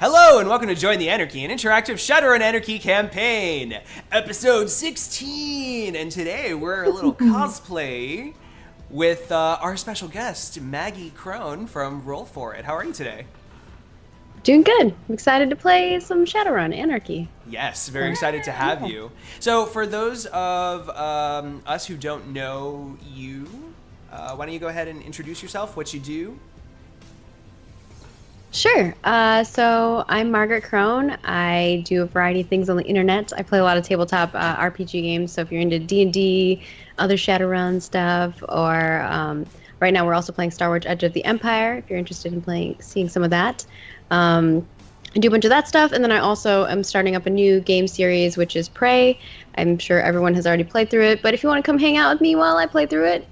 Hello and welcome to Join the Anarchy, an interactive Shadowrun Anarchy campaign, episode 16. And today we're a little cosplay with our special guest, Margaret Krohn from Roll For It. How are you today? Doing good. I'm excited to play some Shadowrun Anarchy. Yes, very excited to have you. So for those of us who don't know you, why don't you go ahead and introduce yourself, what you do? Sure. So I'm Margaret Krohn. I do a variety of things on the internet. I play a lot of tabletop RPG games. So if you're into D&D, other Shadowrun stuff, or right now we're also playing Star Wars: Edge of the Empire. If you're interested in seeing some of that, I do a bunch of that stuff. And then I also am starting up a new game series, which is Prey. I'm sure everyone has already played through it, but if you want to come hang out with me while I play through it,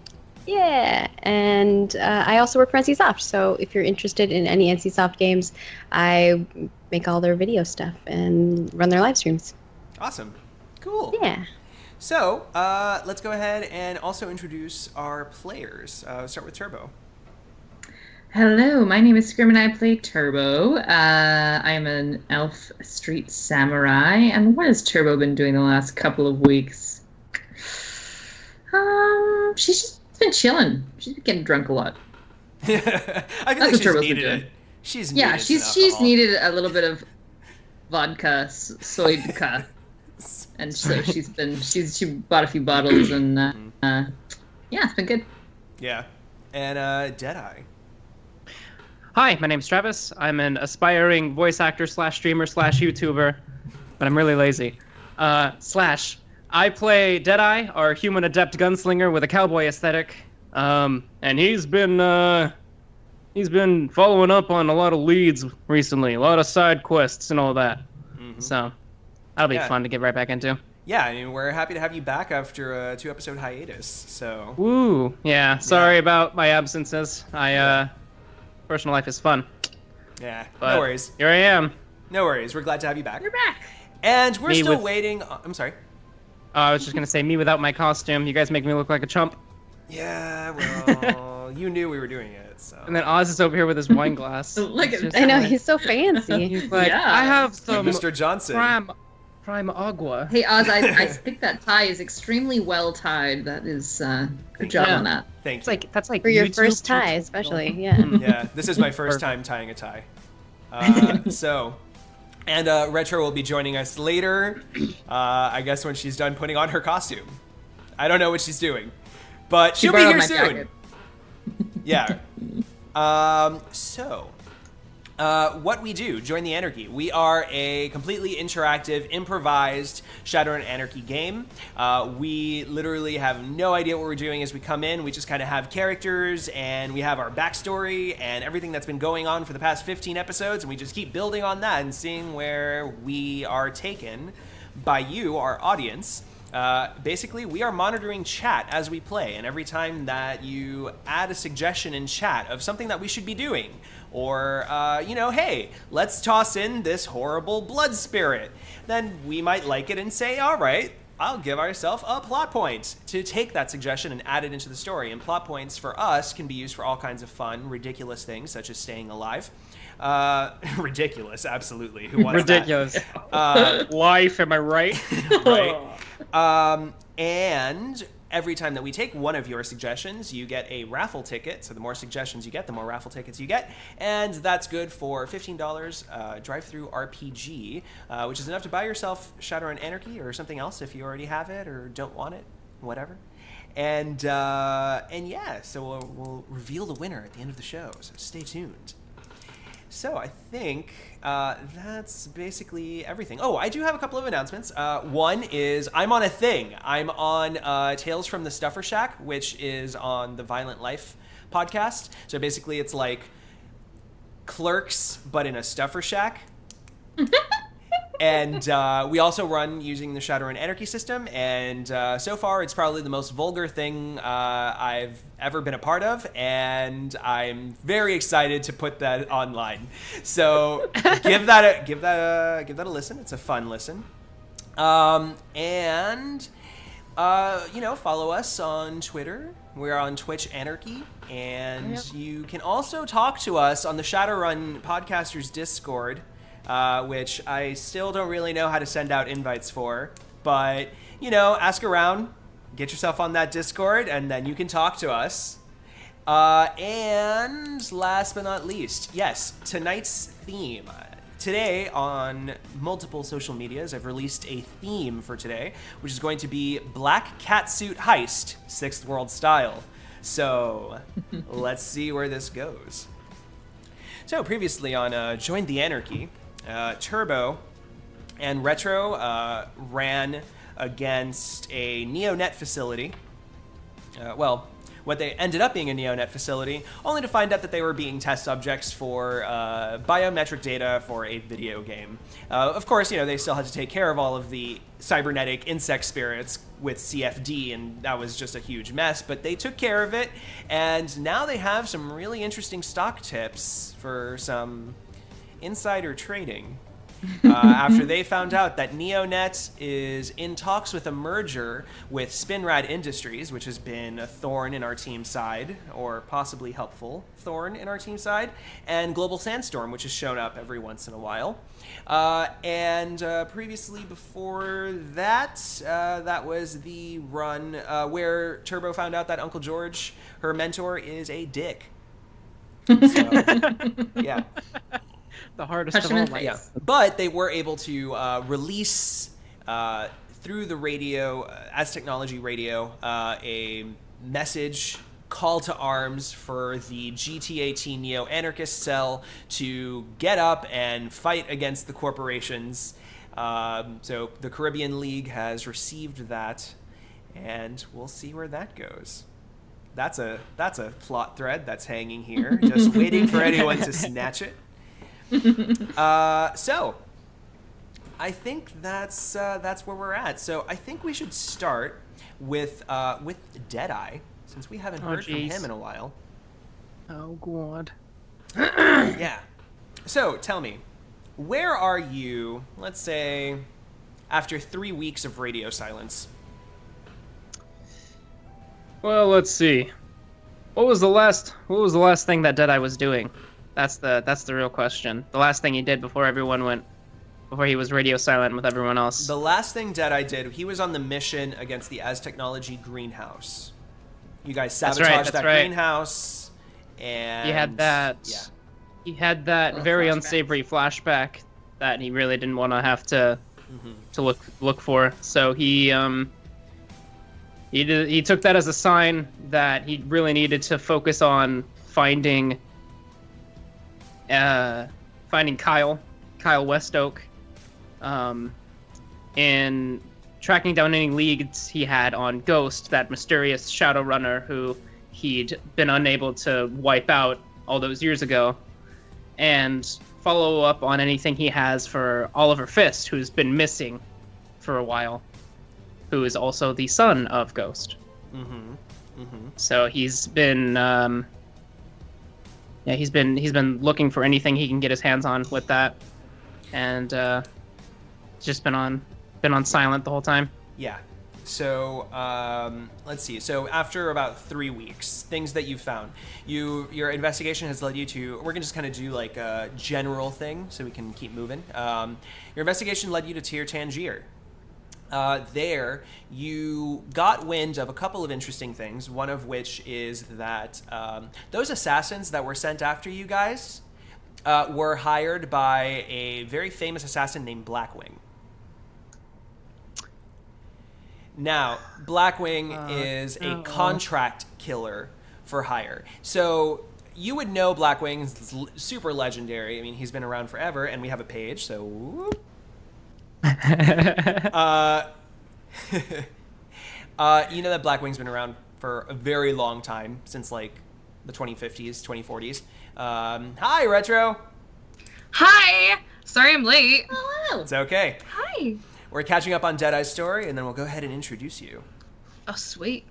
yeah. And I also work for NCSoft, so if you're interested in any NCSoft games, I make all their video stuff and run their live streams. Awesome. Cool. Yeah. So let's go ahead and also introduce our players. Start with Turbo. Hello, my name is Scrim and I play Turbo. I am an elf street samurai. And what has Turbo been doing the last couple of weeks? She's just been chilling. She's been getting drunk a lot. I feel like she's needed it. She's needed a little bit of vodka, soydka, and so she bought a few bottles and yeah, it's been good. Yeah, and Deadeye. Hi, my name's Travis. I'm an aspiring voice actor / streamer / YouTuber, but I'm really lazy. I play Deadeye, our human adept gunslinger with a cowboy aesthetic, and he's been following up on a lot of leads recently, a lot of side quests and all that. Mm-hmm. So that'll be fun to get right back into. Yeah, I mean, we're happy to have you back after a 2-episode hiatus. So. Woo! Yeah, sorry about my absences. Personal life is fun. Yeah, but no worries. Here I am. No worries. We're glad to have you back. You're back. And we're still waiting. I'm sorry. I was just going to say, me without my costume. You guys make me look like a chump. Yeah, well, you knew we were doing it, so. And then Oz is over here with his wine glass. I know, he's so fancy. He's like, I have some Mr. Johnson. prime agua. Hey, Oz, I think that tie is extremely well tied. That is, good job on that. Thank you. That's like for your first tie, especially, yeah. Yeah, this is my first time tying a tie. And Retro will be joining us later, I guess when she's done putting on her costume. I don't know what she's doing, but she'll be here soon. Yeah. What we do, Join the Anarchy. We are a completely interactive, improvised Shadowrun Anarchy game. We literally have no idea what we're doing as we come in. We just kind of have characters, and we have our backstory and everything that's been going on for the past 15 episodes, and we just keep building on that and seeing where we are taken by you, our audience. Basically, we are monitoring chat as we play, and every time that you add a suggestion in chat of something that we should be doing, or, hey, let's toss in this horrible blood spirit, then we might like it and say, all right, I'll give ourselves a plot point to take that suggestion and add it into the story. And plot points for us can be used for all kinds of fun, ridiculous things, such as staying alive. Ridiculous, absolutely. Who wants ridiculous. that? Life, am I right? Right. And every time that we take one of your suggestions, you get a raffle ticket. So the more suggestions you get, the more raffle tickets you get. And that's good for $15 drive-through RPG, which is enough to buy yourself Shadowrun Anarchy or something else if you already have it or don't want it, whatever. And yeah, so we'll reveal the winner at the end of the show, so stay tuned. So I think that's basically everything. Oh, I do have a couple of announcements. One is I'm on a thing. I'm on Tales from the Stuffer Shack, which is on the Violent Life podcast. So basically it's like Clerks, but in a Stuffer Shack. And we also run using the Shadowrun Anarchy system, and so far it's probably the most vulgar thing I've ever been a part of, and I'm very excited to put that online. So give that a listen. It's a fun listen, and follow us on Twitter. We're on Twitch Anarchy, and you can also talk to us on the Shadowrun Podcasters Discord. which I still don't really know how to send out invites for. But, you know, ask around, get yourself on that Discord, and then you can talk to us. And last but not least, yes, tonight's theme. Today, on multiple social medias, I've released a theme for today, which is going to be Black Catsuit Heist, 6th World Style. So, let's see where this goes. So, previously on Join the Anarchy, Turbo and Retro ran against a NeoNet facility. What they ended up being a NeoNet facility, only to find out that they were being test subjects for biometric data for a video game. Of course, you know, they still had to take care of all of the cybernetic insect spirits with CFD, and that was just a huge mess, but they took care of it, and now they have some really interesting stock tips for some insider trading. After they found out that NeoNet is in talks with a merger with Spinrad Industries, which has been a thorn in our team's side, or possibly helpful thorn in our team's side, and Global Sandstorm, which has shown up every once in a while. Previously before that, that was the run where Turbo found out that Uncle George, her mentor, is a dick. So, yeah. The hardest of all. Yeah, but they were able to release through the radio, as technology radio, a message call to arms for the GTAT Neo Anarchist cell to get up and fight against the corporations. So the Caribbean League has received that, and we'll see where that goes. That's a plot thread that's hanging here, just waiting for anyone to snatch it. So I think that's where we're at. So I think we should start with Deadeye, since we haven't heard from him in a while. Oh God. Yeah. So tell me, where are you? Let's say after 3 weeks of radio silence. Well, let's see. What was the last thing that Deadeye was doing? That's the real question. The last thing he did before he was radio silent with everyone else. The last thing Deadeye did, he was on the mission against the As Technology greenhouse. You guys sabotaged that greenhouse, and he had that. Yeah. He had that very unsavory flashback that he really didn't want to have to look for. So he took that as a sign that he really needed to focus on finding Kyle Westoak, and tracking down any leads he had on Ghost, that mysterious shadow runner who he'd been unable to wipe out all those years ago, and follow up on anything he has for Oliver Fist, who's been missing for a while, who is also the son of Ghost. So he's been he's been looking for anything he can get his hands on with that, and just been on silent the whole time. Yeah. So let's see. So after about 3 weeks, things that you found, your investigation has led you to. We're gonna just kind of do like a general thing so we can keep moving. Your investigation led you to Tir Tangier. There, you got wind of a couple of interesting things, one of which is that those assassins that were sent after you guys were hired by a very famous assassin named Blackwing. Now, Blackwing is a contract killer for hire. So you would know Blackwing is super legendary. I mean, he's been around forever, and we have a page, so... Whoop. You know that Blackwing's been around for a very long time, since like the 2050s, 2040s. Hi, Retro. Hi. Sorry I'm late. Hello. It's okay. Hi. We're catching up on Deadeye's story, and then we'll go ahead and introduce you. Oh, sweet.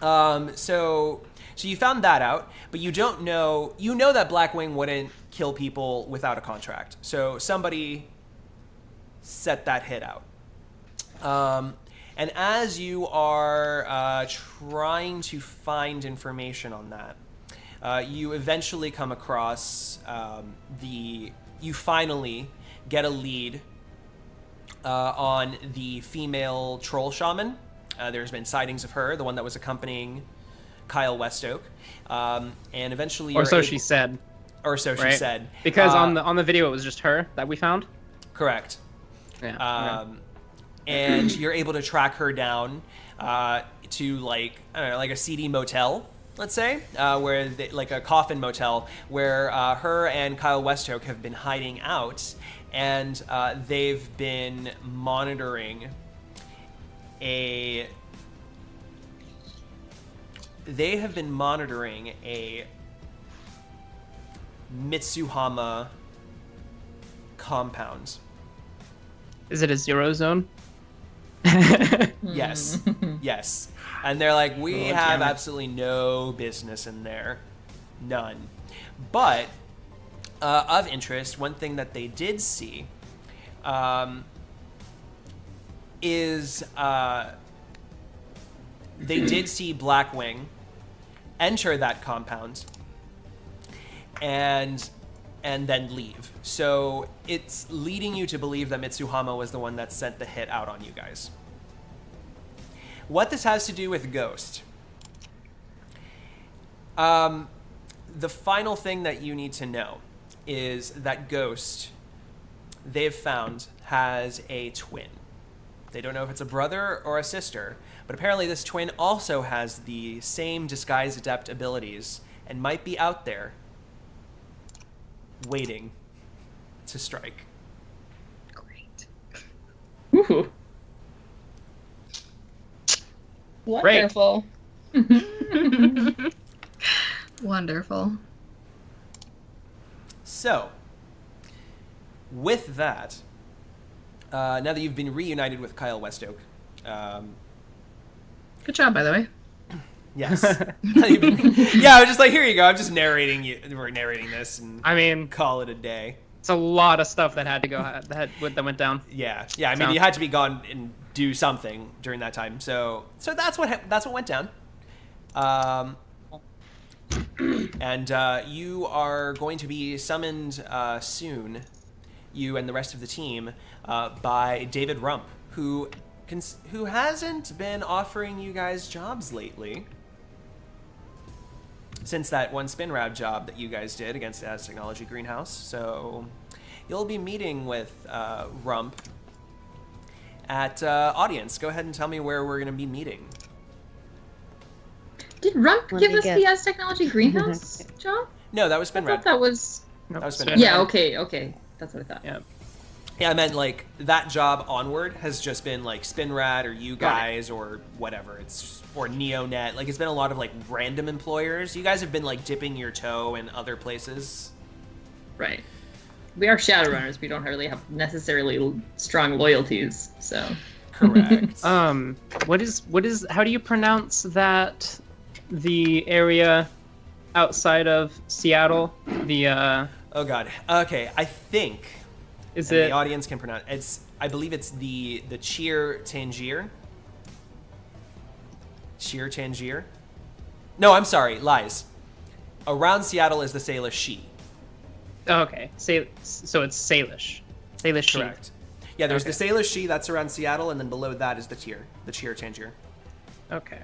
So you found that out, but you don't know. You know that Blackwing wouldn't kill people without a contract. So somebody set that hit out. And as you are trying to find information on that, you eventually come across you finally get a lead on the female troll shaman. There's been sightings of her, the one that was accompanying Kyle Westoak, and eventually, Or so she said. Or so she right? said. Because on the video, it was just her that we found. Correct. Yeah. Okay. And you're able to track her down to like I don't know, like a seedy motel, let's say, where they, like a coffin motel, where her and Kyle Westoak have been hiding out, and they've been monitoring a Mitsuhama compound. Is it a zero zone? Yes. Yes. And they're like, we Oh, have damn it. absolutely no business in there. None. But of interest, one thing that they did see is they did see Blackwing enter that compound and then leave. So it's leading you to believe that Mitsuhama was the one that sent the hit out on you guys. What this has to do with Ghost. The final thing that you need to know is that Ghost, they've found, has a twin. They don't know if it's a brother or a sister, but apparently this twin also has the same disguise adept abilities and might be out there waiting to strike. Great. Ooh. Wonderful. Wonderful. So, with that, now that you've been reunited with Kyle Westoak, Good job, by the way. yes. Yeah, I was just like, here you go. I'm just we're narrating this and I mean, call it a day. it's a lot of stuff that had to go that went down. Yeah. I mean, So- you had to be gone and do something during that time. So that's what went down. And you are going to be summoned soon, you and the rest of the team, by David Rump, who hasn't been offering you guys jobs lately. Since that one spin rad job that you guys did against As Technology Greenhouse. So you'll be meeting with Rump at audience. Go ahead and tell me where we're going to be meeting. Did Rump Let give me us guess. the As Technology Greenhouse job? No, that was I spin thought rad. that was... Nope, That was spin spin Yeah, rad. okay. That's what I thought. Yeah. Yeah, I meant like that job onward has just been like Spinrad or you Got it. guys or whatever. Or Neonet. Like it's been a lot of like random employers. You guys have been like dipping your toe in other places. Right. We are Shadowrunners. We don't really have necessarily strong loyalties, so... Correct. What is how do you pronounce that, the area outside of Seattle? The Oh god. Okay, I think is and it the audience can pronounce I believe it's the Cheer Tangier. Cheer Tangier? No, I'm sorry, lies. Around Seattle is the Salish She. oh, okay. So it's Salish. Salish She. Correct. Yeah, there's Okay. the Salish She, that's around Seattle, and then below that is the Cheer Tangier. Okay.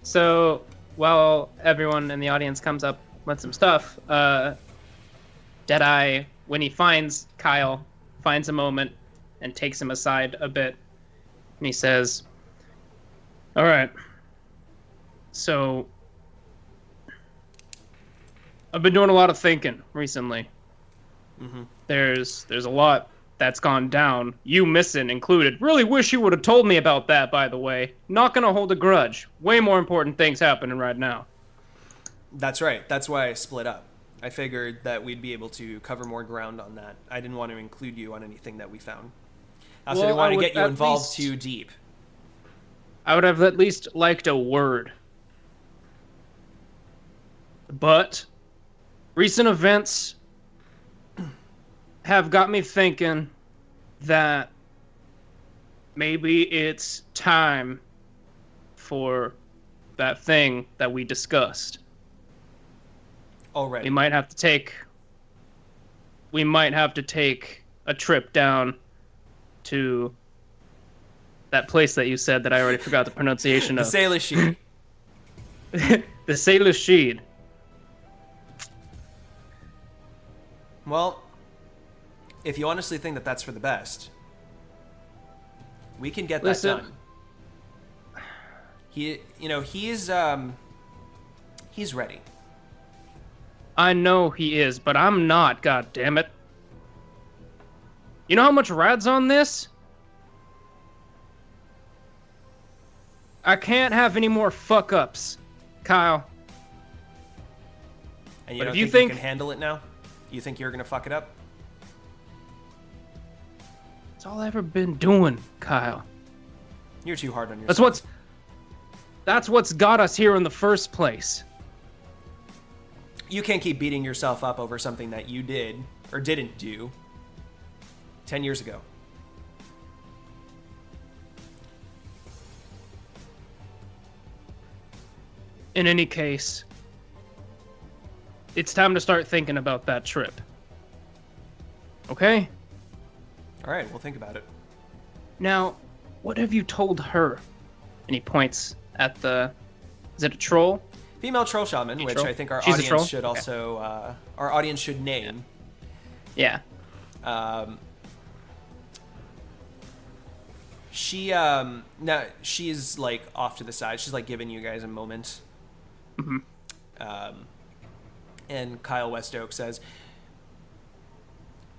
So while everyone in the audience comes up with some stuff, Deadeye, when he finds Kyle, finds a moment and takes him aside a bit, and he says, "All right. So I've been doing a lot of thinking recently. Mm-hmm. There's a lot that's gone down, you missing included. Really wish you would have told me about that, by the way. Not gonna hold a grudge. Way more important things happening right now." That's right. That's why I split up. I figured that we'd be able to cover more ground on that. I didn't want to include you on anything that we found. I also Well, didn't want I to would get you at involved least- too deep. I would have at least liked a word. But recent events have got me thinking that maybe it's time for that thing that we discussed. Already. We might have to take a trip down to that place that you said that I already forgot the pronunciation The of. Salish. The Salish. Well, if you honestly think that that's for the best, we can get that done. He's ready. I know he is, but I'm not, god damn it. You know how much rad's on this? I can't have any more fuck-ups, Kyle. And But don't if you think you think- can handle it now? You think you're gonna fuck it up? That's all I've ever been doing, Kyle. You're too hard on yourself. That's what's got us here in the first place. You can't keep beating yourself up over something that you did or didn't do 10 years ago. In any case, it's time to start thinking about that trip. Okay? All right, we'll think about it. Now, what have you told her? And he points at the... Is it a troll? Female troll shaman, which troll? I think our She's a troll? audience should also our audience should name. Yeah. She's like off to the side. She's like giving you guys a moment. And Kyle Westoak says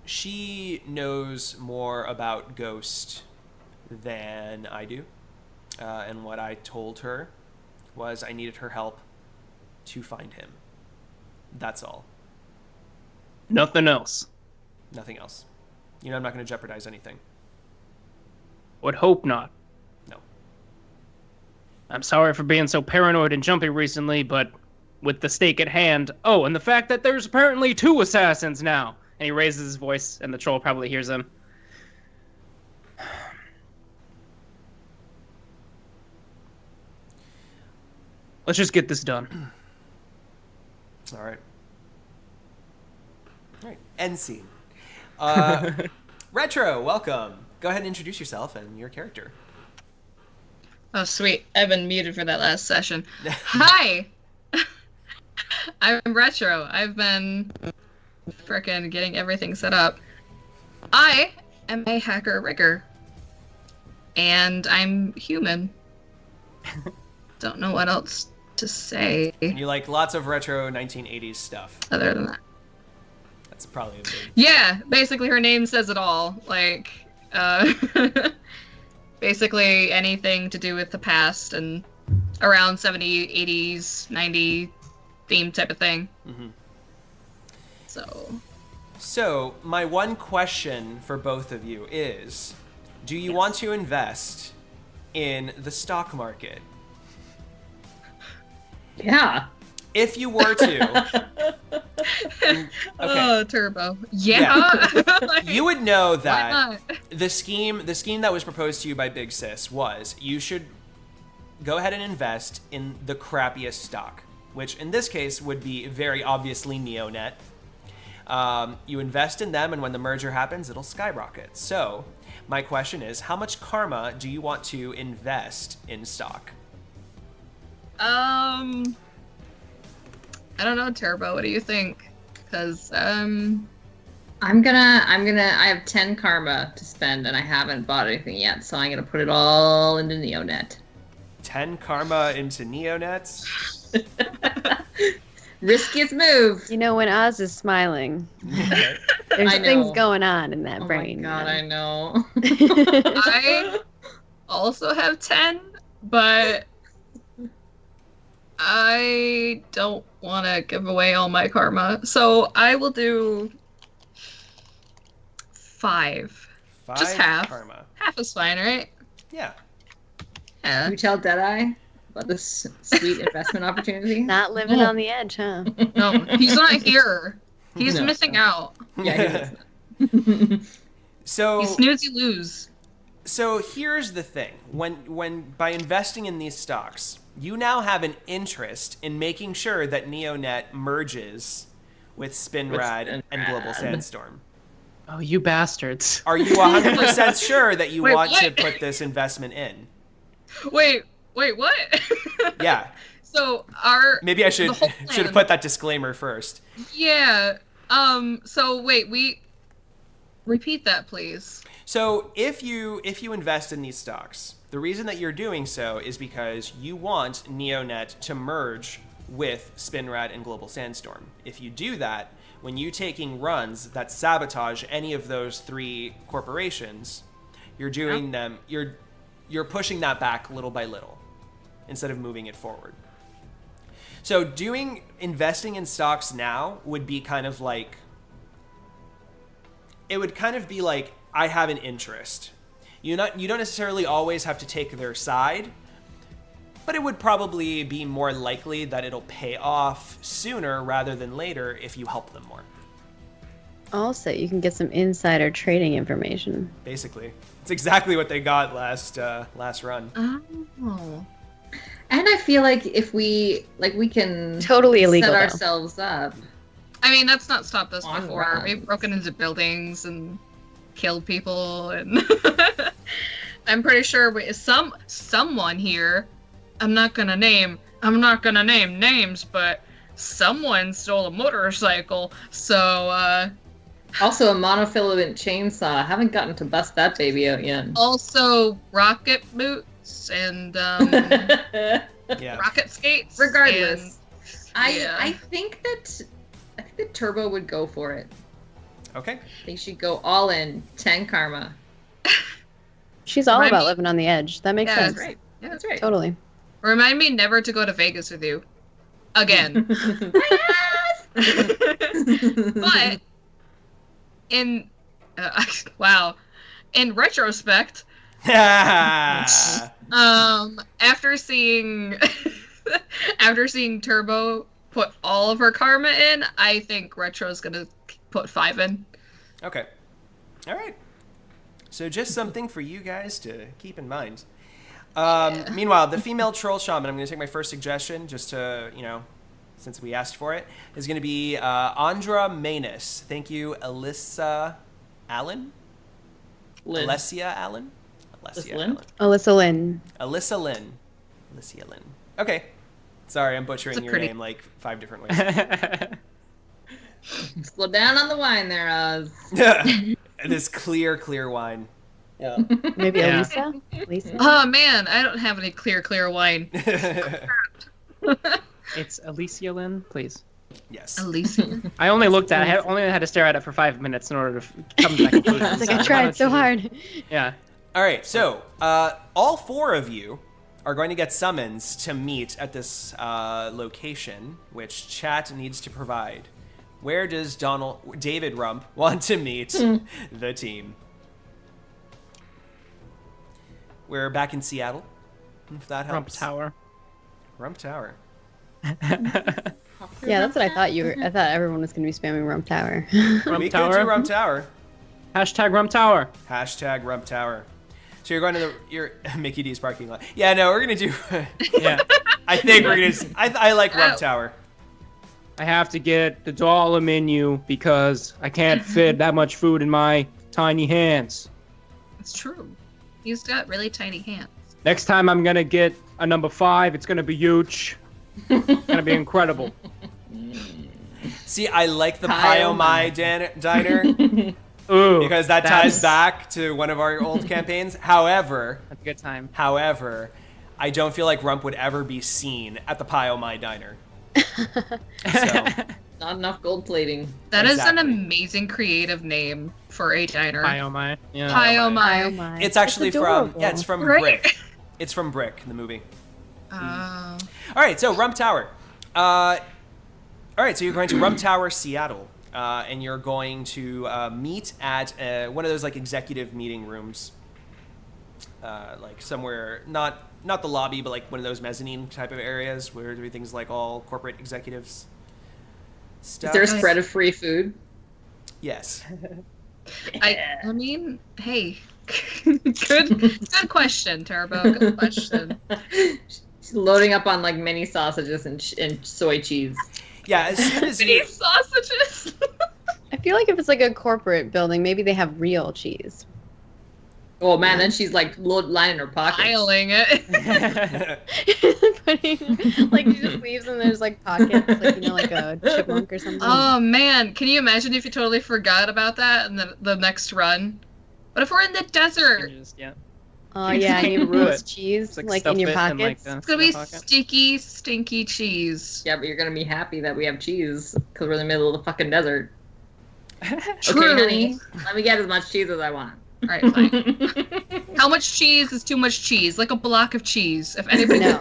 she knows more about Ghost than I do. And what I told her was I needed her help to find him. That's all. Nothing else. Nothing else. I'm not going to jeopardize anything. Would hope not. No. I'm sorry for being so paranoid and jumpy recently, but with the stake at hand... Oh, and the fact that there's apparently 2 assassins now. And he raises his voice, and the troll probably hears him. Let's just get this done. All right. All right. End scene. Retro, welcome. Go ahead and introduce yourself and your character. Oh, sweet. I've been muted for that last session. Hi! I'm Retro. I've been frickin' getting everything set up. I am a hacker rigger. And I'm human. Don't know what else to say You like lots of retro 1980s stuff. other than that. That's probably a big... Yeah, basically her name says it all. Like, basically anything to do with the past and around 70s, 80s, 90s theme type of thing. Mm-hmm. So, my one question for both of you is, do you want to invest in the stock market? Yeah. If you were to, okay, oh, Turbo. Yeah. Like, you would know why that not? the scheme that was proposed to you by Big Sis was you should go ahead and invest in the crappiest stock, which in this case would be very obviously Neonet. You invest in them, and when the merger happens, it'll skyrocket. So, my question is, how much karma do you want to invest in stock? I don't know, Turbo. What do you think? Because, I have 10 karma to spend and I haven't bought anything yet, so I'm gonna put it all into Neonet. 10 karma into Neonets? Riskiest move! When Oz is smiling, there's I know. things going on in that Oh brain. my god, I know. I also have 10, but I don't want to give away all my karma. So I will do 5. 5 Just half. karma. Half is fine, right? Yeah. Yeah. You tell Deadeye about this sweet investment opportunity? Not living on the edge, huh? No, he's not here. He's No. missing out. Yeah, he was. So You snooze, you lose. So here's the thing. When by investing in these stocks, you now have an interest in making sure that Neonet merges with Spinrad and Global Spinrad. Sandstorm. Oh, you bastards. Are you 100% sure that you Wait, want to what? put this investment in? Wait, what? Yeah. So Maybe I should the whole should have plan- put that disclaimer first. Yeah. So wait, repeat that, please. So if you invest in these stocks, the reason that you're doing so is because you want NeoNet to merge with Spinrad and Global Sandstorm. If you do that, when you taking runs that sabotage any of those three corporations, you're doing them. You're pushing that back little by little, instead of moving it forward. So investing in stocks now would be kind of like, it would kind of be like, I have an interest. You don't necessarily always have to take their side, but it would probably be more likely that it'll pay off sooner rather than later if you help them more. Also, you can get some insider trading information. Basically, it's exactly what they got last run. Oh. And I feel like if we can Totally illegal, set though. ourselves up. I mean, that's not stopped us On before. runs. We've broken into buildings and killed people, and I'm pretty sure someone here. I'm not gonna name names, but someone stole a motorcycle. So Also, a monofilament chainsaw. Haven't gotten to bust that baby out yet. also rocket boots and Yeah. rocket skates. Regardless, Yeah. I think that Turbo would go for it. Okay. They should go all in. 10 karma. She's all Remind about me- living on the edge. That makes Yeah, sense. That's right. Yeah, that's right. Totally. Remind me never to go to Vegas with you again. But in in retrospect, after seeing Turbo put all of her karma in, I think Retro's gonna put 5 in. Okay. All right. So just something for you guys to keep in mind. Meanwhile, the female troll shaman, I'm going to take my first suggestion just to, since we asked for it, is going to be Andra Manus. Thank you, Alyssa Allen? Lynn. Alessia Allen? Just Alessia Lynn? Allen. Alyssa Lynn. Alyssa Lynn. Alyssa Lynn. Okay. Sorry, I'm butchering It's a your pretty- name like 5 different ways. Slow down on the wine there, Oz. This clear wine. Yeah. Maybe Yeah. Elisa? Lisa? Oh man, I don't have any clear wine. It's Alicia Lynn, please. Yes. Alicia. I only looked at it, only had to stare at it for 5 minutes in order to come to that conclusion. It's like I tried so hard. Yeah. All right, so all 4 of you are going to get summons to meet at this location, which chat needs to provide. Where does David Rump want to meet the team? We're back in Seattle, if that Rump helps. Tower. Rump Tower. Yeah, that's what I thought you were. I thought everyone was going to be spamming Rump Tower. Rump We Tower. could do Rump Tower. Hashtag Rump Tower. Hashtag Rump Tower. So you're going to your Mickey D's parking lot. Yeah, no, we're gonna do. Yeah. I think we're gonna. I like Rump Tower. I have to get the dollar menu because I can't fit that much food in my tiny hands. It's true. He's got really tiny hands. Next time I'm gonna get a number 5. It's gonna be huge. It's gonna be incredible. See, I like the Pie Pie O My diner Ooh, because that that's- ties back to one of our old campaigns. However, That's a good time. I don't feel like Rump would ever be seen at the Pie O My diner. So, Not enough gold plating. That is an Exactly. amazing creative name for a diner. Hi, oh my. Yeah. Pie oh Oh my. my. it's actually from adorable. it's from Right? Brick. It's from Brick, the movie. Oh. All right, so Rump Tower. All right, so you're going to Rump Tower, Seattle, and you're going to meet at one of those like executive meeting rooms, like somewhere not the lobby, but like one of those mezzanine type of areas where everything's like all corporate executives Is stuff. there a spread of free food? Yes. I mean, hey. good question, Turbo. Good question. She's loading up on like mini sausages and soy cheese. Yeah. As soon as Mini you, sausages. I feel like if it's like a corporate building, maybe they have real cheese. Oh man, then she's like lining her pockets. Piling it. Like she just leaves and there's like pockets, like like a chipmunk or something. Oh man, can you imagine if you totally forgot about that and the next run? What if we're in the desert? Yeah. Oh yeah, and you roast cheese Like, like stuff in your it in, like, pockets. the- It's gonna be pocket. sticky, stinky cheese. Yeah, but you're gonna be happy that we have cheese because we're in the middle of the fucking desert. True. Okay, honey, let me get as much cheese as I want. Alright, fine. How much cheese is too much cheese? Like a block of cheese. If anybody No.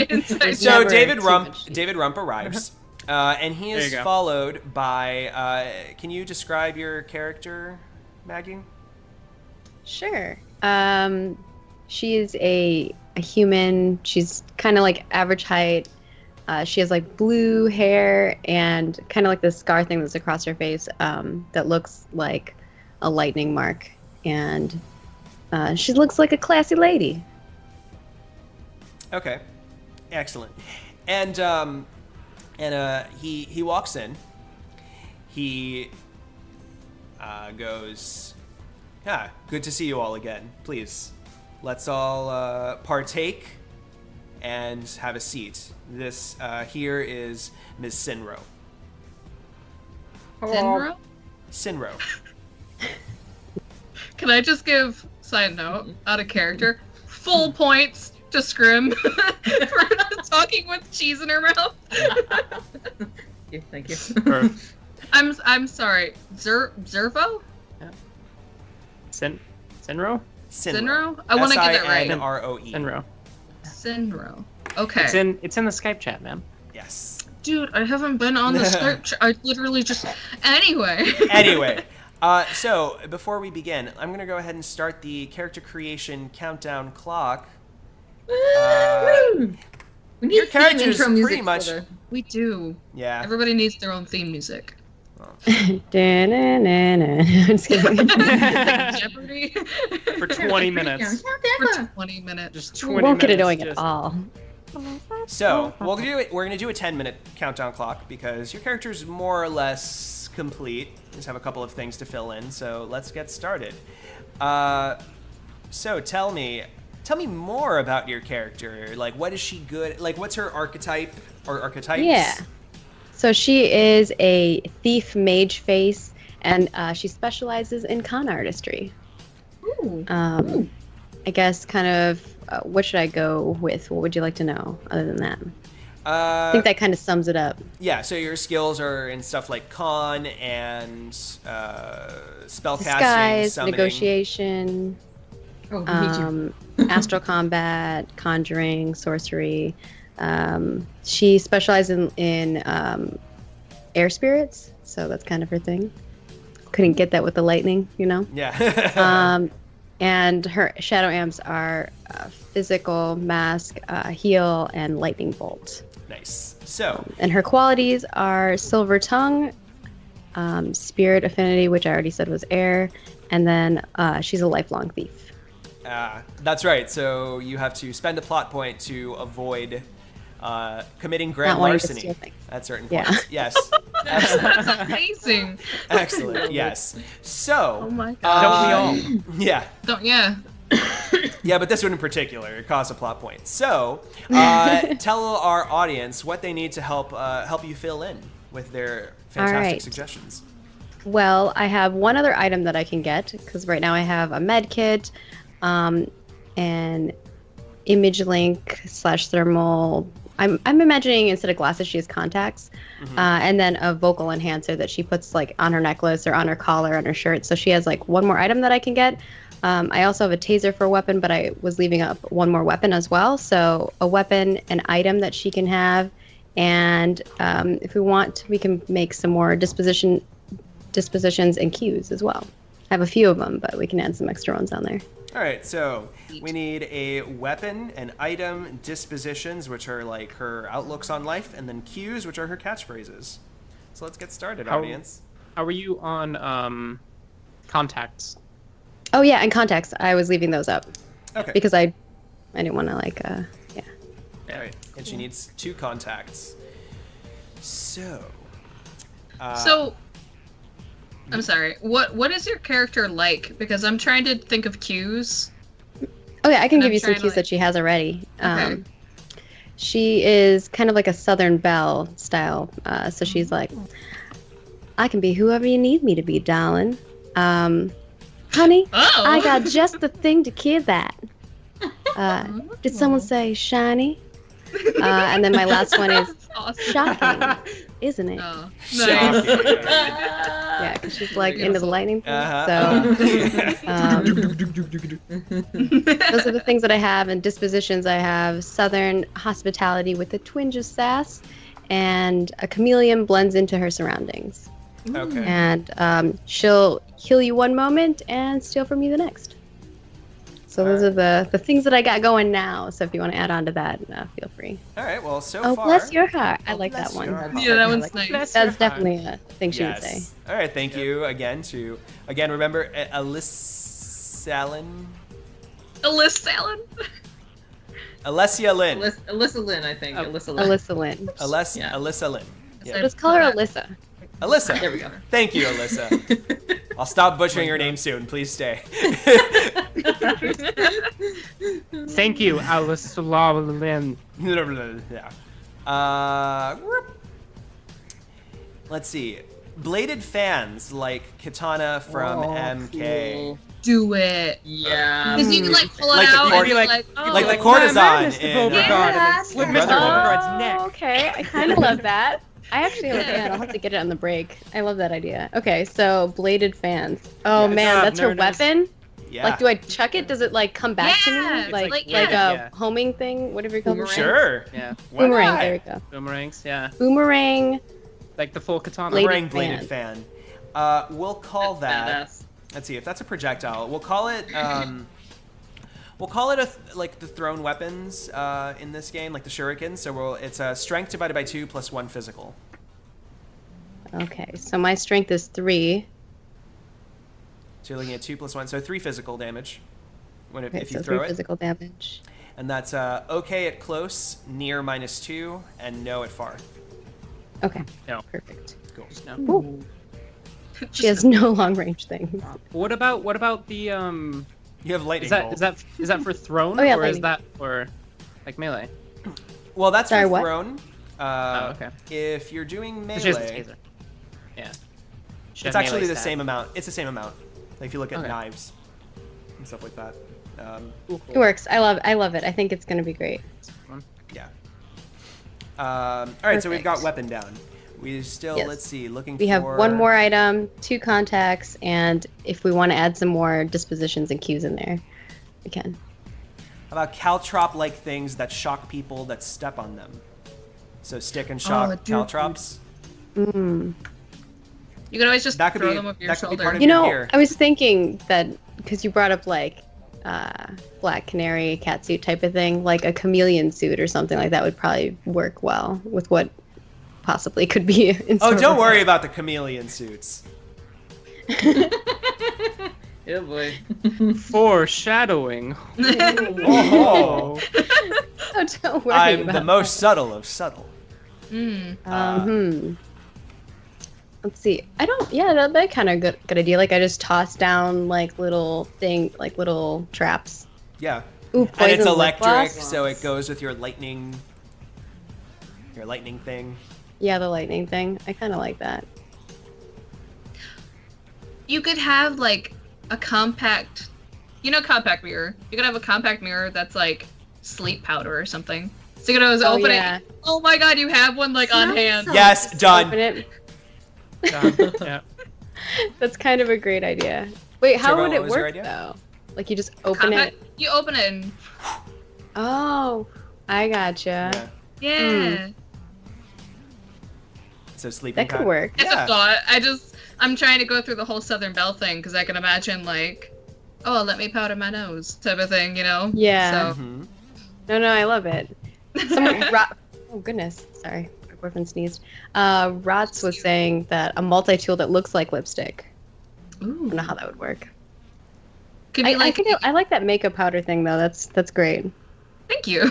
inside. So Never David too Rump, much cheese. David Rump arrives, and he There is you go. followed by. Can you describe your character, Maggie? Sure. She is a human. She's kind of like average height. She has like blue hair and kind of like this scar thing that's across her face that looks like a lightning mark. And she looks like a classy lady. Okay, excellent. And he walks in. He goes, good to see you all again. Please, let's all partake and have a seat. This here is Ms. Sinro. Zinro? Sinro. Can I just give, side note, out of character, full points to Scrim for talking with cheese in her mouth? Thank you. Or I'm sorry, Zervo? Sinro? Sinro? I want to get that right. Sinroe. Sinro. Sinro. Okay. It's in the Skype chat, man. Yes. Dude, I haven't been on the Skype. I literally just. Anyway. Anyway, so before we begin, I'm going to go ahead and start the character creation countdown clock. We need your theme character is intro music pretty much- for the- We do. Yeah. Everybody needs their own theme music. Da-na-na-na. I'm just kidding. Jeopardy. For 20 minutes. For 20 minutes. Just We 20 won't get minutes. annoying at just- all. So we're gonna do a 10-minute countdown clock because your character's more or less complete. Just have a couple of things to fill in. So let's get started. So tell me more about your character. Like, what is she good? Like, what's her archetype or archetypes? Yeah. So she is a thief mage face, and she specializes in con artistry. Ooh. I guess kind of, what should I go with? What would you like to know other than that? I think that kind of sums it up. Yeah, so your skills are in stuff like con and spellcasting, Disguise, summoning. negotiation, Oh, me too. astral combat, conjuring, sorcery. She specializes in air spirits, so that's kind of her thing. Couldn't get that with the lightning, you know? Yeah. And her shadow amps are physical, mask, heal, and lightning bolt. Nice. So, And her qualities are silver tongue, spirit affinity, which I already said was air, and then she's a lifelong thief. that's right. So you have to spend a plot point to avoid committing grand Not wanting to larceny steal things. at certain Yeah. points. Yes. Excellent. That's amazing. Excellent. Yes. So. Oh my god. Don't we all? Yeah. Yeah. Yeah, but this one in particular, it costs a plot point. So, tell our audience what they need to help you fill in with their fantastic right. suggestions. Well, I have one other item that I can get, because right now I have a med kit, an image link / thermal. I'm imagining instead of glasses she has contacts, and then a vocal enhancer that she puts like on her necklace or on her collar, on her shirt. So she has like one more item that I can get. I also have a taser for a weapon, but I was leaving up one more weapon as well. So a weapon, an item that she can have, and if we want, we can make some more dispositions and cues as well. I have a few of them, but we can add some extra ones on there. All right, so we need a weapon, an item, dispositions, which are like her outlooks on life, and then cues, which are her catchphrases. So let's get started, audience. How are you on contacts? Oh yeah, and contacts. I was leaving those up Okay. because I didn't want to yeah. All right, and she needs 2 contacts. So. So, I'm sorry. What is your character like? Because I'm trying to think of cues. Oh yeah, I can And give I'm you some trying to, cues like- that she has already. Okay. She is kind of like a Southern Belle style. So she's like, I can be whoever you need me to be, darling. Honey, Oh. I got just the thing to cure that. Did someone say shiny? And then my last one is Awesome. shocking, isn't it? Oh, Shocking. nice. Yeah, because she's like into the lightning thing. Uh-huh. Those are the things that I have. And dispositions, I have Southern hospitality with a twinge of sass, and a chameleon blends into her surroundings. Okay. And she'll heal you one moment and steal from you the next. So those are the things that I got going now. So if you want to add on to that, feel free. All right. Well, so Oh, far. bless your heart. I Oh, like bless that one. your heart. Yeah, that I one's like nice. Bless your That's heart. definitely a thing she would say. Yes. All right. Thank you again remember Alyssalin. Alessia Lynn. Alyssa Lynn, I think. Alyssa Lynn. Alyssa Lynn. Yeah. Alyssa Lynn. Yeah. Just call her Alyssa. Alyssa. There we go. Thank you, Alyssa. I'll stop butchering your name soon. Please stay. Thank you, Alice Lawlin. Yeah. Let's see. Bladed fans like Katana from MK. Cool. Do it. Yeah. Because you can like pull it Like the out cord- and be like- like, oh, like the My courtesan man is the in, Beauregard, and then slip Mr. Brotherhood. Beauregard's neck. Okay, I kind of love that. I actually have a fan. I'll have to get it on the break. I love that idea. Okay, so bladed fans. Oh Yeah, man, job, that's her nerders. weapon. Yeah. Like, do I chuck it? Does it like come back to Yeah, me? Like like, like yeah. a homing thing, whatever you call it. Boomerang? Sure. Yeah, Why Boomerang. not? There we go. boomerangs. Yeah, Boomerang. like the full katana. Bladed Boomerang bladed fan. We'll call that. Badass. Let's see if that's a projectile. We'll call it. We'll call it like the thrown weapons in this game, like the shurikens. So it's a strength divided by 2 plus 1 physical. Okay, so my strength is 3. So you're looking at 2 plus 1, so 3 physical damage Okay, if you so throw 3 it. physical damage. And that's okay at close, near -2, and no at far. Okay. No. Perfect. Cool. No. Ooh. She has no long range things. What about the You have lightning Is that bolt. is that for thrown Oh, yeah, or is lightning. that for like melee? Well, that's Sorry, for what? thrown. Oh, okay. If you're doing It's just a melee, taser. Yeah. Should it's have actually melee the stat. same amount. It's the same amount. Like if you look at Okay. knives and stuff like that. It works. I love it. I think it's gonna be great. Yeah. All right, so we've got Perfect. weapon down. We still, Yes. let's see, looking We for... have one more item, 2 contacts, and if we want to add some more dispositions and cues in there, we can. How about caltrop-like things that shock people that step on them? So stick and shock dude. caltrops. Mm. You can always just That could throw be- them over your that could be shoulder. part of You your know, gear. I was thinking that because you brought up like black canary catsuit type of thing, like a chameleon suit or something like that would probably work well with what possibly could be in Oh, store don't with worry that. about the chameleon suits. Oh boy. Foreshadowing. Oh, Oh, don't worry I'm about the most subtle of subtle. Mm. Let's see. I don't. Yeah, that kind of good idea. Like I just toss down like little traps. Yeah. Ooh, And it's poison lip electric, gloss. so it goes with your lightning thing. Yeah, the lightning thing. I kind of like that. You could have like a compact, compact mirror. You could have a compact mirror that's like sleep powder or something. So you could always open yeah. it. Oh my god, you have one like on hand. Yes, Open done. it. Yeah. That's kind of a great idea. Wait, how Turbo, would what it was your work idea? though? Like you just open Compact, it. you open it and Oh, I gotcha. Yeah. yeah. So sleeping That could pack. work. It's Yeah. a thought. I'm trying to go through the whole Southern Belle thing because I can imagine like, oh, let me powder my nose type of thing, Yeah. So Mhm. No, I love it. Someone, oh goodness, sorry, my boyfriend sneezed. Rots was saying that a multi-tool that looks like lipstick. I don't know how that would work. could be like, I like that makeup powder thing though. That's great. thank you.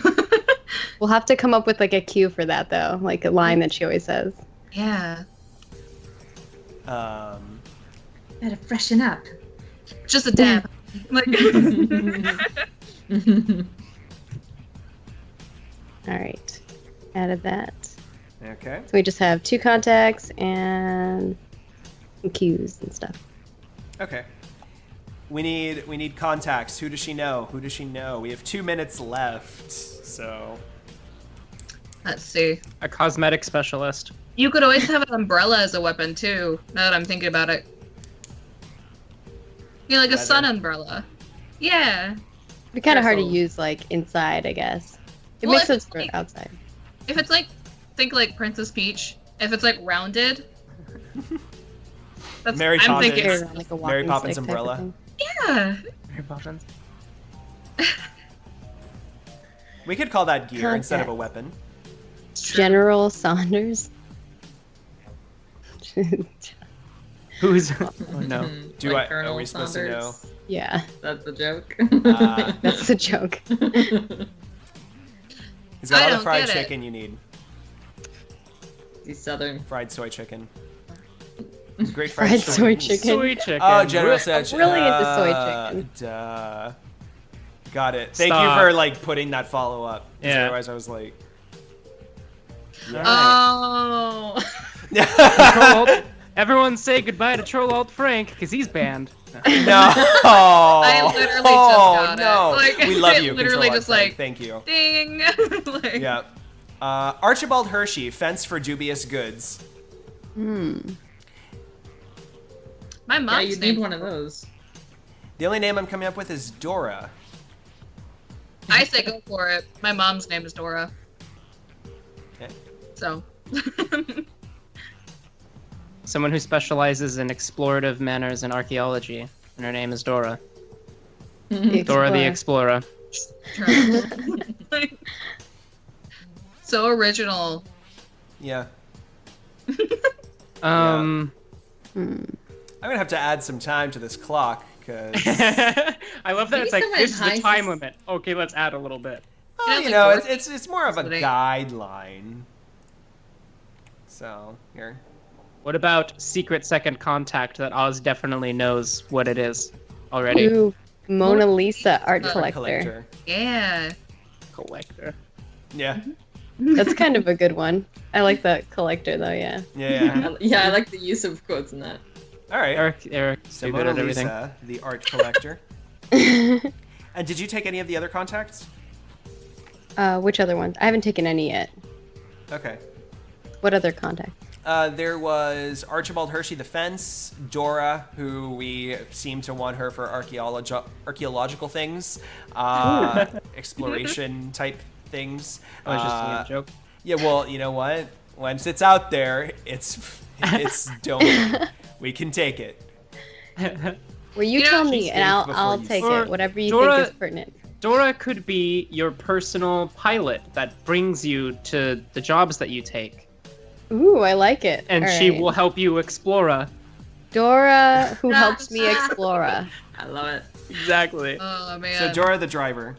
We'll have to come up with like a cue for that though, like a line that she always says. Yeah. Gotta freshen up. Just a dab. Like. All right. Added that. Okay. So we just have 2 contacts and some cues and stuff. Okay. We need contacts. Who does she know? Who does she know? We have 2 minutes left, so. Let's see. A cosmetic specialist. You could always have an umbrella as a weapon too. Now that I'm thinking about it. You know, like a Weather. sun umbrella. Yeah. It'd be kind of hard to Careful. use like inside, I guess. It Well, makes if sense it's for like- outside. If it's like, think like Princess Peach. If it's like rounded. That's, Mary I'm Poppins. thinking. Carry around, like, a Mary walking Poppins stick type of umbrella. thing. Yeah. Mary Poppins. We could call that gear instead of a Contacts. weapon. General Saunders. Who's? Oh no. Do Like are Colonel we supposed to know? Sanders. Yeah, That's a joke. that's a joke. He's got I all the don't fried get it. chicken you need. He's southern. Fried soy chicken. It's great Fried soy chicken. Soy chicken. Oh, General Sedge. I'm really into soy chicken. Duh. Got it. Thank you Stop. for like putting that follow up. Yeah. Otherwise, I was like. Oh. Troll Alt. Everyone say goodbye to Troll Alt Frank because he's banned. No. I literally just got no. it. Like, We love it you. literally Control just Alt Frank. like Thank you. ding. Like, Yeah. Archibald Hershey, fence for dubious goods. Hmm. My Yeah, mom's you name. need one of those. The only name I'm coming up with is Dora. I say go for it. My mom's name is Dora. Okay. So. Someone who specializes in explorative manners and archaeology, and her name is Dora. Dora the Explorer. So original. Yeah. Um, Hmm. I'm gonna have to add some time to this clock because I love that Maybe it's like someone this is the Heist time is- limit. Okay, let's add a little bit. you like know work- it's more of a That's what guideline. So here. What about Secret Second Contact that Oz definitely knows what it is already? Ooh, Mona Lisa art Art collector. Yeah. Collector. Yeah. That's kind of a good one. I like the collector though. Yeah. Yeah. Yeah, I like the use of quotes in that. All right. Eric, So too good Mona at everything. Lisa, the art collector. And did you take any of the other contacts? Which other ones? I haven't taken any yet. Okay. What other contact? There was Archibald Hershey the fence, Dora, who we seem to want her for archaeological things, exploration type things. I was just a joke. Yeah, well, you know what? Once it's out there, it's don't. We can take it. Well, you You know, tell she's me, and think I'll before you take say. it. Whatever you Dora- think is pertinent. Dora could be your personal pilot that brings you to the jobs that you take, Ooh, I like it. and All she right. will help you explore. Dora, who helps me explore. I love it. Exactly. Oh man. So Dora the driver.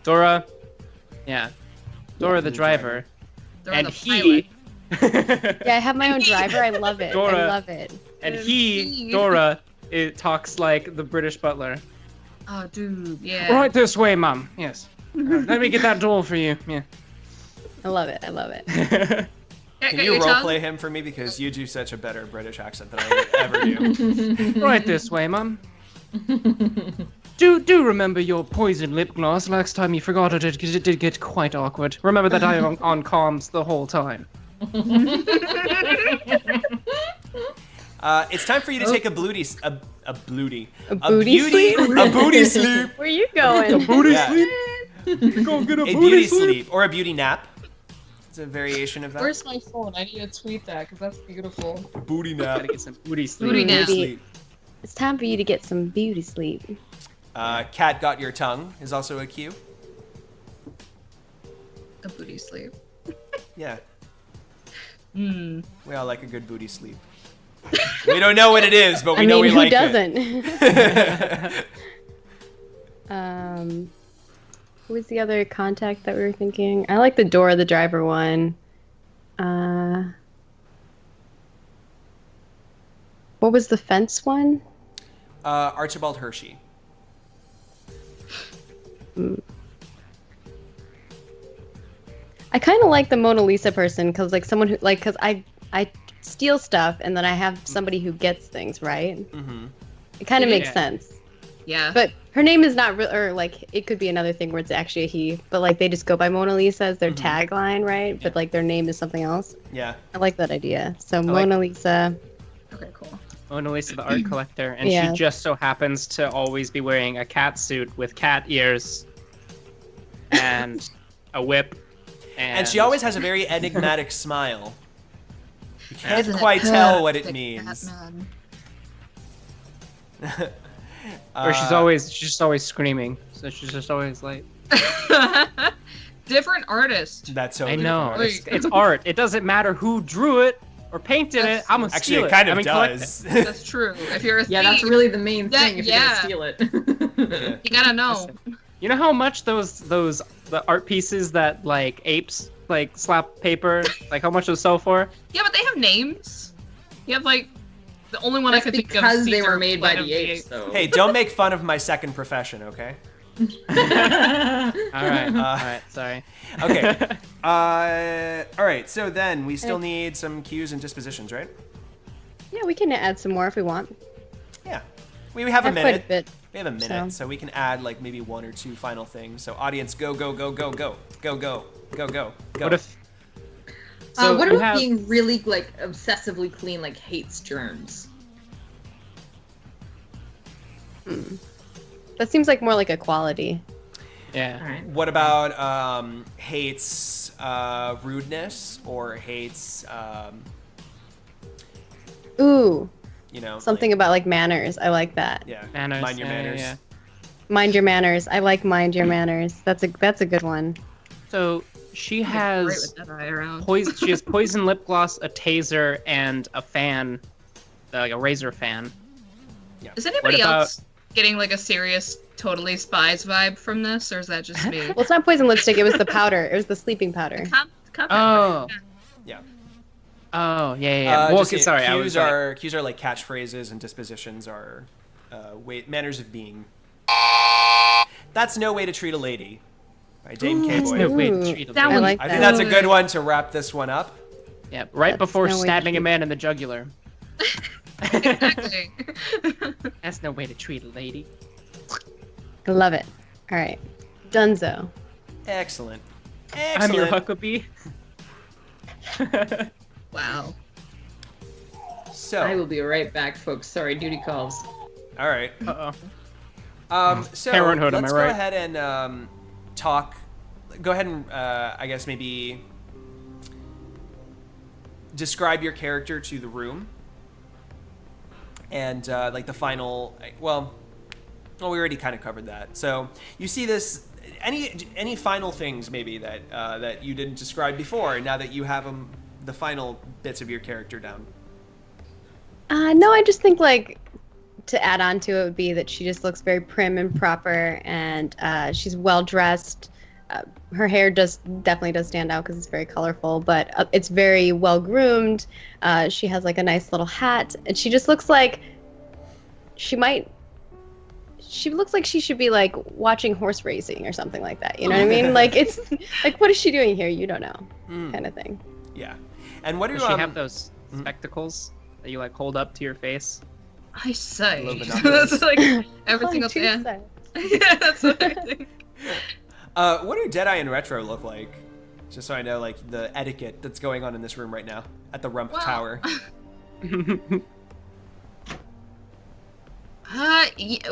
Dora, yeah. Dora the the driver. Dora And the he. Yeah, I have my own driver. I love it. Dora. I love it. And he, Dora, it talks like the British butler. Oh dude, yeah. Right this way, Mum. Yes. Let me get that door for you. Yeah. I love it. I love it. Can you roleplay him for me because you do such a better British accent than I would ever do. Right this way, Mum. Do remember your poison lip gloss last time you forgot it because it did get quite awkward. Remember that I am on comms the whole time. It's time for you to take a booty sleep. A booty sleep? A booty sleep. Where you going? Yeah. Go get A beauty sleep or a beauty nap. It's a variation of that. Where's my phone? I need to tweet that because that's beautiful. booty nap? Gotta get some booty sleep. Booty nap. Maybe it's time for you to get some beauty sleep. Cat got your tongue is also a cue. A booty sleep. Yeah, Hmm. we all like a good booty sleep. We don't know what it is, but we I know mean, we who like doesn't? it. Who was the other contact that we were thinking? I like the Dora the driver one. What was the fence one? Archibald Hershey. I kind of like the Mona Lisa person because, like, someone who, like, because I steal stuff and then I have somebody who gets things, right? Mm-hmm. It kind of makes Yeah. sense. Yeah. But her name is not real, or like it could be another thing where it's actually a he. But like they just go by Mona Lisa as their tagline, right? But like their name is something else. Yeah. I like that idea. So like- Mona Lisa. Okay, cool. Mona Lisa, the art collector, and Yeah. she just so happens to always be wearing a cat suit with cat ears and a whip. And she always has a very enigmatic smile. You can't Isn't it quite tell what it perfect, means. Batman? Or she's just always screaming. So she's just always like, Different artist. That's so I know, different. it's art. It doesn't matter who drew it or painted it. I'm gonna Actually, steal it kind of collect does. That's true. If you're a Yeah, thief, that's really the main That- thing if you're yeah. gonna steal it. Yeah. you gotta know. You know how much the art pieces that like apes like slap paper, like how much those sell for? Yeah, but they have names. You have like the only one That's I could think of. because is they were Caesar, made by Planet of the apes, though. Hey, don't make fun of my second profession, okay? All right, sorry. Okay. All right. So then we still need some cues and dispositions, right? Yeah, we can add some more if we want. Yeah. We have a Quite a minute. bit. We have a minute, so we can add like maybe one or two final things. So audience, go, go, go, go, go, go, go, go, go, go. What if? So what you about have- being really like obsessively clean, like hates germs? That seems like more like a quality. Yeah. Alright. What about hates rudeness or hates Ooh, you know something like, about like manners. I like that. yeah, Manners, mind your yeah, manners. yeah. Mind your manners. I like mind your manners. That's a good one. So she Great has with that eye around. poison. She has poison lip gloss, a taser, and a fan, like a razor fan. Is anybody What about- else getting like a serious, totally spies vibe from this, or is that just me? Well, it's not poison lipstick. It was the powder. It was the sleeping powder. Oh. Yeah. Oh, yeah. Well, Just, okay, sorry. I Cues was cues are like catchphrases, and dispositions are manners of being. That's no way to treat a lady. By Dame K That's Boy. no way to Ooh, treat a that lady. I like I that. think that's a good one to wrap this one up. Yeah, right That's before no way to stabbing a treat- man in the jugular. Exactly. That's no way to treat a lady. I love it. All right, Dunzo. Excellent. I'm your Huckabee. Wow. So, I will be right back, folks. Sorry, duty calls. all right. Uh-oh. So Parenthood, am let's I go right? ahead and talk. Go ahead and I guess maybe describe your character to the room, and like the final. Well, we already kind of covered that. So you see this. Any final things maybe that that you didn't describe before? Now that you have the final bits of your character down. No, I just think like to add on to it would be that she just looks very prim and proper, and she's well dressed. Her hair definitely does stand out because it's very colorful, but it's very well groomed. She has like a nice little hat, and she just looks like she looks like she should be like watching horse racing or something like that. You know what I mean? Like it's like, what is she doing here? You don't know, kind of thing. Yeah. And what do Does she have those spectacles that you like hold up to your face? I say. Low binoculars. That's like every single Two thing. sides. Yeah, that's what I think. what do Deadeye and Retro look like? Just so I know, like the etiquette that's going on in this room right now at the Rump Well, Tower.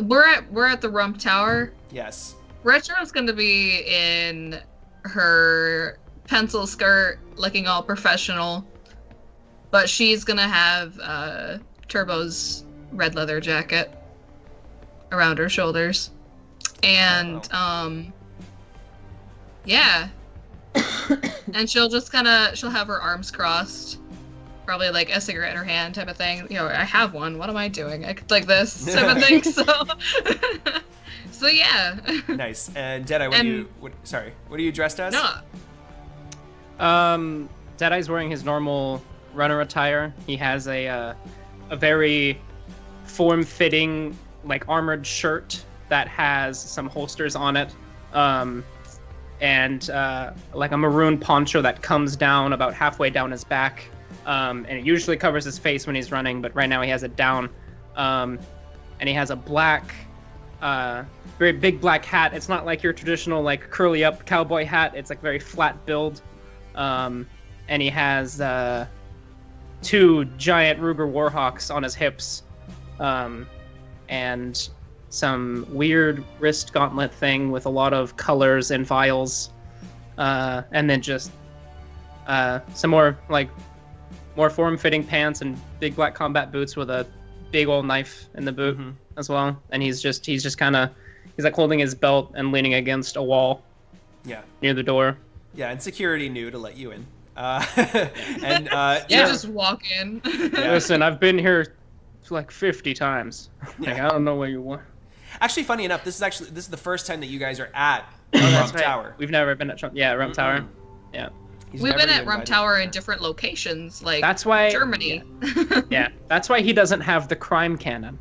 We're at the Rump Tower. Yes. Retro's gonna be in her pencil skirt, looking all professional, but she's gonna have Turbo's red leather jacket around her shoulders, and yeah, and she'll have her arms crossed, probably like a cigarette in her hand type of thing. You know, I have one. What am I doing? I could like this type of thing. So yeah. Nice. And Deadeye, what are you dressed as? No. Deadeye's wearing his normal runner attire. He has a very form-fitting like armored shirt that has some holsters on it, and like a maroon poncho that comes down about halfway down his back, and it usually covers his face when he's running, but right now he has it down, and he has a black, very big black hat. It's not like your traditional like curly up cowboy hat. It's like very flat build, and he has 2 giant Ruger Warhawks on his hips, and some weird wrist gauntlet thing with a lot of colors and vials, and then just some more form-fitting pants and big black combat boots with a big old knife in the boot as well. And he's just kind of like holding his belt and leaning against a wall. Yeah. Near the door. Yeah, and security knew to let you in. And You just walk in. Yeah. Listen, I've been here like 50 times. Like, I don't know where you want. Actually, funny enough, this is the first time that you guys are at That's Rump right. Tower. We've never been at Trump. Yeah, Rump Tower. Yeah. He's We've never been at even Rump invited. Tower in different locations, like That's why Germany. Yeah, that's why he doesn't have the crime cannon.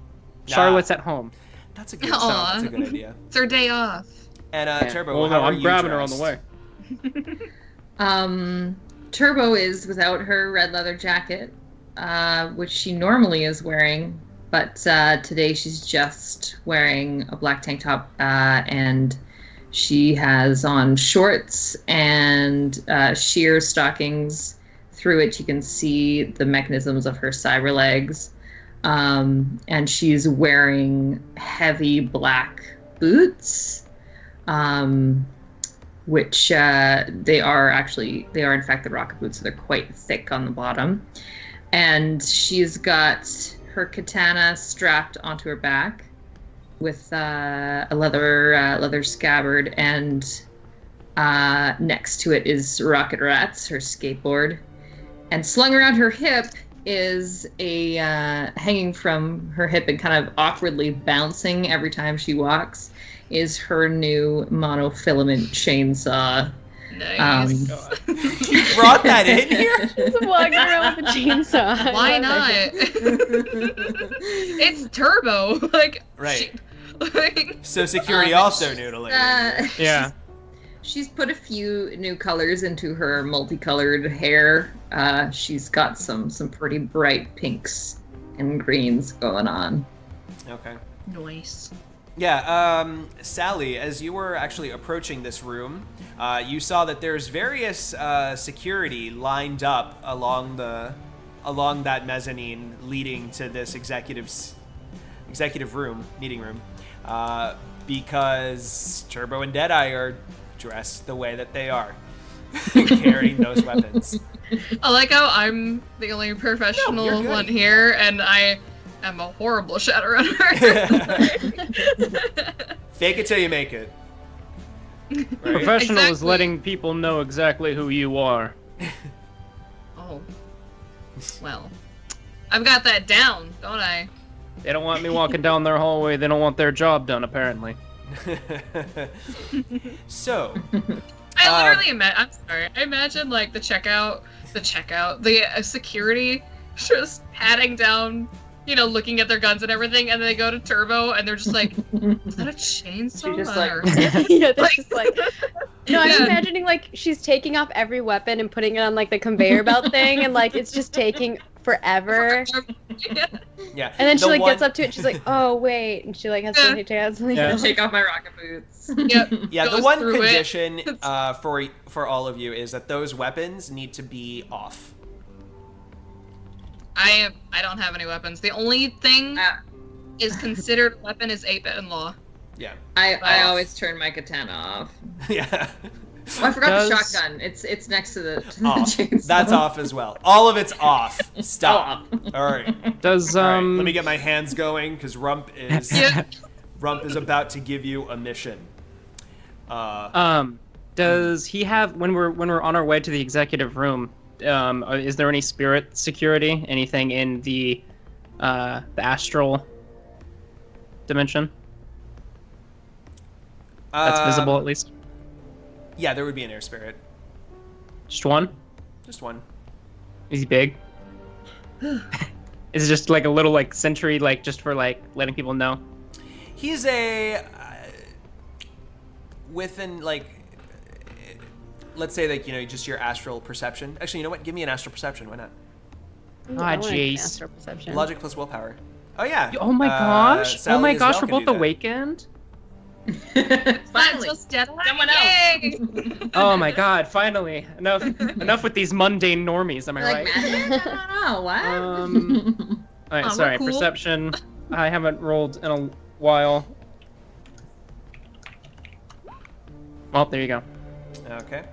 Nah. Charlotte's at home. That's a good. Aw. That's a good idea. It's our day off. And Turbo, Well, how no, are I'm you grabbing her dressed? on the way. Turbo is without her red leather jacket, which she normally is wearing, but today she's just wearing a black tank top, and she has on shorts and sheer stockings. Through it, you can see the mechanisms of her cyber legs, and she's wearing heavy black boots. Which they are in fact the rocket boots, so they're quite thick on the bottom. And she's got her katana strapped onto her back with a leather scabbard, and next to it is Rocket Rats, her skateboard. And slung around her hip is a hanging from her hip and kind of awkwardly bouncing every time she walks is her new monofilament chainsaw. Nice. You brought that in here? Just walking around with a chainsaw. I Why love not? it. It's Turbo. Like, Right. like, So security also knew to let you in. Yeah. She's put a few new colors into her multicolored hair. She's got some pretty bright pinks and greens going on. Okay. nice. Yeah, Sally, as you were actually approaching this room, you saw that there's various security lined up along that mezzanine leading to this executive room, meeting room, because Turbo and Deadeye are dressed the way that they are, carrying those weapons. I like how I'm the only professional you're good. one here, and I am a horrible Shadowrunner. Fake it till you make it. Right? Professional is Exactly. letting people know exactly who you are. Oh. Well. I've got that down, don't I? They don't want me walking down their hallway. They don't want their job done, apparently. So, I literally I'm sorry. I imagine like the security just patting down, looking at their guns and everything, and then they go to Turbo and they're just like, is that a chainsaw? She just like- Or- Yeah, that's just like. No, I'm Yeah. imagining like she's taking off every weapon and putting it on like the conveyor belt thing, and like it's just taking forever. yeah. And then she The like one- gets up to it, and she's like, "Oh wait," and she like has to take out something. Yeah. Take off my rocket boots. Yep. Yeah, the goes one through it. condition for all of you is that those weapons need to be off. I don't have any weapons. The only thing is considered a weapon is 8-bit in law. Yeah. I Off. always turn my katana off. Yeah. Oh, I forgot the Does- shotgun. It's next to the Off. chainsaw. That's off as well. All of it's off. Stop. Oh. All right. Does All right. Let me get my hands going because Rump is Yeah. Rump is about to give you a mission. Does he have when we're on our way to the executive room? Is there any spirit security? Anything in the astral dimension that's visible at least? Yeah, there would be an air spirit. Just one? Just one. Is he big? Is it just like a little like sentry, like just for like letting people know? He's a within like, let's say like just your astral perception. Actually, you know what? Give me an astral perception. Why not? Ooh, I wanna get jeez. astral perception. Logic plus willpower. Oh yeah. Oh my gosh! Oh Sally my as gosh! well We're can both do that. awakened. Finally, someone else. Oh my god! Finally, enough with these mundane normies. Am I Like right? magic? I don't know. What? All right, we're sorry. cool. Perception. I haven't rolled in a while. Well, there you go. Okay.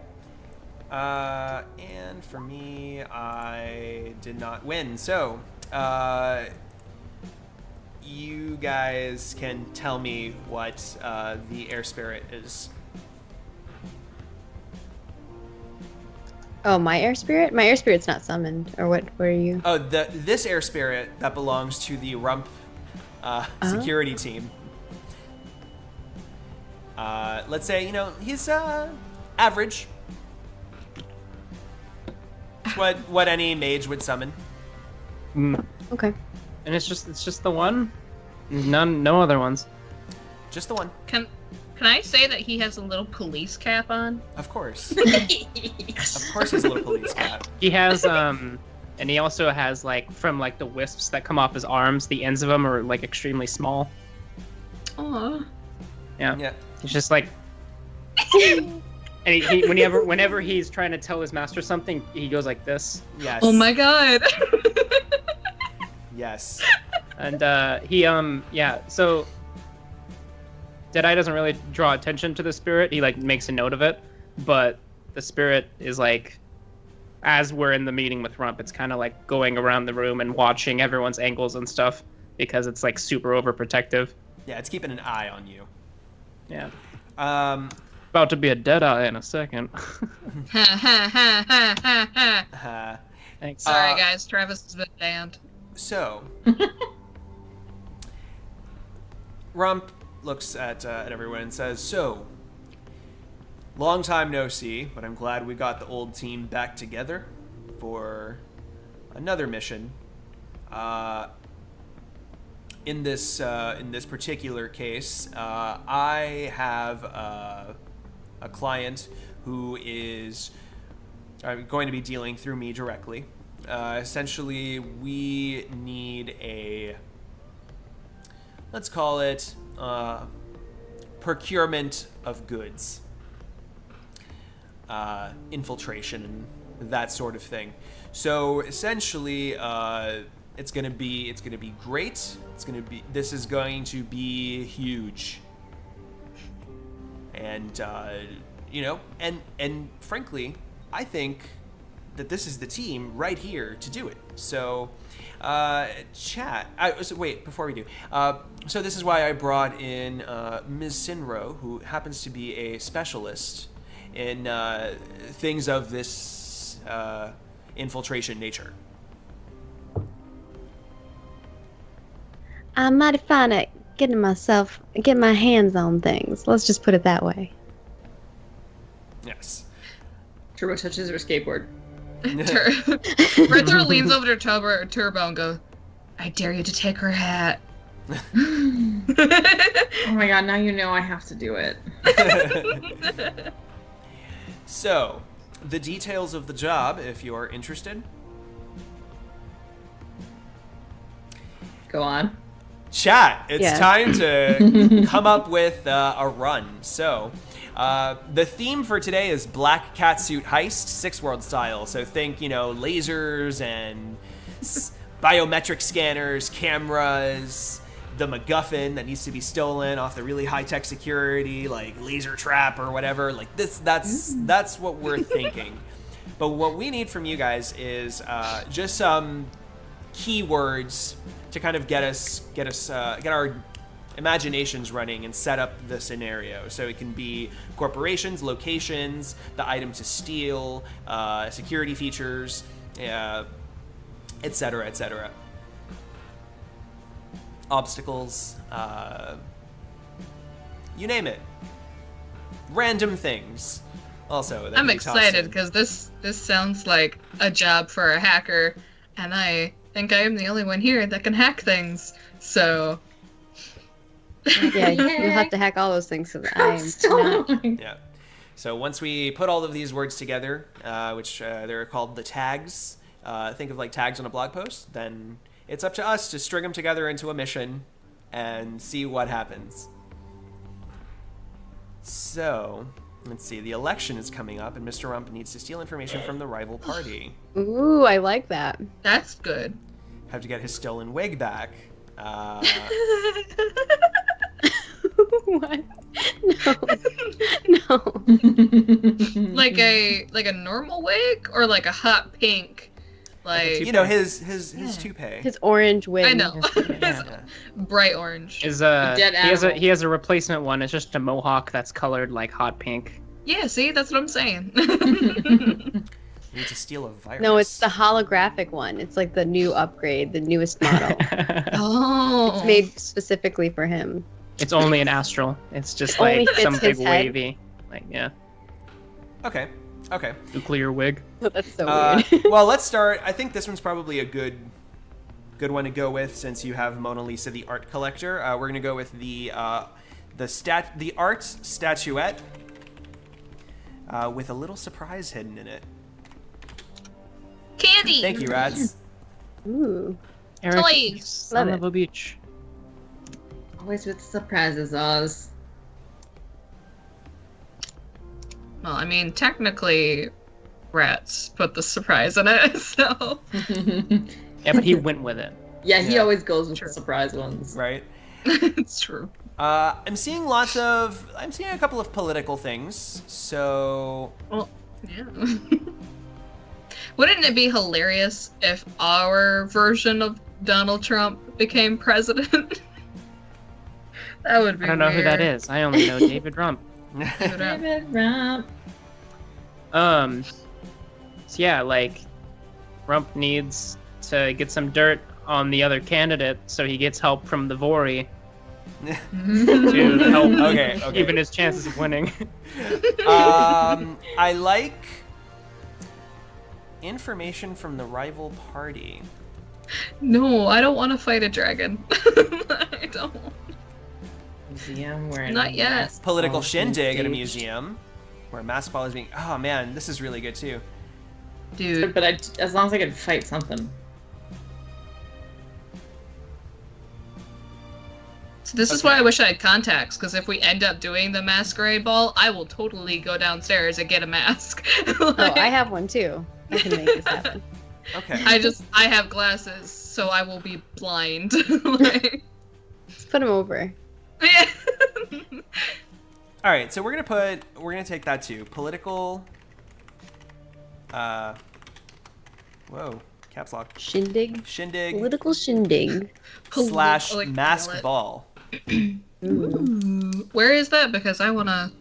And for me, I did not win. So, you guys can tell me what the air spirit is. Oh, my air spirit? My air spirit's not summoned. Or what? Where are you? Oh, this air spirit that belongs to the Rump security team. Let's say he's average. It's what any mage would summon. Okay. And it's just the one. No other ones. Just the one, Can I say that he has a little police cap on? of course. Of course, he's a little police cap. He has and he also has like from like the wisps that come off his arms. The ends of them are like extremely small. Aw. Yeah. He's just like. And he whenever he's trying to tell his master something, he goes like this. Yes. Oh my god. Yes. And so Deadeye doesn't really draw attention to the spirit. He like makes a note of it, but the spirit is like, as we're in the meeting with Rump, it's kind of like going around the room and watching everyone's angles and stuff because it's like super overprotective. Yeah, it's keeping an eye on you. Yeah. Um, About to be a Deadeye in a second. Ha ha ha ha ha ha. Thanks. Sorry guys, Travis has been banned. So, Rump looks at everyone and says, "So, long time no see, but I'm glad we got the old team back together for another mission. In this particular case, I have a client who is going to be dealing through me directly. Essentially, we need let's call it procurement of goods, infiltration, and that sort of thing. So essentially, it's gonna be great. This is going to be huge. And and frankly, I think that this is the team right here to do it. So, chat. Wait, before we do. So this is why I brought in Ms. Sinro, who happens to be a specialist in things of this infiltration nature. I'm mighty fine at getting my hands on things. Let's just put it that way. Yes. Turbo touches her skateboard. Retro leans over to Turbo and goes, I dare you to take her hat. Oh my god, now you know I have to do it. So, the details of the job, if you are interested. Go on. Chat, it's Yeah. time to come up with a run. So, the theme for today is Black Catsuit Heist, 6 World style. So think, lasers and biometric scanners, cameras, the MacGuffin that needs to be stolen off the really high-tech security, like laser trap or whatever. Like this, that's what we're thinking. But what we need from you guys is just some keywords to kind of get our imaginations running and set up the scenario. So it can be corporations, locations, the item to steal, security features, etc., etc. Obstacles, you name it. Random things. Also, that I'm can be tossed excited in. because this sounds like a job for a hacker, and I think I am the only one here that can hack things. So Yeah, you'll have to hack all those things. So I'm not. Yeah. So once we put all of these words together, which they're called the tags, think of like tags on a blog post, then it's up to us to string them together into a mission and see what happens. So, let's see. The election is coming up, and Mr. Rump needs to steal information from the rival party. Ooh, I like that. That's good. Have to get his stolen wig back. What? No. Like a normal wig or like a hot pink, like You know, his toupee. His orange wig. I know, Yeah. bright orange. Is Dead animal. he has a replacement one. It's just a mohawk that's colored like hot pink. Yeah, see, that's what I'm saying. You need to steal a virus. No, it's the holographic one. It's like the new upgrade, the newest model. Oh, It's made specifically for him. It's only an astral. It's just Only like fits some big his head. wavy, like Okay. nuclear wig. That's so weird. Well, let's start. I think this one's probably a good one to go with since you have Mona Lisa, the art collector. We're gonna go with the art statuette with a little surprise hidden in it. candy. Thank you, Rats. Ooh. Eric, Toys. you son Love of a beach. Always with surprises, Oz. Well, I mean, technically, Rats put the surprise in it, so. Yeah, but he went with it. Yeah, he Yeah. always goes with True. the surprise ones. Right. It's true. I'm seeing a couple of political things. So Well, yeah. Wouldn't it be hilarious if our version of Donald Trump became president? That would be I don't know who that weird. is. I only know David Rump. David Rump. David Rump. So yeah, like Rump needs to get some dirt on the other candidate, so he gets help from the Vori to help Okay. even his chances of winning. I like information from the rival party. No, I don't want to fight a dragon. I don't. Museum where Not yet. mask Political ball is shindig at a staged. museum where mass ball is being. Oh man, this is really good too. Dude. But as long as I can fight something. So this is why I wish I had contacts, because if we end up doing the masquerade ball, I will totally go downstairs and get a mask. Oh, I have one too. I can make this happen. Okay. I have glasses, so I will be blind. Like, Let's put him over. yeah. All right. So we're gonna take that too. Political. Whoa. Caps lock. Shindig. Shindig Political shindig. slash Like, mask ballot. ball. Ooh. Ooh, where is that? Because I wanna.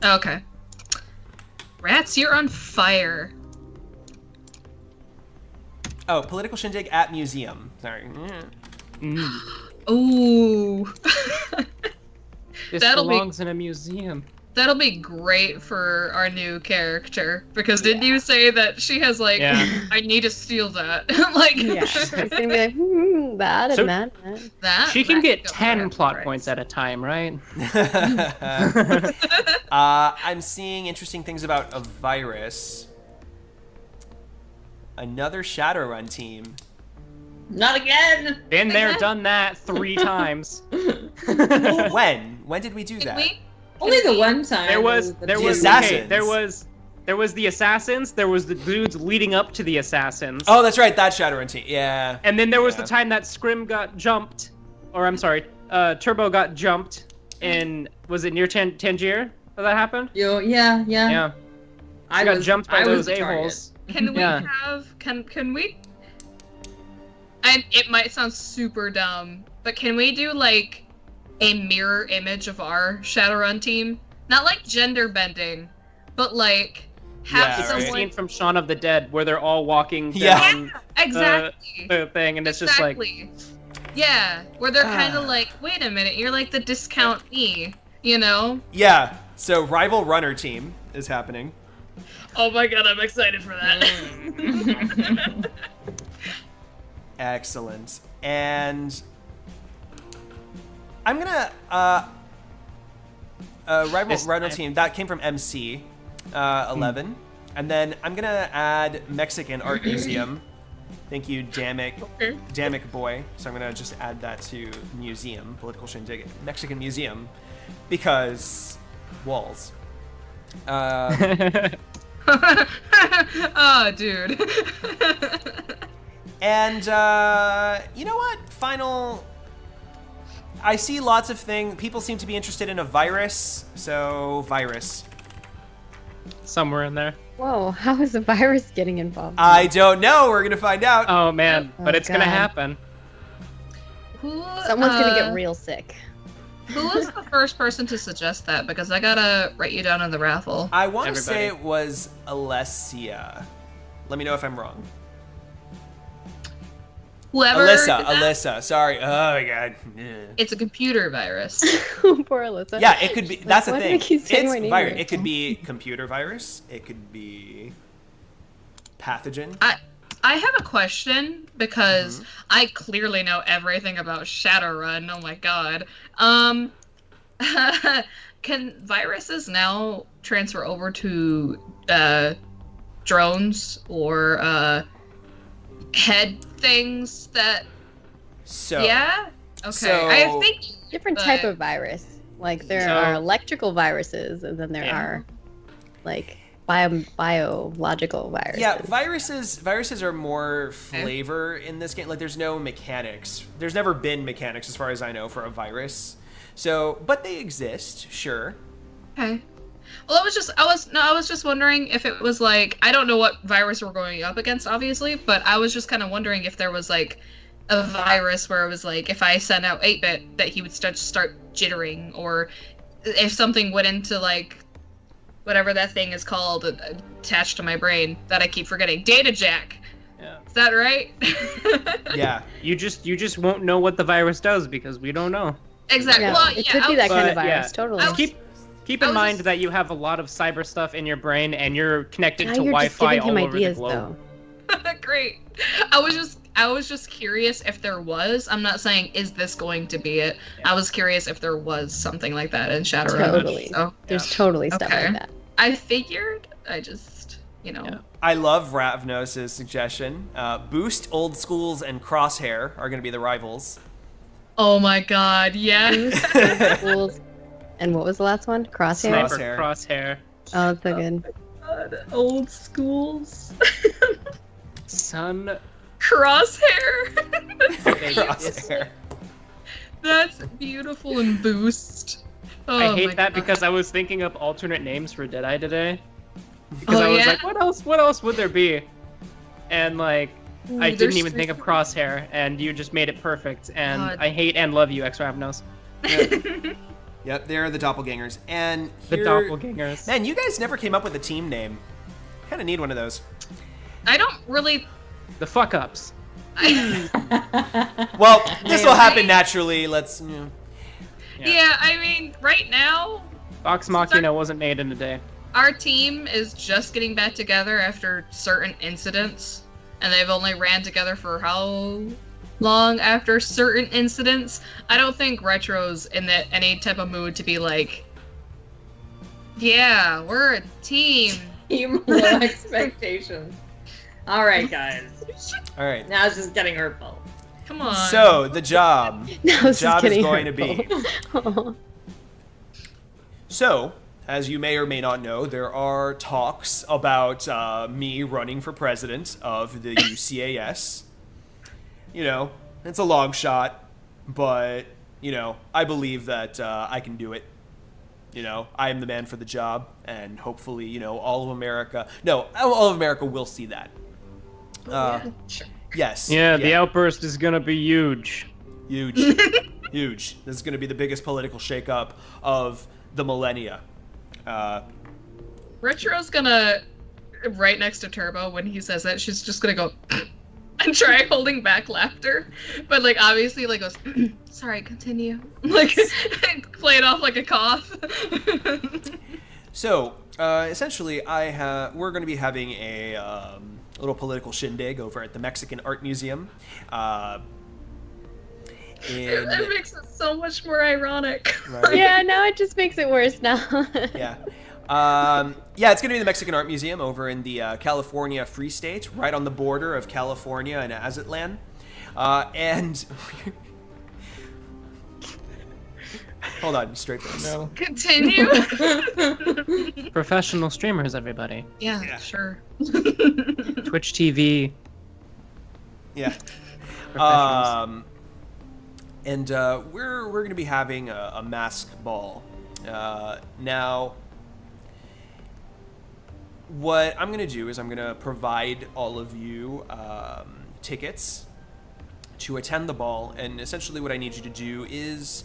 Okay. Rats, you're on fire. Oh, political shindig at museum. Sorry. Ooh. This That'll be- belongs in a museum. That'll be great for our new character. Because didn't you say that she has, like, Yeah. I need to steal that? Like, Yeah. It's gonna be like, that So- and that and that. that. She can that get go 10 for plot Rats. points at a time, right? I'm seeing interesting things about a virus. Another Shadowrun team. Not again! Been there, done that 3 times. When? When did we do Can that? we? Only the one time. There was the The okay, assassins. there was the assassons, there was the dudes leading up to the assassins. Oh, that's right. That Shadowrun team. Yeah. And then there was Yeah. the time that Scrim got jumped, or I'm sorry, Turbo got jumped in, was it near Tangier that happened? Yeah. Yeah. I got jumped by I was those the target. a-holes. Can we Yeah. can we? And it might sound super dumb, but can we do like a mirror image of our Shadowrun team? Not like gender bending, but like have Yeah, It's the right. someone. scene from Shaun of the Dead where they're all walking Yeah. down Exactly. the thing, and it's just like, Exactly. Yeah, where they're kind Ah. of like, wait a minute, you're like the discount me, you know? Yeah. So rival runner team is happening. Oh my god, I'm excited for that. Excellent. And I'm gonna rival team that came from MC 11, and then I'm gonna add Mexican Art Museum. Thank you, Damick boy. So I'm gonna just add that to museum, political shindig, Mexican museum, because walls. Oh, dude. And you know what? Final. I see lots of things. People seem to be interested in a virus, so virus. Somewhere in there. Whoa, how is the virus getting involved? I don't know. We're gonna find out. Oh man, but it's gonna God. happen. Someone's gonna get real sick. Who was the first person to suggest that? Because I gotta write you down in the raffle. I want to say Everybody. it was Alessia. Let me know if I'm wrong. Whoever did that, Alyssa. Sorry. Oh my god. Yeah. it's a computer virus. Poor Alyssa. Yeah, it could be. That's the why do thing. I keep saying It's my name virus. right? It could be computer virus. It could be pathogen. I have a question because I clearly know everything about Shadowrun. Oh my god. Can viruses now transfer over to drones or head things that So yeah? Okay. So- I think Different but- type of virus. Like there So- are electrical viruses, and then there Yeah. are like biological viruses. yeah, viruses are more flavor in this game. Like there's no mechanics. There's never been mechanics as far as I know for a virus. So, but they exist, sure. Okay. Well, I was just wondering if it was like, I don't know what virus we're going up against, obviously, but I was just kind of wondering if there was like a virus where it was like, if I sent out 8-bit, that he would start jittering, or if something went into like whatever that thing is called attached to my brain that I keep forgetting. Data jack. Yeah. Is that right? Yeah. You just won't know what the virus does because we don't know. Exactly. Yeah, Well, it yeah, could be that kind of But, yeah. virus. Totally. I was- Keep I in was mind just- that you have a lot of cyber stuff in your brain and you're connected Now to you're just Wi-Fi giving him all over ideas, the globe. though. Great. I was just curious if there was. I'm not saying is this going to be it. I was curious if there was something like that in Shadowrun. Totally. So There's totally stuff Okay. like that. I figured. I just, you know. Yeah. I love Ravnos' suggestion. Boost, Old Schools, and Crosshair are going to be the rivals. Oh my god, yeah. Schools. And what was the last one? Crosshair? Crosshair. Crosshair. Oh, it's so good. God, old schools. Son. Crosshair. Crosshair. That's beautiful and boost. Oh I my hate that God. because I was thinking up alternate names for Deadeye today. Because Oh, I was yeah? like, what else would there be? And like, I There's didn't even three- think of Crosshair, and you just made it perfect. And God. I hate and love you, X Ravnos. Yep, they're the doppelgangers. And The here- doppelgangers. Man, you guys never came up with a team name. Kind of need one of those. I don't really. The fuck ups. Well, this will happen naturally. Let's. Yeah, I mean, right now, Vox Machina wasn't made in a day. our team is just getting back together after certain incidents, and they've only ran together for how long after certain incidents? I don't think Retro's in any type of mood to be like, yeah, we're a team. Team low expectations. All right, guys. All right. Now it's just getting hurtful. Come on. So the job. Now The this job is getting going to be. hurtful. So, as you may or may not know, there are talks about me running for president of the UCAS. You know, it's a long shot, but, you know, I believe that I can do it. You know, I am the man for the job, and hopefully, you know, all of America will see that. Yes. Yeah, the outburst is gonna be huge. Huge. Huge. This is going to be the biggest political shakeup of the millennia. Retro's gonna, right next to Turbo, when he says that, she's just gonna go and try holding back laughter. But, like, obviously, like, goes, sorry, continue. Like, play it off like a cough. So, essentially, we're going to be having a little political shindig over at the Mexican Art Museum. That makes it so much more ironic. Right. Yeah, now it just makes it worse now. Yeah. It's going to be the Mexican Art Museum over in the California Free State, right on the border of California and Aztlan. And hold on, straight face. No. Continue. Professional streamers, everybody. Yeah, sure. Twitch TV. Yeah. Professionals. And we're going to be having a mask ball. Now, what I'm going to do is I'm going to provide all of you tickets to attend the ball, and essentially what I need you to do is,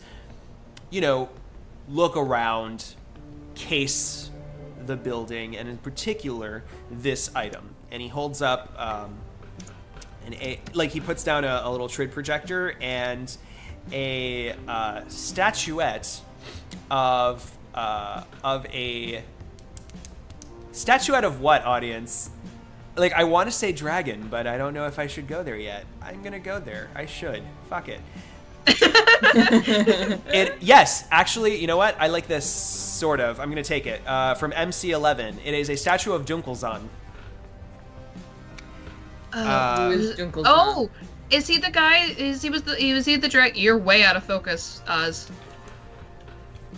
look around, case the building, and in particular, this item. And he holds up he puts down a little trid projector and a statuette of a statuette of what, audience? Like, I want to say dragon, but I don't know if I should go there yet. I'm gonna go there. I should. Fuck it. Yes, actually, you know what? I like this, sort of. I'm gonna take it. From MC11. It is a statue of Dunkelzhan. Who is Dunkelzhan? Oh, is he the guy? Was he the dragon? You're way out of focus, Oz.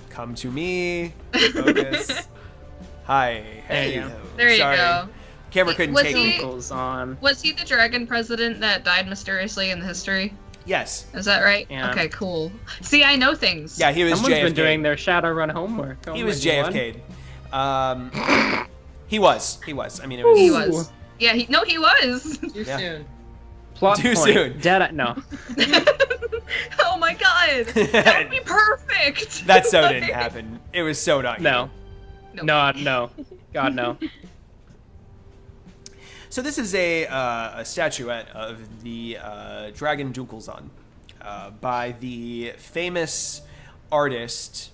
Come to me. Focus. Hi. Hey. There you Sorry. go. Camera couldn't Was take he- me. Goes on. Was he the dragon president that died mysteriously in the history? Yes. Is that right? Yeah. Okay, cool. See, I know things. Yeah, he was Someone's JFK. been doing their Shadowrun homework. Oh He my was God. JFK'd. He was. I mean, it was. He was. Yeah, he was. Too Yeah. soon. Plot Too point. soon. Dead. No. Oh my god. That would be perfect. That so didn't happen. It was so not. No. No. No. God, no. So this is a statuette of the dragon Dunkelzhan by the famous artist.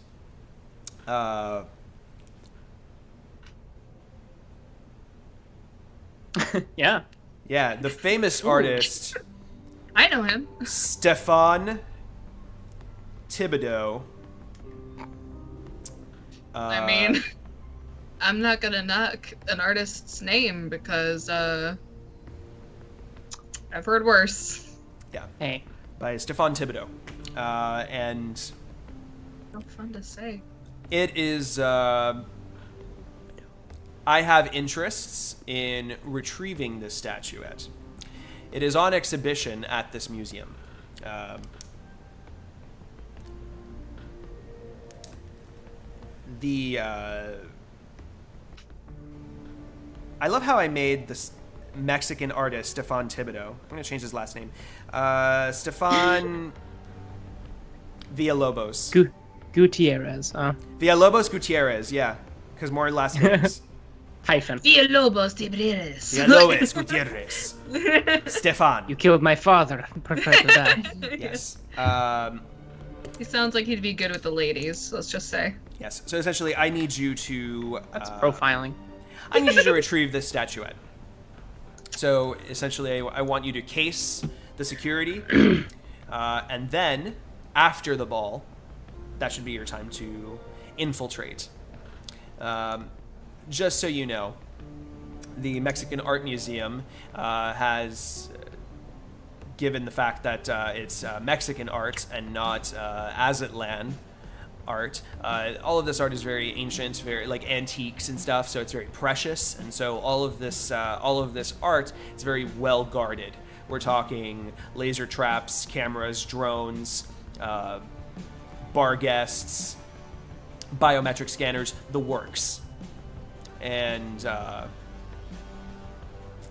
Yeah. Yeah, the famous artist I know him. Stefan Thibodeau. I mean, I'm not gonna knock an artist's name because I've heard worse. Hey. By Stefan Thibodeau, and So fun to say. it is. I have interests in retrieving this statuette. It is on exhibition at this museum. I love how I made this Mexican artist Stefan Thibodeau. I'm gonna change his last name. Stefan Villalobos. Gutierrez. Villalobos Gutierrez, yeah, because more last names. Hyphen. Villalobos Tibreres. Villalobos Gutierrez. Stefan. You killed my father. Prepare to die. Yes. He sounds like he'd be good with the ladies, let's just say. Yes. So essentially, I need you to. That's profiling. I need you to retrieve this statuette. So essentially, I want you to case the security, and then after the ball, that should be your time to infiltrate. Just so you know, the Mexican Art Museum has, given the fact that it's Mexican art and not Aztlan art, all of this art is very ancient, very like antiques and stuff, so it's very precious, and so all of this art is very well guarded. We're talking laser traps, cameras, drones, bar guests, biometric scanners, the works. And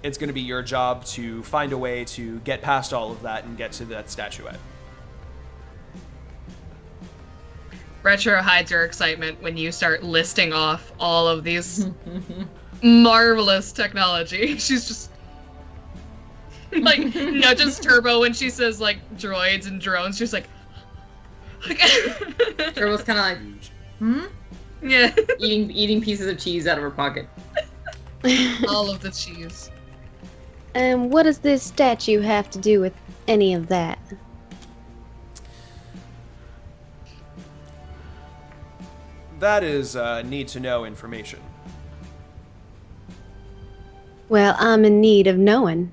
it's going to be your job to find a way to get past all of that and get to that statuette. Retro hides her excitement when you start listing off all of these marvelous technology. She's just like nudges Turbo when she says like droids and drones. She's like Turbo's kind of like, yeah, eating pieces of cheese out of her pocket. all of the cheese. And what does this statue have to do with any of that? that is need-to-know information. Well, I'm in need of knowing.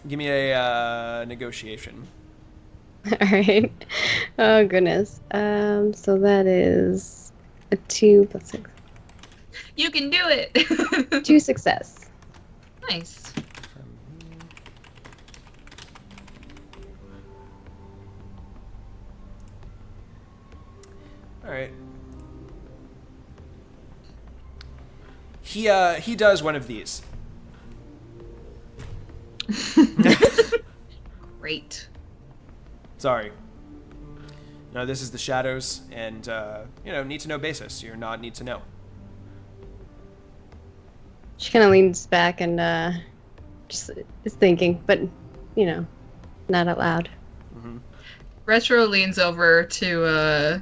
Give me a negotiation. All right. Oh goodness. So that is a 2 plus 6. You can do it. 2 success. Nice. All right. He does one of these. Great. Sorry. No, this is the shadows, and need to know basis. You're not need to know. She kind of leans back and just is thinking, but not out loud. Mm-hmm. Retro leans over to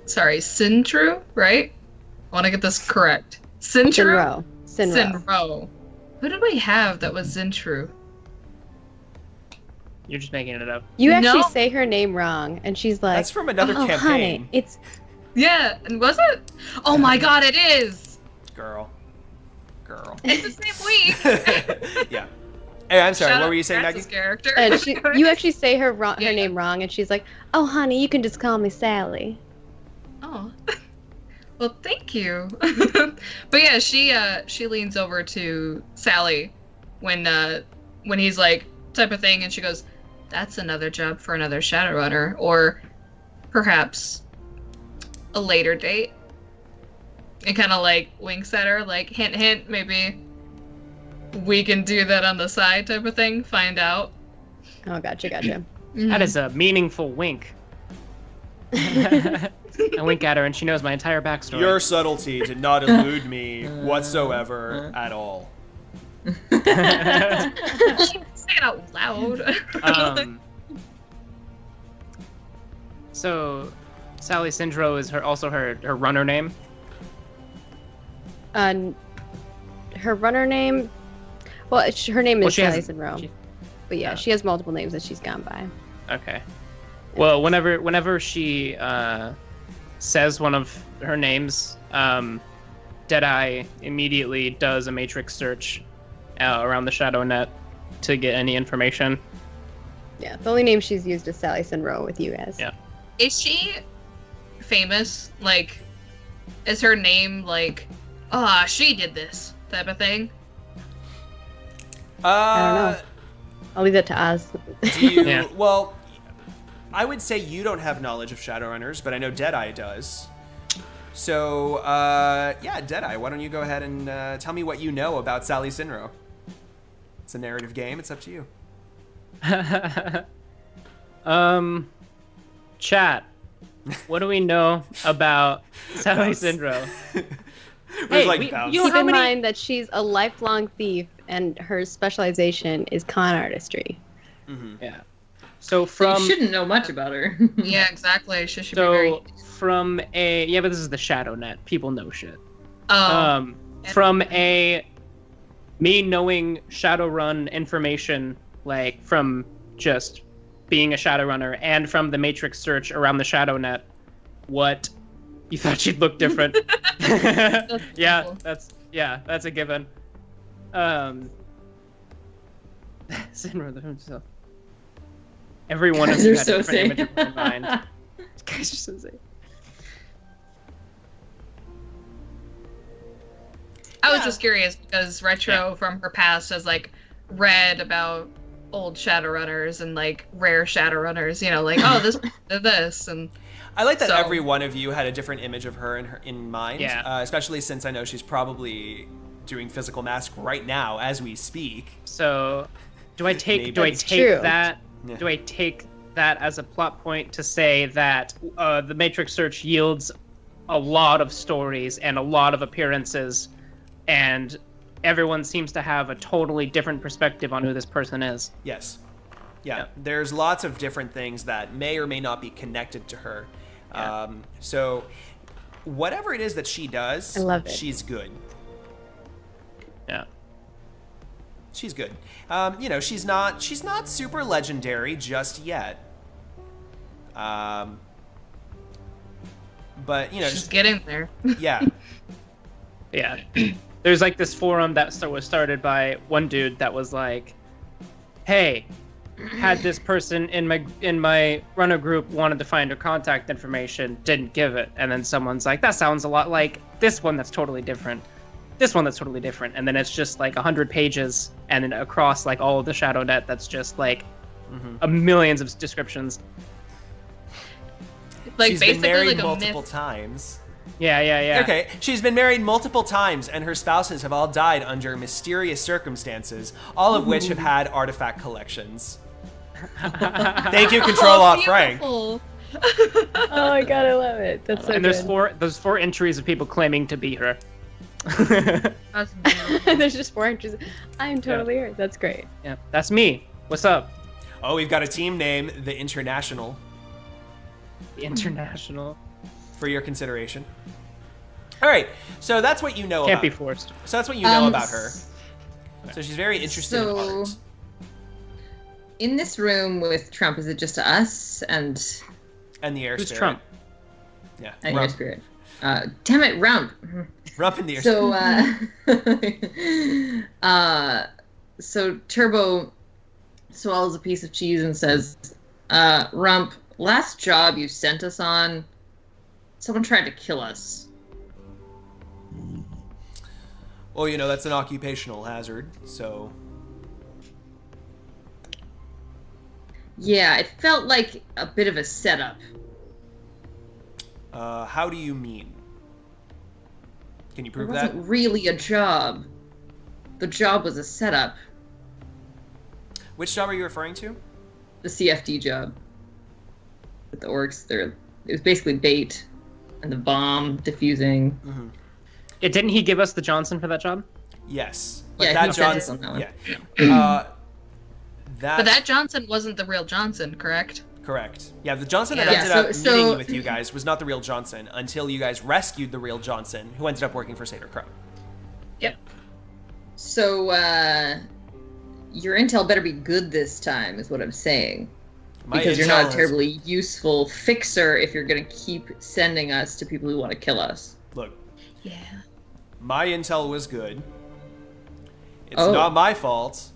Sintru, right? I want to get this correct. Sintru? Sinro. Sinro. Who did we have that was Zintru? You're just making it up. You actually No. say her name wrong, and she's like, That's from another "Oh, campaign. honey, it's Yeah, and was it? Oh my god, it is! Girl. It's the same week! Yeah. Hey, I'm sorry. Shout what out were you saying, Maggie? Francis' character. and you actually say her Yeah. name wrong, and she's like, "Oh, honey, you can just call me Sally." Oh. Well, thank you. But yeah, she leans over to Sally when he's like type of thing, and she goes, "That's another job for another Shadowrunner, or perhaps a later date." And kind of like winks at her, like hint, hint, maybe we can do that on the side type of thing. Find out. Oh, gotcha. That is a meaningful wink. I wink at her, and she knows my entire backstory. Your subtlety did not elude me whatsoever at all. Say it out loud. So, Sally Sindro is also her runner name. Her runner name. Well, her name is she has- Sally Sinro. she- But yeah, yeah. she has multiple names that she's gone by. Okay. Well, whenever she says one of her names, Deadeye immediately does a matrix search around the shadow net to get any information. Yeah, the only name she's used is Sally Sinro with you guys. Yeah. Is she famous? Like, is her name like, she did this type of thing? I don't know. I'll leave that to Oz. Do you? Yeah. Well, I would say you don't have knowledge of Shadowrunners, but I know Deadeye does. So, Deadeye, why don't you go ahead and tell me what you know about Sally Sinro? It's a narrative game. It's up to you. Chat. What do we know about Sally Sindro? Hey, you know Keep how in many- mind that she's a lifelong thief, and her specialization is con artistry. Yeah. So You from shouldn't know much about her. Yeah, exactly. She should be very. from a but this is the Shadow Net. People know shit. Oh, From me knowing Shadowrun information, like from just being a Shadowrunner, and from the Matrix search around the Shadow Net, what you thought she'd look different? Yeah, cool. that's a given. Sinra himself. Every one of Guys you are had a so different safe. image in my mind. Guys are so safe. I was just curious because Retro from her past has like read about old Shadowrunners and like rare Shadowrunners, like, this did this, and I like that So- every one of you had a different image of her in mind. Yeah. Especially since I know she's probably doing physical mask right now as we speak. So, do I take That's true. that? Yeah. Do I take that as a plot point to say that the Matrix search yields a lot of stories and a lot of appearances, and everyone seems to have a totally different perspective on who this person is? Yes. Yeah. Yeah. There's lots of different things that may or may not be connected to her. Yeah. So whatever it is that she does, I love it. she's good. Yeah. She's good. She's not super legendary just yet. but Just get in there. yeah. Yeah. There's like this forum that was started by one dude that was like, hey, had this person in my runner group wanted to find her contact information, didn't give it, and then someone's like, that sounds a lot like this one that's totally different, this one that's totally different, and then it's just like 100 pages, and then across like all of the ShadowNet, that's just like millions of descriptions. Like She's been basically married like a multiple myth. times. Yeah. Okay, she's been married multiple times, and her spouses have all died under mysterious circumstances, all of which have had artifact collections. Thank you, Control Alt Frank. Beautiful. Oh my god, I love it. That's so And good. there's four entries of people claiming to be her. That's beautiful. There's just 4 inches. I'm totally her. That's great. Yeah, that's me. What's up? Oh, we've got a team name, the International, The International. for your consideration. All right, so that's what you know Can't about. be forced. So that's what you know about her. So she's very interested in So- art. In this room with Trump, is it just us and And the air Who's spirit. Trump? Yeah, your Rump. spirit? Damn it, Rump. Rump and the air spirit. So, so Turbo swallows a piece of cheese and says, Rump, last job you sent us on, someone tried to kill us. Well, you know, that's an occupational hazard, so... Yeah, it felt like a bit of a setup. How do you mean? Can you It prove wasn't that? really a job. The job was a setup. Which job are you referring to? The CFD job. With the orcs, it was basically bait and the bomb diffusing. Didn't he give us the Johnson for that job? Yes. Yeah, that he said this on that one. Yeah. But that Johnson wasn't the real Johnson, correct? Correct. Yeah, the Johnson that Yeah, ended up so- meeting with you guys was not the real Johnson until you guys rescued the real Johnson, who ended up working for Satyr Crow. Yep. So, your intel better be good this time, is what I'm saying. Because you're not a terribly useful fixer if you're going to keep sending us to people who want to kill us. Look, Yeah. my intel was good. It's Oh. not my fault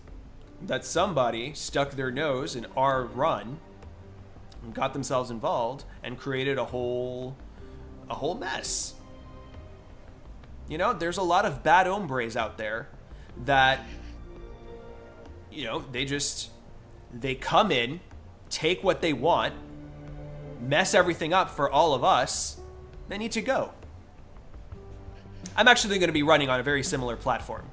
that somebody stuck their nose in our run and got themselves involved and created a whole mess. You know, there's a lot of bad hombres out there that, you know, they come in, take what they want, mess everything up for all of us, they need to go. I'm actually going to be running on a very similar platform.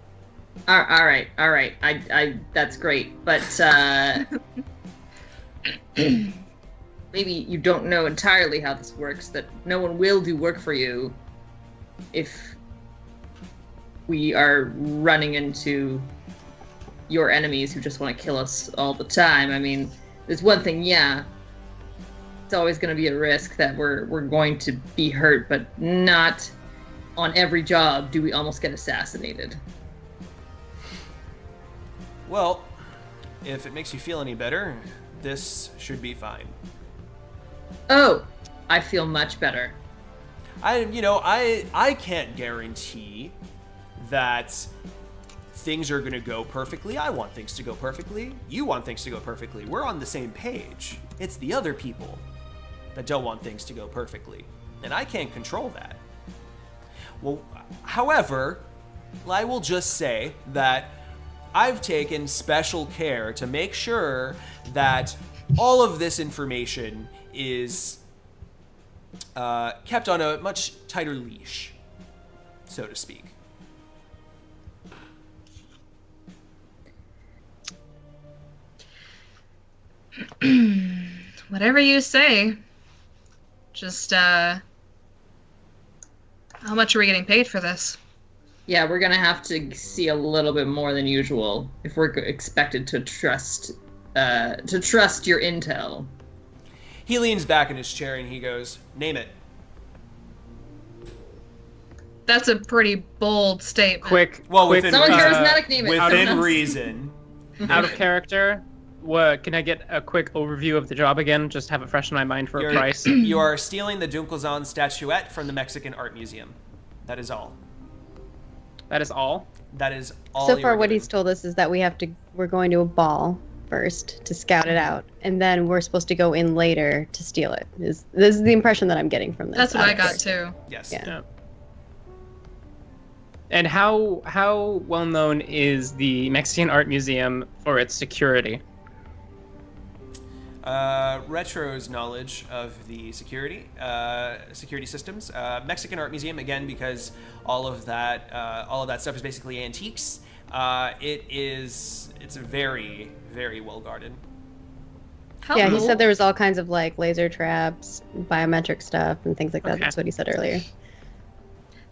All right. I that's great, but maybe you don't know entirely how this works. That no one will do work for you if we are running into your enemies who just want to kill us all the time. I mean, there's one thing, yeah. It's always going to be a risk that we're going to be hurt, but not on every job do we almost get assassinated. Well, if it makes you feel any better, this should be fine. Oh, I feel much better. I can't guarantee that things are going to go perfectly. I want things to go perfectly. You want things to go perfectly. We're on the same page. It's the other people that don't want things to go perfectly. And I can't control that. Well, however, I will just say that I've taken special care to make sure that all of this information is kept on a much tighter leash, so to speak. Whatever you say. Just, how much are we getting paid for this? Yeah, we're gonna have to see a little bit more than usual if we're expected to trust your intel. He leans back in his chair and he goes, "Name it." That's a pretty bold statement. Well, quick, within Someone reason. charismatic name it. Within Someone- reason. out of character. what? Can I get a quick overview of the job again? Just have it fresh in my mind for a price. You are stealing the Dunkelzhan statuette from the Mexican Art Museum. That is all. That is all. That is all. So you far, are what given. he's told us is that we're going to a ball first to scout it out, and then we're supposed to go in later to steal it. This is the impression that I'm getting from this. That's what I got honestly. too. Yes. Yeah. And how well known is the Mexican Art Museum for its security? Retro's knowledge of the security systems. Mexican Art Museum, again, because all of that stuff is basically antiques. It's very, very well guarded. Yeah, he said there was all kinds of like laser traps, biometric stuff, and things like that. Okay. That's what he said earlier.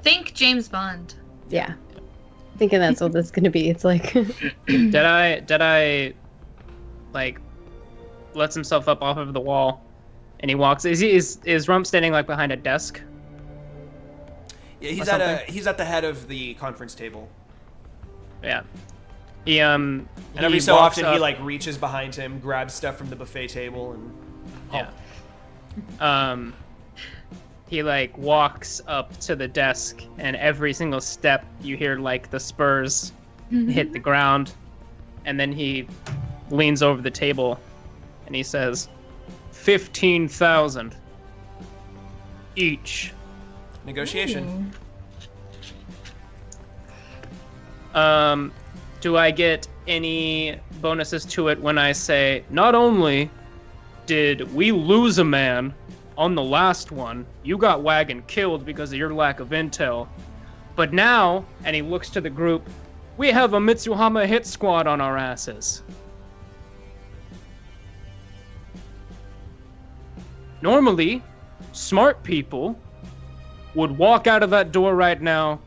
Think James Bond. Yeah. Thinking that's what this is going to be. It's like... Did I like lets himself up off of the wall, and he walks. Is Rump standing like behind a desk? Yeah, Or he's at the head of the conference table. Yeah. He And every he so walks often he up- like reaches behind him, grabs stuff from the buffet table, and Yeah. He like walks up to the desk, and every single step you hear like the spurs hit the ground, and then he leans over the table, and he says, 15,000 each. negotiation. Do I get any bonuses to it when I say, not only did we lose a man on the last one, you got wagon killed because of your lack of intel, but now, and he looks to the group, we have a Mitsuhama hit squad on our asses. Normally, smart people would walk out of that door right now,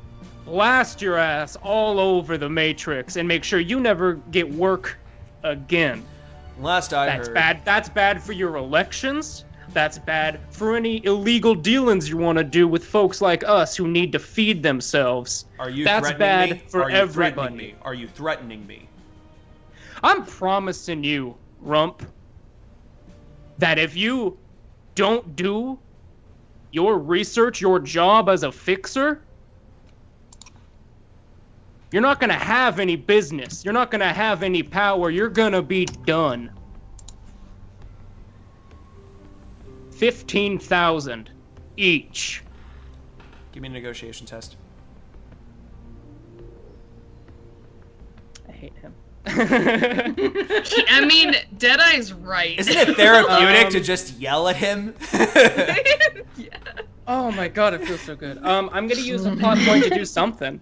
blast your ass all over the Matrix, and make sure you never get work again. Last I That's heard, bad. That's bad for your elections. That's bad for any illegal dealings you want to do with folks like us who need to feed themselves. Are you That's threatening bad me? for Are you everybody. threatening me? Are you threatening me? I'm promising you, Rump, that if you don't do your research, your job as a fixer, you're not going to have any business. You're not going to have any power. You're going to be done. 15,000 each. Give me a negotiation test. I hate him. I mean, Deadeye's right. Isn't it therapeutic to just yell at him? Yeah. Oh my god, it feels so good. I'm gonna use a plot point to do something.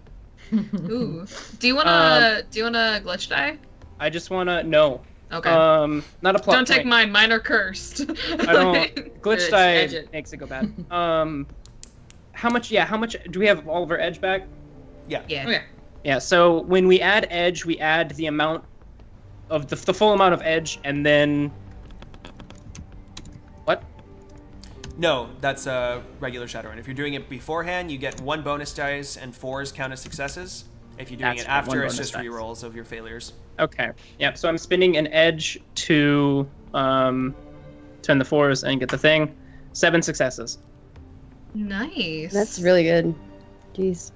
Ooh. Do you wanna glitch die? I just wanna no. Okay. Not a plot Don't point. take mine. Mine are cursed. I don't. Glitch Edge die it. makes it go bad. How much? Yeah, how much do we have all of our edge back? Yeah. Yeah. Okay. Yeah. So when we add edge, we add the amount of the full amount of edge, and then what? No, that's a regular Shadowrun. If you're doing it beforehand, you get 1 bonus dice, and 4s count as successes. If you're doing That's it right, after, one it's bonus just dice. rerolls of your failures. Okay. Yep. So I'm spending an edge to turn the 4s and get the thing. 7 successes. Nice. That's really good. Jeez.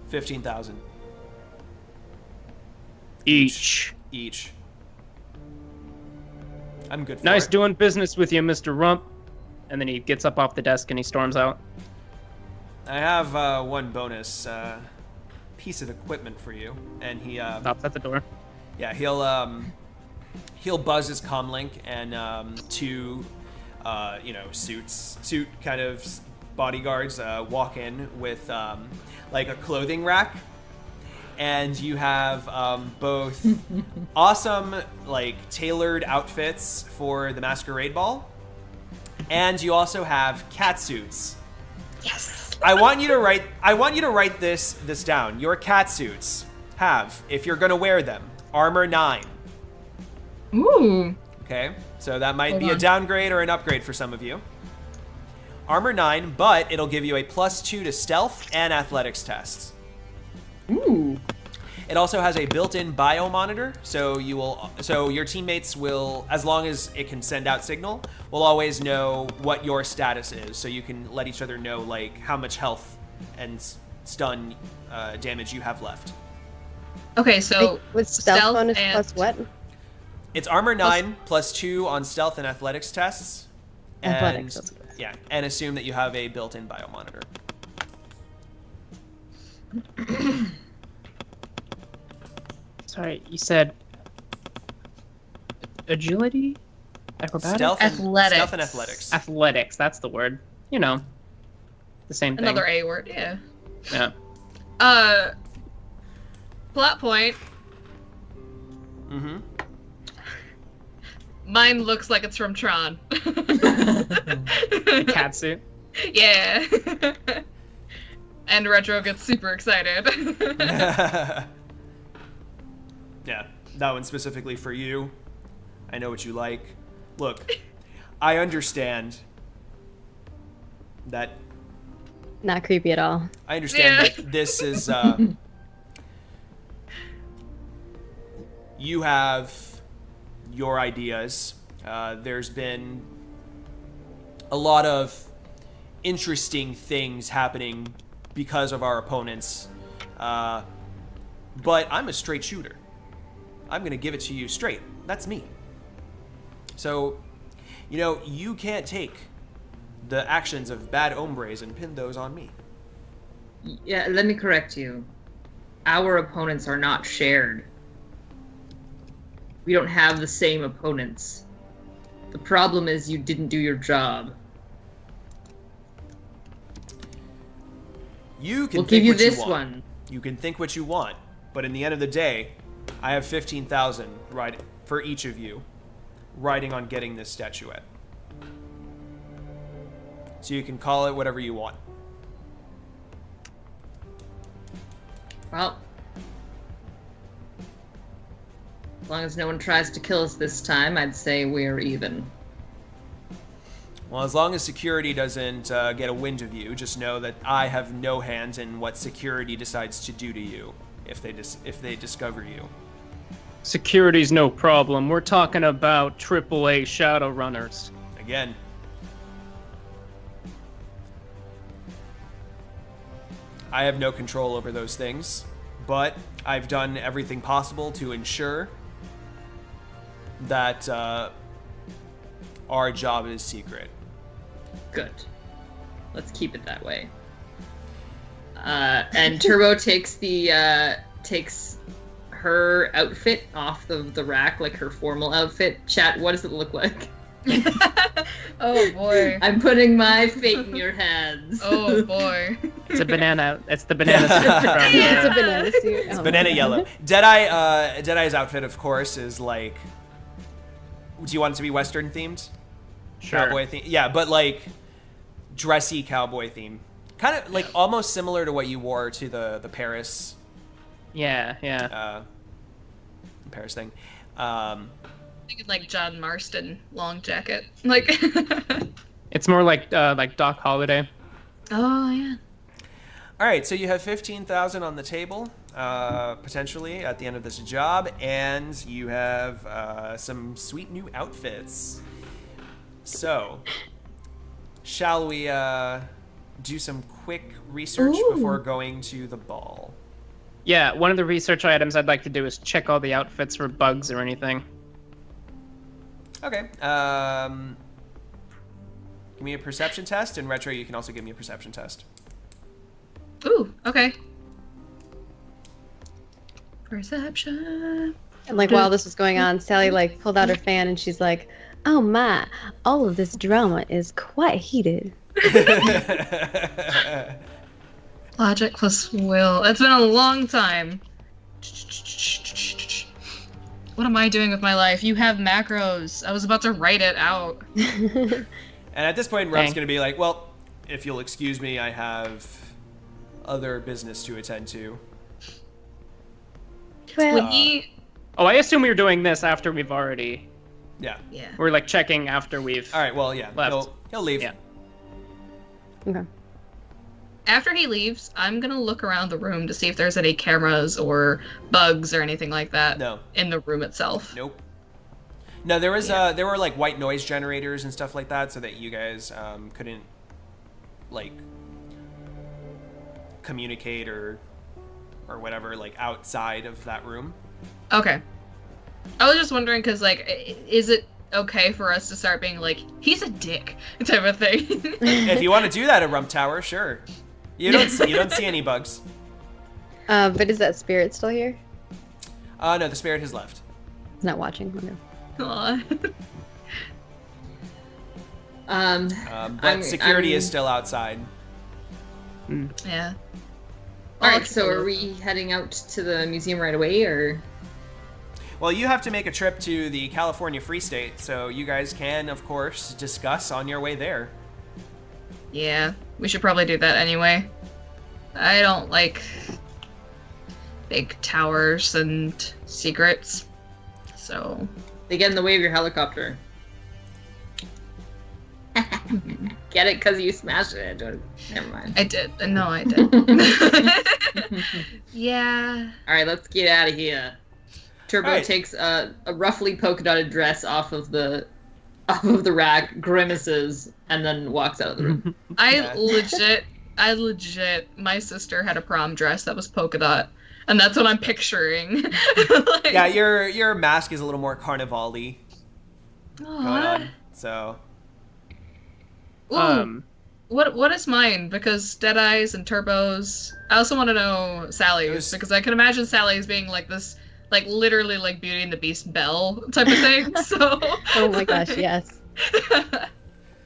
$15,000 Each. each. I'm good for Nice it. doing business with you, Mr. Rump. And then he gets up off the desk and he storms out. I have 1 bonus piece of equipment for you, and he Stops at the door. yeah, he'll buzz his comlink, and 2 suit kind of bodyguards walk in with like a clothing rack, and you have both awesome like tailored outfits for the masquerade ball, and you also have cat suits. Yes. I want you to write this down. Your cat suits have, if you're gonna wear them, armor 9. Ooh. Okay, so that might Hold be a on. downgrade or an upgrade for some of you. Armor 9, but it'll give you a +2 to stealth and athletics tests. Ooh. It also has a built-in bio monitor, so your teammates will, as long as it can send out signal, will always know what your status is, so you can let each other know like how much health and stun damage you have left. Okay, so with stealth bonus and plus what? It's armor 9 +2 on stealth and athletics tests. Athletics. And, yeah, and assume that you have a built-in bio monitor. Sorry, you said agility, acrobatics, Stealth Athletics. and athletics. athletics. That's the word. You know, the same thing. Another A word, yeah. Yeah. Plot point. Mm-hmm. Mine looks like it's from Tron. Cat suit. Yeah. And Retro gets super excited. Yeah, that one specifically for you. I know what you like. Look, I understand that. Not creepy at all. I understand Yeah. that this is. You have your ideas. There's been a lot of interesting things happening because of our opponents. But I'm a straight shooter. I'm going to give it to you straight. That's me. So, you can't take the actions of bad hombres and pin those on me. Yeah, let me correct you. Our opponents are not shared. We don't have the same opponents. The problem is you didn't do your job. You can We'll give think you what you this want. one. You can think what you want, but in the end of the day, I have 15,000 for each of you riding on getting this statuette. So you can call it whatever you want. Well, as long as no one tries to kill us this time, I'd say we're even. Well, as long as security doesn't get a wind of you, just know that I have no hand in what security decides to do to you if they discover you. Security's no problem. We're talking about AAA Shadowrunners. Again. I have no control over those things, but I've done everything possible to ensure that our job is secret. Good. Let's keep it that way. And Turbo takes her outfit off the rack, like her formal outfit. Chat, what does it look like? Oh boy. I'm putting my fate in your hands. Oh boy. It's a banana. It's the banana suit from. It's a banana suit. It's banana yellow. Deadeye's outfit, of course, is like. Do you want it to be Western themed? Sure. Cowboy theme? Yeah, but like dressy cowboy theme. Kind of like almost similar to what you wore to the Paris. Yeah. Paris thing. Thinking like John Marston long jacket. Like It's more like Doc Holliday. Oh yeah. All right, so you have 15,000 on the table, potentially at the end of this job, and you have some sweet new outfits. So, shall we do some quick research before going to the ball? Yeah, one of the research items I'd like to do is check all the outfits for bugs or anything. Okay. Give me a perception test, and Retro, you can also give me a perception test. Ooh, okay. Perception. And like while this was going on, Sally like pulled out her fan and she's like, "Oh my, all of this drama is quite heated." Logic plus will. It's been a long time. What am I doing with my life? You have macros. I was about to write it out. And at this point, Rob's Dang. going to be like, well, if you'll excuse me, I have other business to attend to. Well, Oh, I assume we were doing this after we've already. Yeah. Yeah. We're like checking after we've. All right, well, yeah. Left. He'll leave. Yeah. Okay. After he leaves, I'm gonna look around the room to see if there's any cameras or bugs or anything like that No. in the room itself. Nope. No, there was there were like white noise generators and stuff like that, so that you guys couldn't like communicate or whatever like outside of that room. Okay. I was just wondering because like, is it okay for us to start being like, he's a dick type of thing? If you want to do that at Rump Tower, sure. You don't see any bugs. But is that spirit still here? No, the spirit has left. He's not watching. Okay. Aw. But security is still outside. Yeah. All right, so are we heading out to the museum right away, or? Well, you have to make a trip to the California Free State, so you guys can, of course, discuss on your way there. Yeah, we should probably do that anyway. I don't like big towers and secrets, so... They get in the way of your helicopter. Get it? Because you smashed it. Never mind. I did. No, I did. Yeah. All right, let's get out of here. Turbo Right. takes a roughly polka dotted dress off of the rack, grimaces, and then walks out of the room. I legit, my sister had a prom dress that was polka dot, and that's what I'm picturing. Like, Yeah, your mask is a little more carnival-y going on, so... Ooh, what is mine? Because Deadeye's and Turbo's. I also want to know Sally's, because I can imagine Sally's being like this, like literally like Beauty and the Beast Belle type of thing. So. Oh my gosh, yes.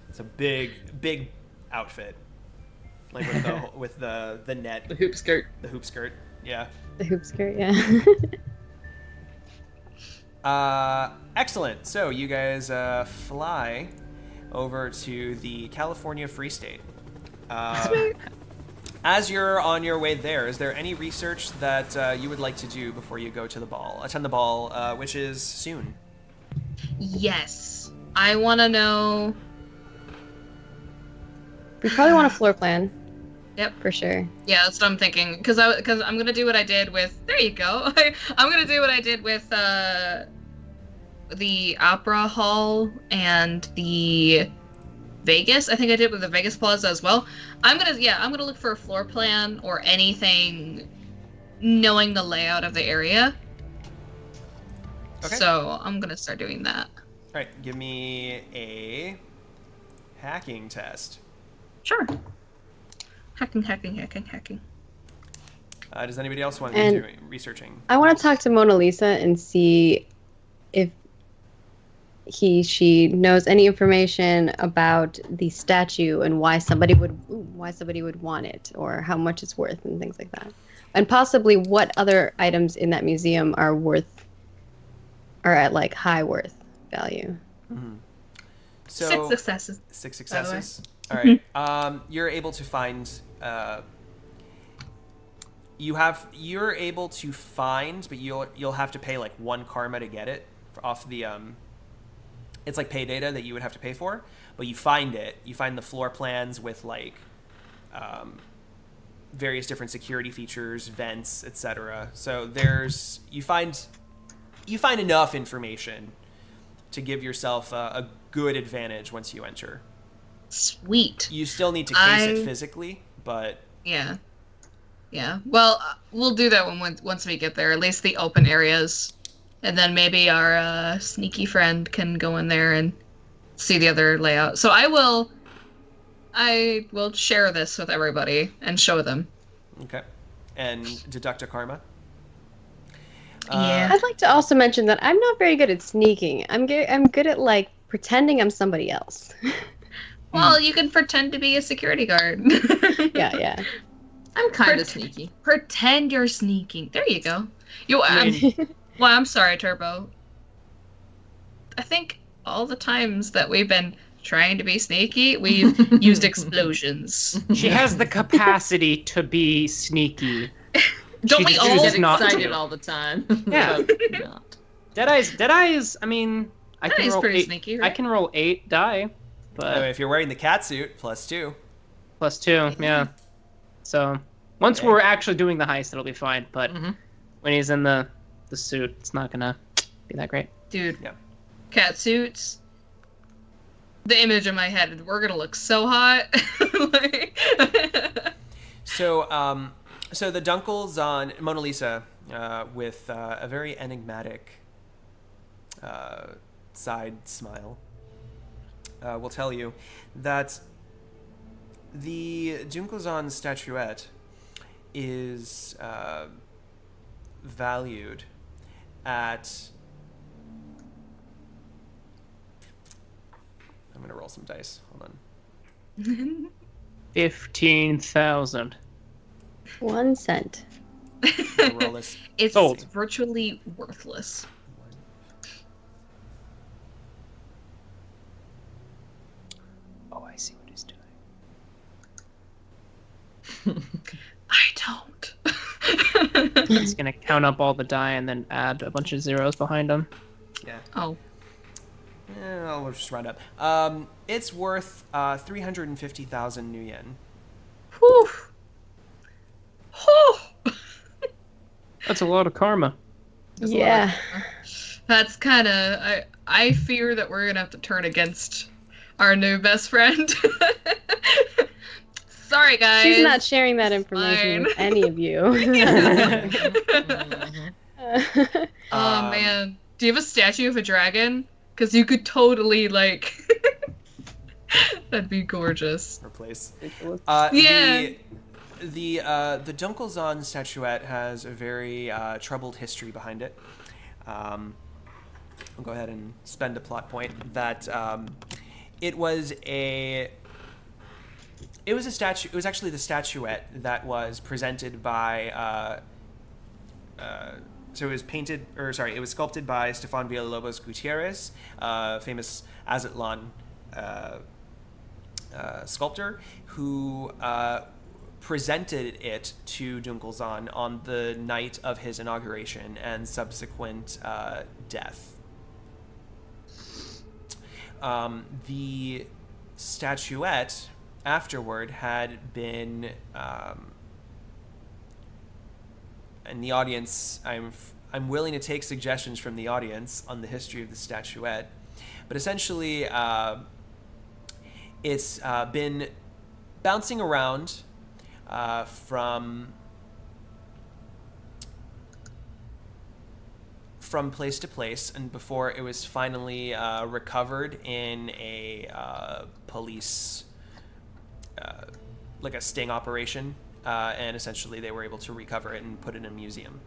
It's a big outfit, like with the net, The hoop skirt. the hoop skirt. Yeah. The hoop skirt, yeah. Excellent. So you guys fly over to the California Free State. As you're on your way there, is there any research that you would like to do before you go to the ball? Attend the ball, which is soon. Yes, I want to know. We probably want a floor plan. Yep. For sure. Yeah, that's what I'm thinking. Because I'm gonna do what I did with. There you go. I'm gonna do what I did with the Opera Hall and the Vegas. I think I did with the Vegas Plaza as well. I'm gonna look for a floor plan or anything, knowing the layout of the area. Okay. So I'm gonna start doing that. All right, give me a hacking test. Sure. Hacking. Does anybody else want to And- do researching? I want to talk to Mona Lisa and see if she knows any information about the statue and why somebody would want it, or how much it's worth and things like that, and possibly what other items in that museum are at like high worth value. Mm-hmm. So 6 successes. 6 successes. All right. You're able to find. You're able to find, but you'll have to pay like 1 karma to get it off the It's like pay data that you would have to pay for, but you find it. You find the floor plans with like various different security features, vents, etc. So you find enough information to give yourself a good advantage once you enter. Sweet. You still need to case it physically, but Yeah. Well, we'll do that once we get there. At least the open areas, and then maybe our sneaky friend can go in there and see the other layout. So I will share this with everybody and show them. okay, and deduct a karma. Yeah. I'd like to also mention that I'm not very good at sneaking. I'm good at like pretending I'm somebody else. Well, you can pretend to be a security guard. Yeah. I'm kind of sneaky. Pretend you're sneaking. There you go. Well, I'm sorry, Turbo. I think all the times that we've been trying to be sneaky, we've used explosions. She has the capacity to be sneaky. Don't She we just all? chooses Get not excited to. all the time. Yeah. But not. Deadeye's. I mean, I can Deadeye's roll pretty 8. sneaky, I right? can roll 8 die, By the way, but if you're wearing the cat suit, +2. +2, yeah. So once Okay. we're actually doing the heist, it'll be fine. But Mhm. when he's in the suit, it's not gonna be that great. Dude. Yeah. Cat suits. The image in my head, we're gonna look so hot. Like- So, so the Dunkelzhan Mona Lisa, with a very enigmatic side smile, will tell you that the Dunkelzhan statuette is valued at. I'm gonna roll some dice. Hold on. 15,000. 1 cent. I'm gonna roll this. It's Sold. virtually worthless. Oh, I see what he's doing. I don't. He's gonna count up all the die and then add a bunch of zeros behind him. Yeah. Oh. I'll just round up. It's worth 350,000 new yen. Whew. Whew. That's a lot of karma. There's a lot Yeah. That's kind of. I fear that we're gonna have to turn against our new best friend. Sorry, guys. She's not sharing that information with fine. any of you. Oh man, do you have a statue of a dragon? Because you could totally like. That'd be gorgeous. Replace. Yeah. The Dunkelzhan statuette has a very troubled history behind it. I'll go ahead and spend a plot point that it was a statue. It was actually the statuette that was presented by. So it was it was sculpted by Stefan Villalobos Gutierrez, famous Aztlan sculptor, who presented it to Dunkelzhan on the night of his inauguration and subsequent death. The statuette afterward had been, and the audience, I'm willing to take suggestions from the audience on the history of the statuette, but essentially it's been bouncing around from place to place, and before it was finally recovered in a police, like a sting operation, and essentially they were able to recover it and put it in a museum.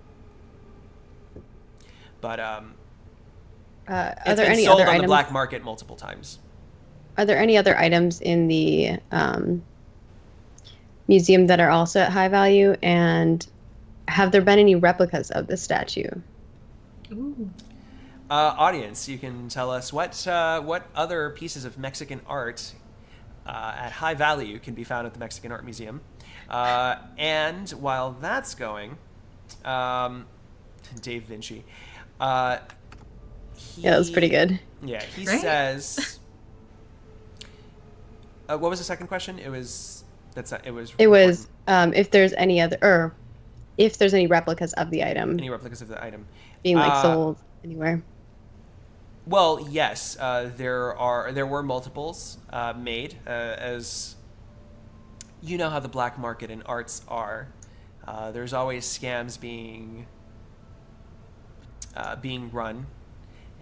But Are it's there been any sold other on the items? black market multiple times. Are there any other items in the museum that are also at high value? And have there been any replicas of the statue? Ooh. Audience, you can tell us what other pieces of Mexican art at high value can be found at the Mexican Art Museum. And while that's going, Dave Vinci. Yeah, that was pretty good. Yeah, he Right? says. What was the second question? It was. It was. It was if there's any other, or if there's any replicas of the item Any replicas of the item being like sold anywhere. Well, yes, there were multiples made, as you know how the black market in arts are. There's always scams being run,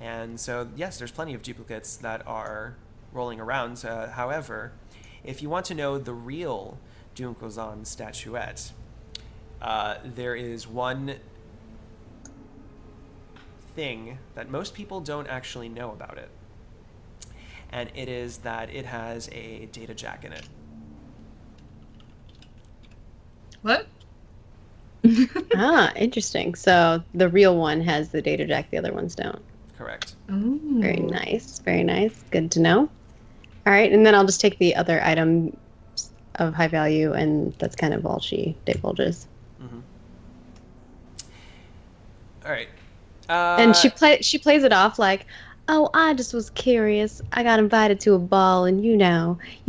and so yes, there's plenty of duplicates that are rolling around. However, if you want to know the real Dunkelzhan statuette, there is one thing that most people don't actually know about it, and it is that it has a data jack in it. What? Ah, interesting. So the real one has the data jack, the other ones don't. Correct. Ooh. Very nice. Very nice. Good to know. All right, and then I'll just take the other item of high value, and that's kind of all she divulges. Mm-hmm. All right. And she plays it off like, Oh, I just was curious. I got invited to a ball, and you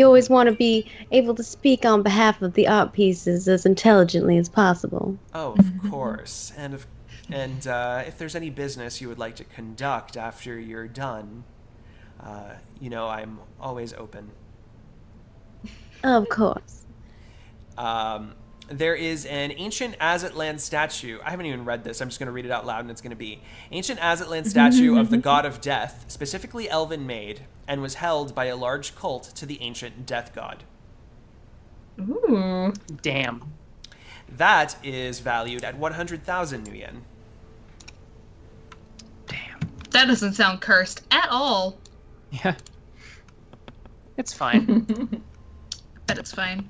always want to be able to speak on behalf of the art pieces as intelligently as possible. Oh, of course. And if there's any business you would like to conduct after you're done, I'm always open. Of course. There is an ancient Azatlan statue. I haven't even read this. I'm just going to read it out loud, and it's going to be ancient Azatlan statue of the god of death, specifically elven made, and was held by a large cult to the ancient death god. Ooh. Damn. That is valued at 100,000 new yen. Damn. That doesn't sound cursed at all. Yeah. It's fine. Bet it's fine.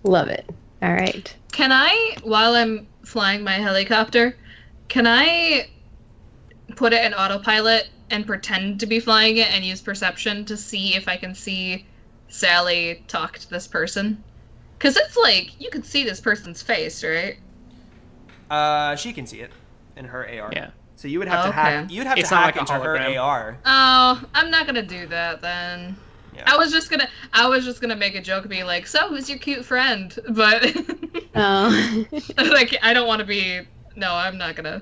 Love it. All right. Can I, while I'm flying my helicopter, can I put it in autopilot and pretend to be flying it and use perception to see if I can see Sally talk to this person? Because it's like, you can see this person's face, right? She can see it in her AR. Yeah. So you would have to Okay. hack. You'd have It's to not hack like a into her hologram. AR. Oh, I'm not gonna do that then. Yeah. I was just gonna make a joke, be like, "So, who's your cute friend?" But Oh. like, I don't want to be. No, I'm not gonna.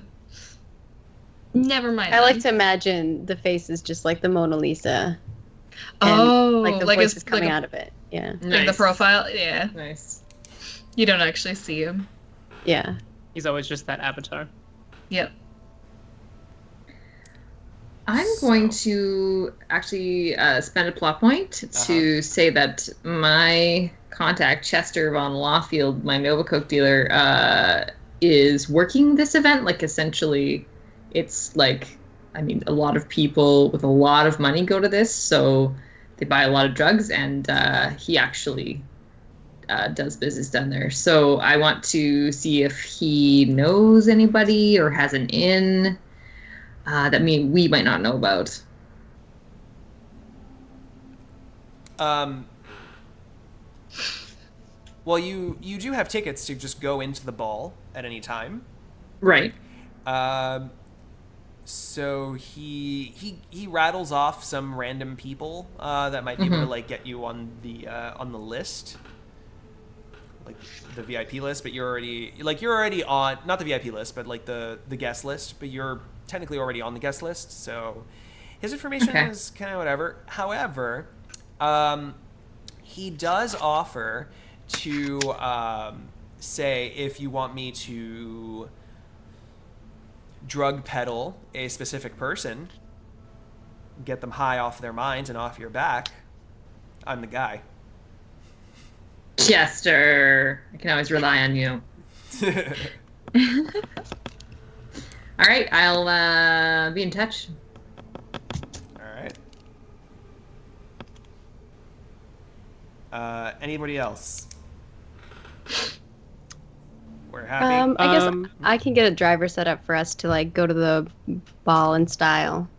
Never mind. I like then. to imagine the face is just like the Mona Lisa. And, Oh, like the like voice it's is coming like, out of it. Yeah. like the profile. Yeah, Nice. you don't actually see him. Yeah. He's always just that avatar. Yep. I'm going to actually spend a plot point to say that my contact, Chester von Lawfield, my Nova Coke dealer, is working this event. Like, essentially, it's like, I mean, a lot of people with a lot of money go to this, so they buy a lot of drugs, and he actually does business down there. So I want to see if he knows anybody or has an inn that we might not know about. Well, you do have tickets to just go into the ball at any time. Right. So he rattles off some random people that might be able to like get you on the list, like the VIP list. But you're already on, not the VIP list, but like the guest list. But you're technically already on the guest list, so his information is kind of whatever. However, he does offer to say if you want me to drug peddle a specific person, get them high off their minds and off your back, I'm the guy. Chester, I can always rely on you. All right, I'll be in touch. All right. Anybody else? We're happy. I guess I can get a driver set up for us to like go to the ball in style.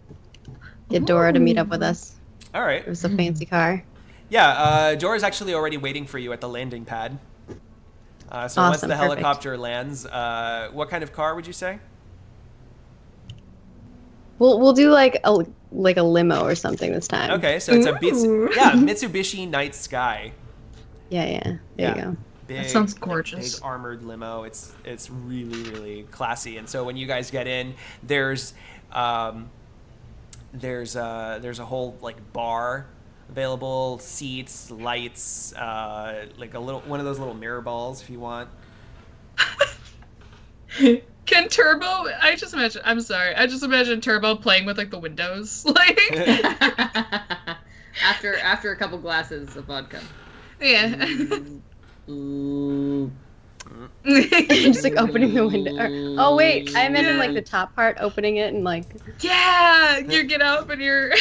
Get Dora to meet up with us. All right. It was a fancy car. Yeah, Dora's actually already waiting for you at the landing pad. So once Awesome, the perfect. helicopter lands, what kind of car would you say? We'll do like a limo or something this time. Okay, so it's a Mitsubishi Night Sky. Yeah. There you go. Big, That sounds gorgeous. Big armored limo. It's really, really classy. And so when you guys get in, there's a whole like bar available, seats, lights, like one of those little mirror balls if you want. Can Turbo? I just imagine Turbo playing with like the windows, like. after a couple glasses of vodka. Yeah. Ooh. Just like opening the window. Oh wait, I imagine like the top part opening it and like. Yeah, you get up and you're.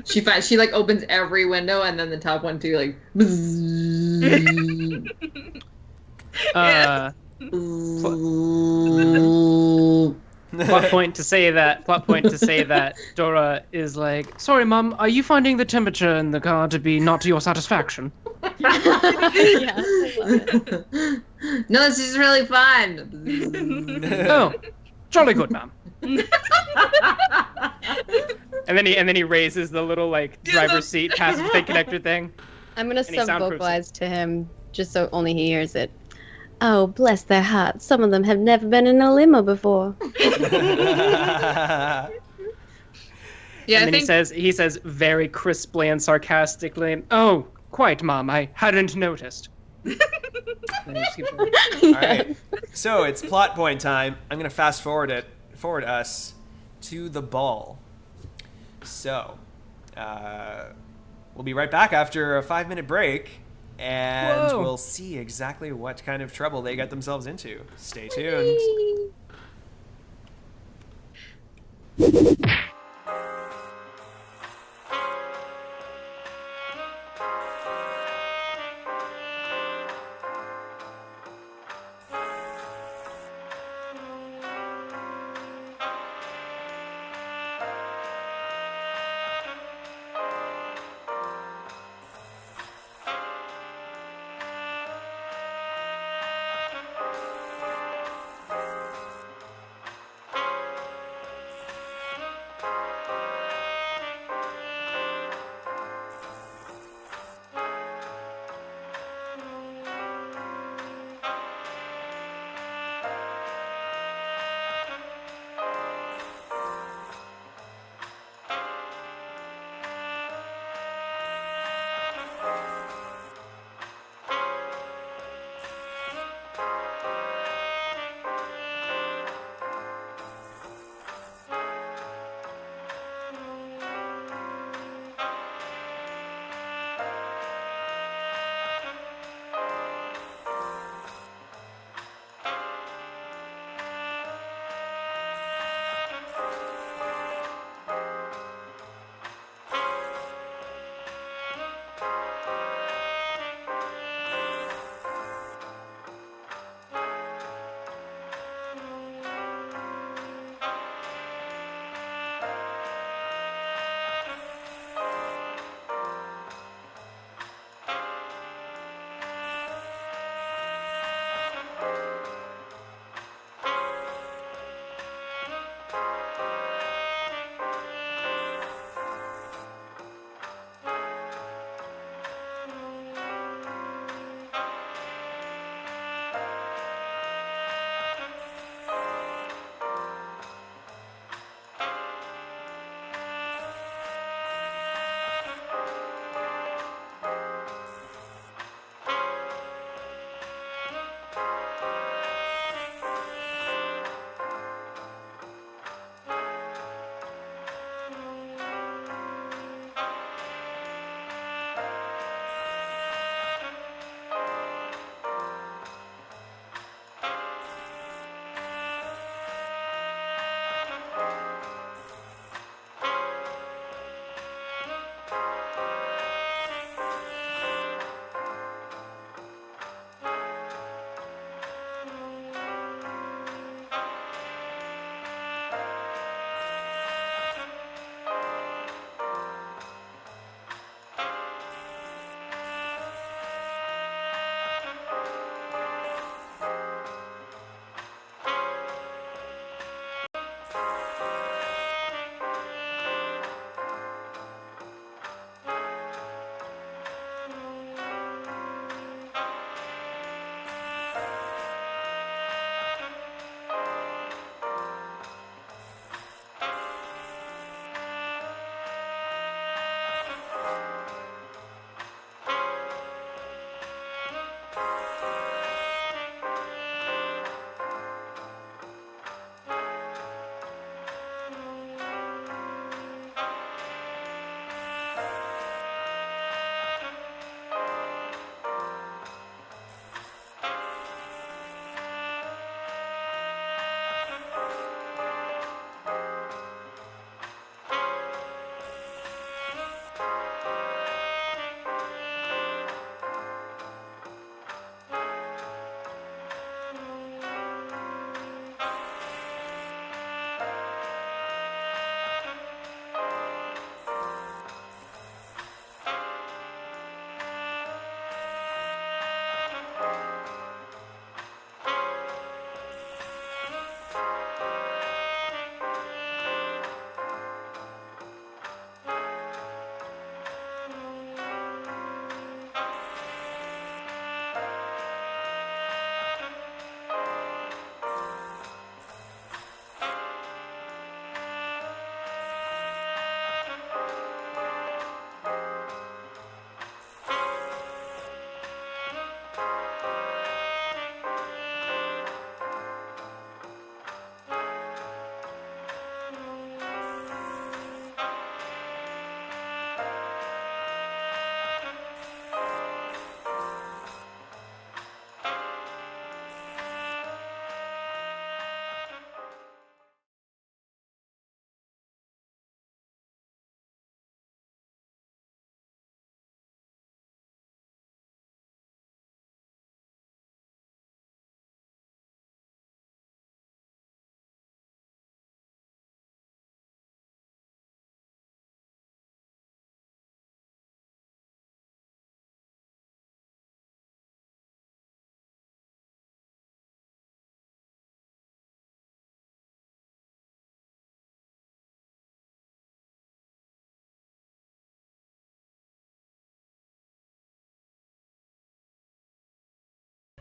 She like opens every window and then the top one too, like. Plot point to say that Dora is like, sorry, Mum, are you finding the temperature in the car to be not to your satisfaction? Yeah, I love it. No, this is really fun. Oh, jolly good, ma'am. And then he raises the little like driver's seat passive thing connector thing. I'm gonna he soundproofs sub-vocalize to him just so only he hears it. Oh, bless their hearts. Some of them have never been in a limo before. Yeah, And then he says very crisply and sarcastically, "Oh, quite, Mom. I hadn't noticed." And he just keeps going. All right. So it's plot point time. I'm gonna fast forward us to the ball. So, we'll be right back after a 5-minute break, and Whoa. we'll see exactly what kind of trouble they got themselves into. Stay tuned.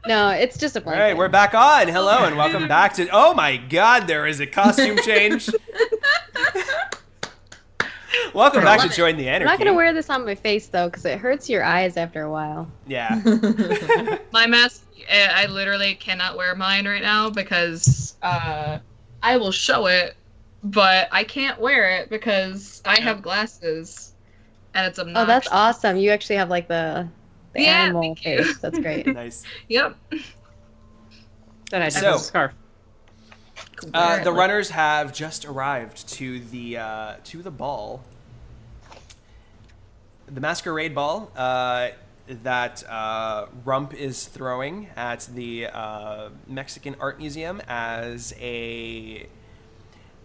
No, it's just a All blanket. right, we're back on. Hello and welcome back to. Oh my God, there is a costume change. Welcome back to Join the Anarchy. I'm not gonna wear this on my face though, because it hurts your eyes after a while. Yeah. My mask, I literally cannot wear mine right now because I will show it, but I can't wear it because I have glasses, and it's obnoxious. Oh, that's awesome. You actually have like the animal thank you. face. That's great. Nice. Yep. Then I just So- have a scarf. The runners have just arrived to the ball, the masquerade ball that Rump is throwing at the Mexican Art Museum as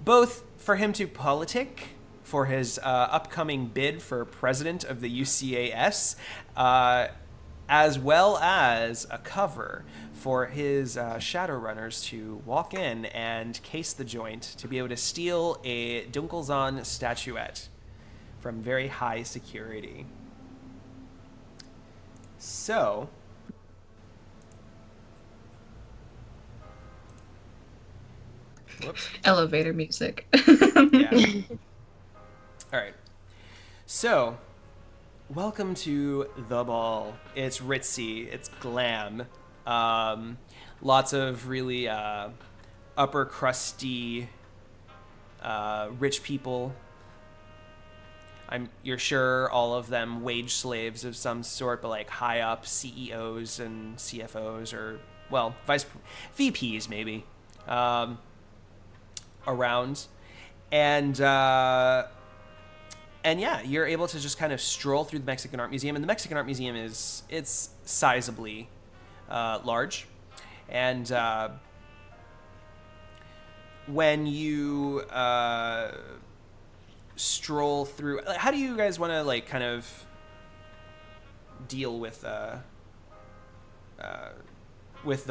both for him to politic for his upcoming bid for president of the UCAS, as well as a cover for his Shadowrunners to walk in and case the joint to be able to steal a Dunkelzhan statuette from very high security. So, whoops. Elevator music. Yeah. All right. So, welcome to the ball. It's ritzy. It's glam. Lots of really upper crusty rich people. You're sure all of them wage slaves of some sort, but like high up CEOs and CFOs, or well, VPs maybe, around, and yeah, you're able to just kind of stroll through the Mexican Art Museum, and the Mexican Art Museum it's sizably large, and when you stroll through, how do you guys want to like kind of deal with the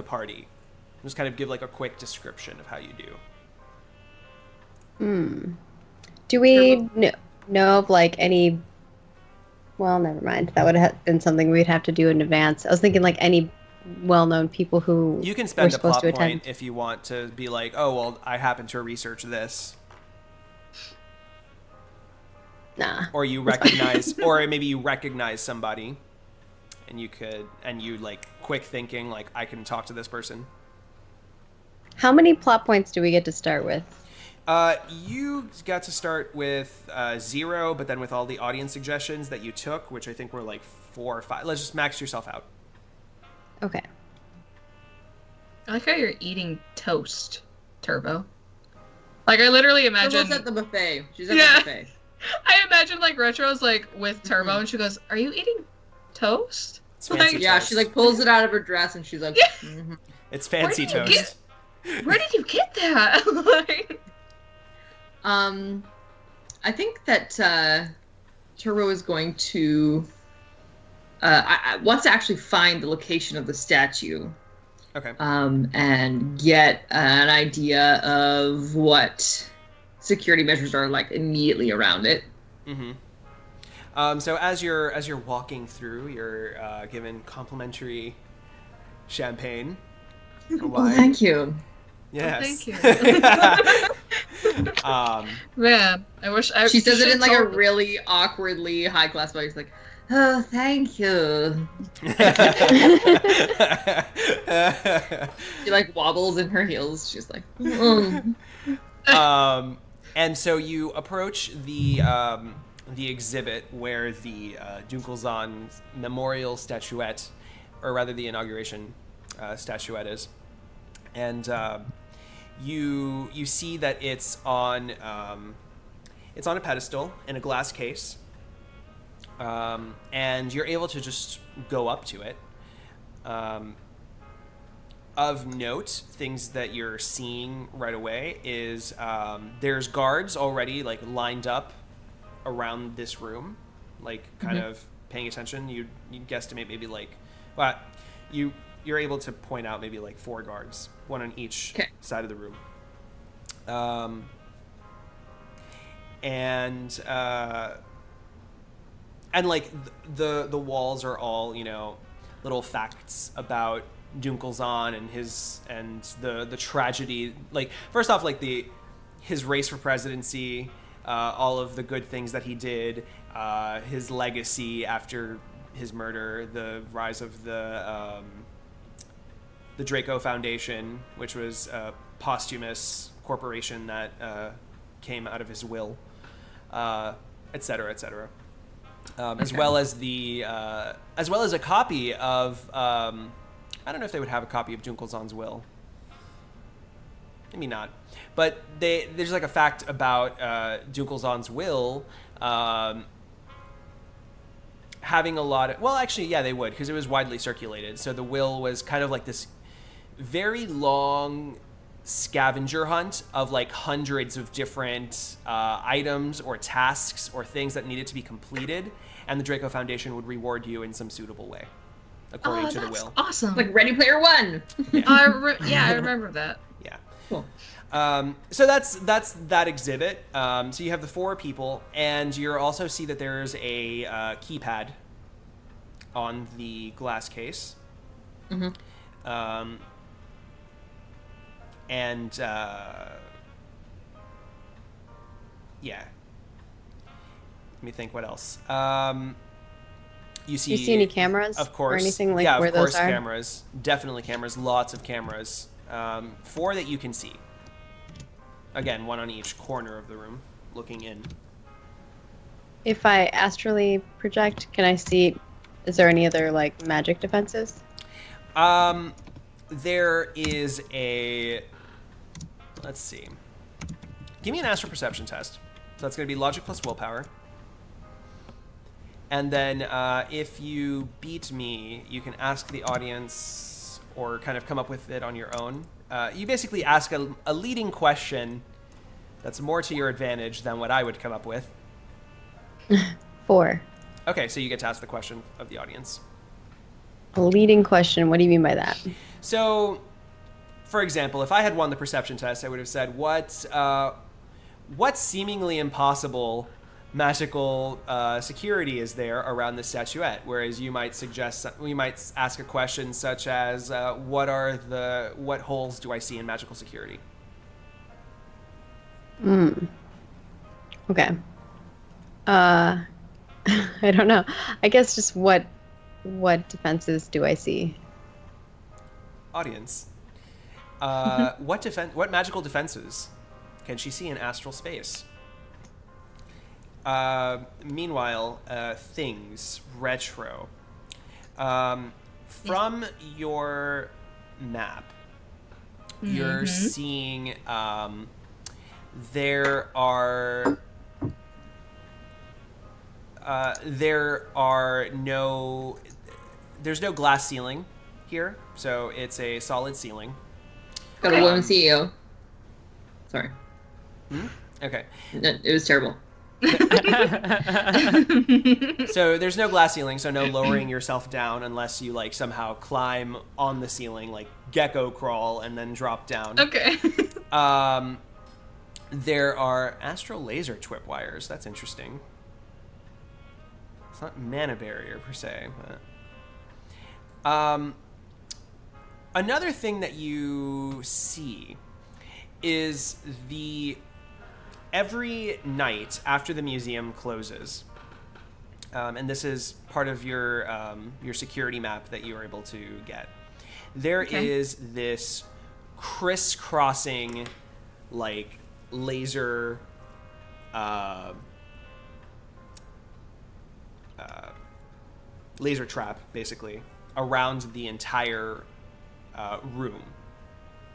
party? Just kind of give like a quick description of how you do. Do we know of like any? Well, never mind. That would have been something we'd have to do in advance. I was thinking like any well-known people who You can spend were a plot supposed to point attend. if you want to be like, oh well, I happen to research this. Nah. Or you recognize, or maybe you recognize somebody, and you like quick thinking, like I can talk to this person. How many plot points do we get to start with? You got to start with 0, but then with all the audience suggestions that you took, which I think were like 4 or 5. Let's just max yourself out. Okay. I like how you're eating toast, Turbo. Like I literally imagine. Turbo's at the buffet. She's at Yeah. the buffet. I imagine like Retro's like with Turbo, and she goes, "Are you eating toast?" It's fancy Like, Yeah, toast. she like pulls it out of her dress and she's like, Yeah. mhm. It's fancy Where did you toast. Where did you get that? Like, I think that Turbo is going to wants to actually find the location of the statue. Okay. And get an idea of what security measures are like immediately around it. Mm-hmm. So as you're walking through, you're given complimentary champagne. Or Oh, wine. thank you. Yes. thank you. um, Man, I wish I. She says it in like a told- really awkwardly high class voice, like, "Oh, thank you." She like wobbles in her heels. She's like, and so you approach the exhibit where the Dunkelzhan memorial statuette, or rather the inauguration statuette is, and you see that it's on a pedestal in a glass case, and you're able to just go up to it. Of note, things that you're seeing right away is there's guards already like lined up around this room, like kind of paying attention. You guesstimate maybe like, well, you're able to point out maybe like 4 guards, one on each side of the room. And like the walls are all, you know, little facts about Dunkelzhan and the tragedy. Like, first off, like his race for presidency, all of the good things that he did, his legacy after his murder, the rise of the Draco Foundation, which was a posthumous corporation that came out of his will, et cetera, et cetera. As well as a copy of I don't know if they would have a copy of Dunkelzhan's will. Maybe not, but there's like a fact about Dunkelzhan's will having a lot of, well, actually, yeah, they would, because it was widely circulated. So the will was kind of like this very long scavenger hunt of like hundreds of different items or tasks or things that needed to be completed, and the Draco Foundation would reward you in some suitable way, according to the will. Awesome. Like Ready Player One. Yeah. I remember that. Yeah. Cool. So that's that exhibit. So you have the 4 people, and you also see that there's a keypad on the glass case. Mm-hmm. And yeah. Let me think what else. You see any cameras? Of course. Or anything like yeah, where of course, those are? cameras. Definitely cameras. Lots of cameras. 4 that you can see. Again, 1 on each corner of the room, looking in. If I astrally project, can I see? Is there any other like magic defenses? There is a. Let's see. Give me an astral perception test. So that's going to be logic plus willpower. And then if you beat me, you can ask the audience or kind of come up with it on your own. You basically ask a leading question that's more to your advantage than what I would come up with. 4. Okay, so you get to ask the question of the audience. A leading question. What do you mean by that? So, for example, if I had won the perception test, I would have said, what seemingly impossible magical security is there around the statuette? Whereas you might ask a question such as, what holes do I see in magical security? Okay. I don't know. I guess just what defenses do I see? Audience. What magical defenses can she see in astral space? Meanwhile, things, retro. From your map, you're seeing there's no glass ceiling here, so it's a solid ceiling. Got a woman CEO. Sorry. Okay. It was terrible. So there's no glass ceiling, so no lowering yourself down unless you like somehow climb on the ceiling, like gecko crawl and then drop down. Okay. There are astral laser twip wires. That's interesting. It's not mana barrier per se, but another thing that you see is every night after the museum closes, and this is part of your security map that you were able to get. There is this crisscrossing, like laser, laser trap, basically, around the entire room.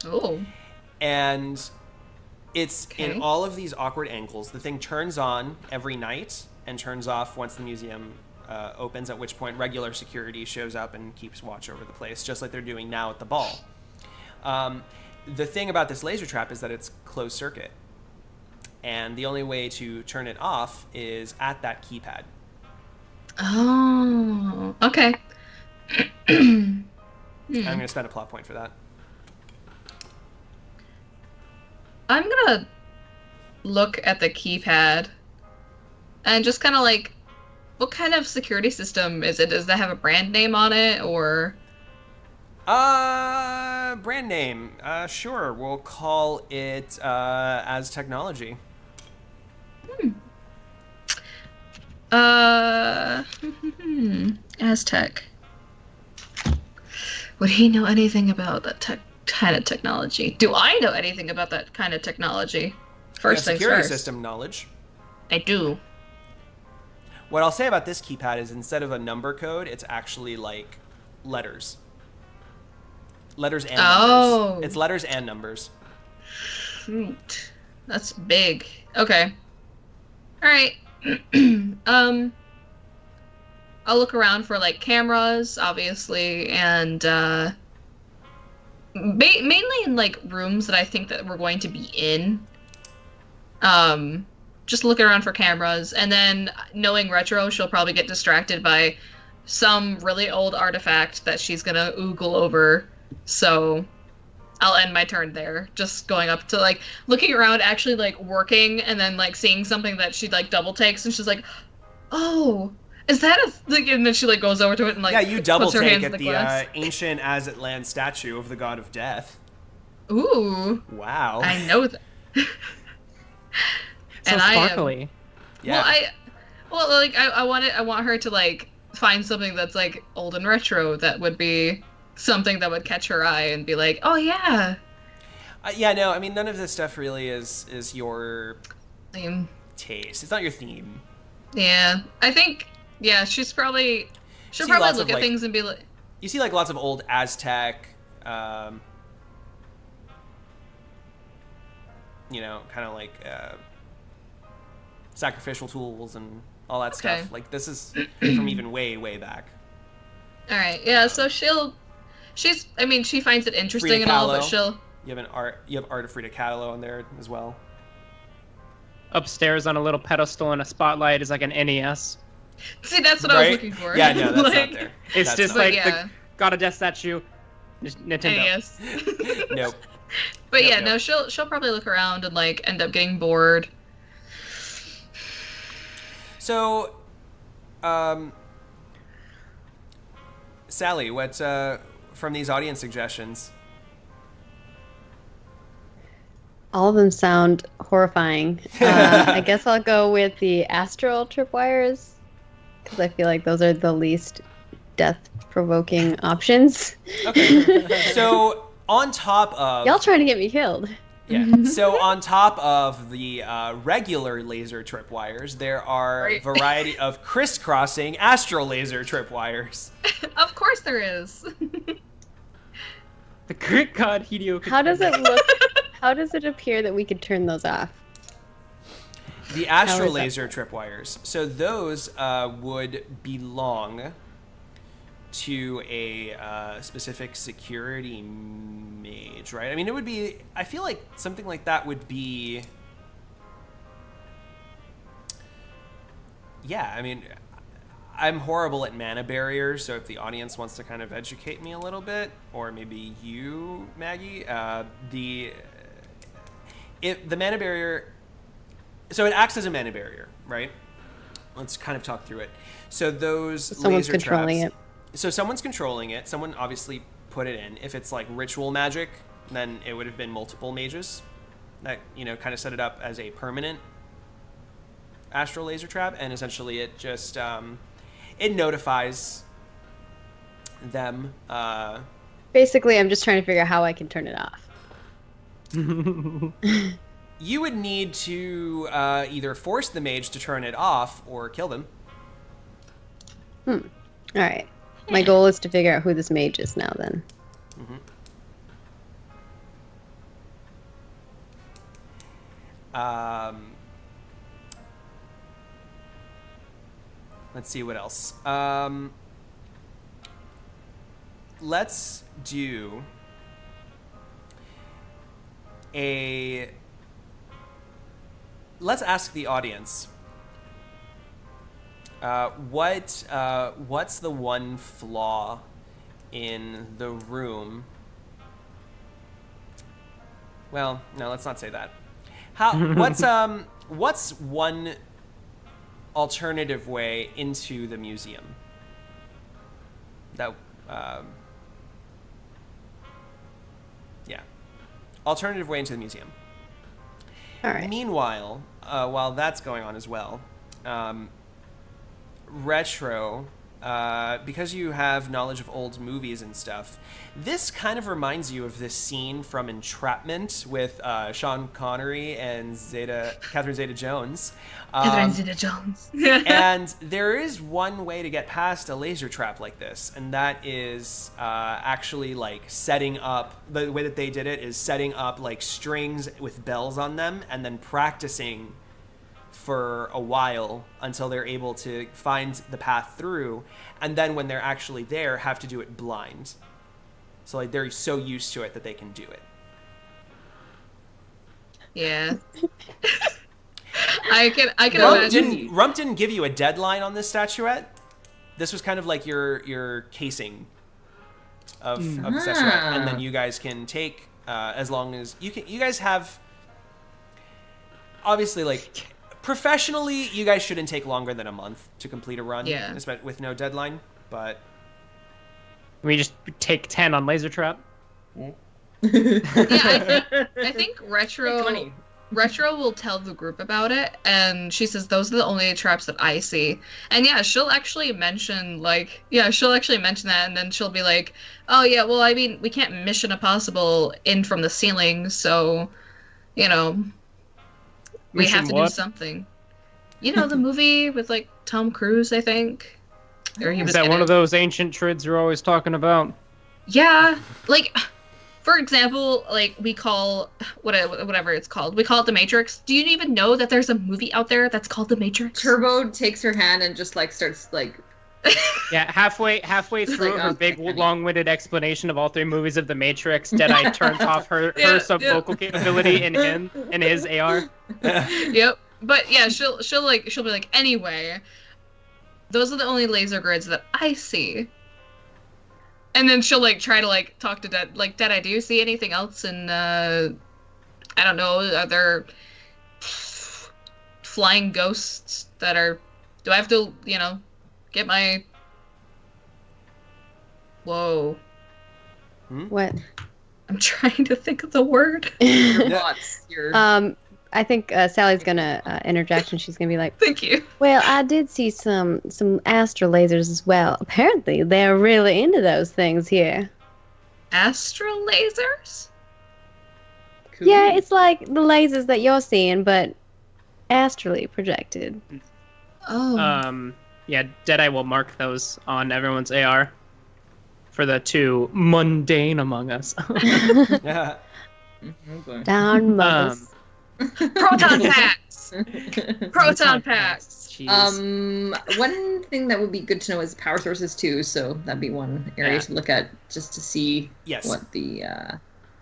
Oh. And it's in all of these awkward angles. The thing turns on every night and turns off once the museum opens, at which point regular security shows up and keeps watch over the place, just like they're doing now at the ball. The thing about this laser trap is that it's closed circuit. And the only way to turn it off is at that keypad. Oh, okay. I'm going to spend a plot point for that. I'm gonna look at the keypad and just kind of like, what kind of security system is it? Does that have a brand name on it, or? Brand name. Sure. We'll call it as technology. Aztec. Would he know anything about that kind of technology? Do I know anything about that kind of technology? First things security first. system knowledge. I do. What I'll say about this keypad is instead of a number code, it's actually like letters. Letters and numbers. It's letters and numbers. Shoot. That's big. Okay. Alright. I'll look around for like cameras, obviously, and mainly in like rooms that I think that we're going to be in. Just looking around for cameras, and then knowing Retro, she'll probably get distracted by some really old artifact that she's gonna oogle over. So I'll end my turn there, just going up to like looking around, actually like working, and then like seeing something that she like double takes, and she's like, "Oh, is that a like?" And then she like goes over to it and like you double puts her take hands at in the ancient Azatlan statue of the god of death. Ooh, Wow. I know that. So sparkly. Yeah. I want her to like find something that's like old and retro that would be something that would catch her eye and be like, oh yeah. No, I mean none of this stuff really is your taste. It's not your theme. Yeah, I think she'll probably look at things and be like. You see like lots of old Aztec, kind of like sacrificial tools and all that stuff. Like this is from even way, way back. All right, yeah. So she finds it interesting Frida and all, Kahlo. but she'll. You have art of Frida Kahlo on there as well. Upstairs on a little pedestal in a spotlight is like an NES. See, that's what I was looking for. Yeah, no, that's not there. It's That's just not like the God of Death statue, Nintendo. NES. Nope. But Nope. no, she'll probably look around and like end up getting bored. So, Sally, what's from these audience suggestions? All of them sound horrifying. I guess I'll go with the astral tripwires because I feel like those are the least death-provoking options. Okay. So on top of Y'all trying to get me killed. Yeah. So on top of the regular laser tripwires, there are a variety of crisscrossing astral laser tripwires. Of course there is. The Greek god Hideo. How does it look? How does it appear that we could turn those off? The astral laser tripwires. So those would belong to a specific security mage, right? I mean, it would be. I feel like something like that would be. Yeah, I mean, I'm horrible at mana barriers, so if the audience wants to kind of educate me a little bit, or maybe you, Maggie, the mana barrier. So it acts as a mana barrier, right? Let's kind of talk through it. So those Someone's laser controlling traps, it. So someone's controlling it. Someone obviously put it in. If it's like ritual magic, then it would have been multiple mages that, kind of set it up as a permanent astral laser trap. And essentially it just, it notifies them. Basically, I'm just trying to figure out how I can turn it off. You would need to either force the mage to turn it off or kill them. All right. My goal is to figure out who this mage is now, then. Let's see what else. Let's do let's ask the audience. What's the one flaw in the room? Well, no, let's not say that. What's one alternative way into the museum? That Yeah. Alternative way into the museum. All right. Meanwhile, while that's going on as well, Retro, because you have knowledge of old movies and stuff, this kind of reminds you of this scene from Entrapment with Sean Connery and Catherine Zeta-Jones. Catherine Zeta-Jones. And there is one way to get past a laser trap like this, and that is actually like setting up, the way that they did it is setting up like strings with bells on them and then practicing for a while until they're able to find the path through, and then when they're actually there, have to do it blind. So like they're so used to it that they can do it. Yeah. I can imagine. Rump didn't give you a deadline on this statuette. This was kind of like your casing of the statuette, and then you guys can take as long as you can. You guys have obviously like professionally, you guys shouldn't take longer than a month to complete a run. Yeah. With no deadline, but We just take 10 on laser trap. Yeah, I think Retro 20. Retro will tell the group about it, and she says those are the only traps that I see. And yeah, she'll actually mention that, and then she'll be like, "Oh yeah, well, I mean, we can't Mission Impossible in from the ceiling, so we Mission have to what? do something." You know, the movie with like Tom Cruise, I think. Or he Is was that in one it. of those ancient trids you're always talking about? Yeah, like, for example, like we call whatever it's called, we call it the Matrix. Do you even know that there's a movie out there that's called the Matrix? Turbo takes her hand and just like starts like. Yeah, halfway through like, her oh, big, okay. long-winded explanation of all 3 movies of The Matrix, Deadeye turns off her Yeah, sub-vocal capability in his AR. Yep. But yeah, she'll be like, anyway, those are the only laser grids that I see. And then she'll like try to like talk to Deadeye, do you see anything else in I don't know, are there flying ghosts that are, do I have to, get my, whoa. What? I'm trying to think of the word. Your bots, your I think Sally's gonna interject, and she's gonna be like, Thank you. "Well, I did see some astral lasers as well. Apparently, they're really into those things here. Astral lasers? cool. Yeah, it's like the lasers that you're seeing, but astrally projected." Oh. Yeah, Deadeye will mark those on everyone's AR for the 2 mundane among us. Yeah. Okay. Down mothers. Proton packs! Proton packs! Jeez. One thing that would be good to know is power sources too, so that'd be one area Yeah. to look at just to see Yes. what the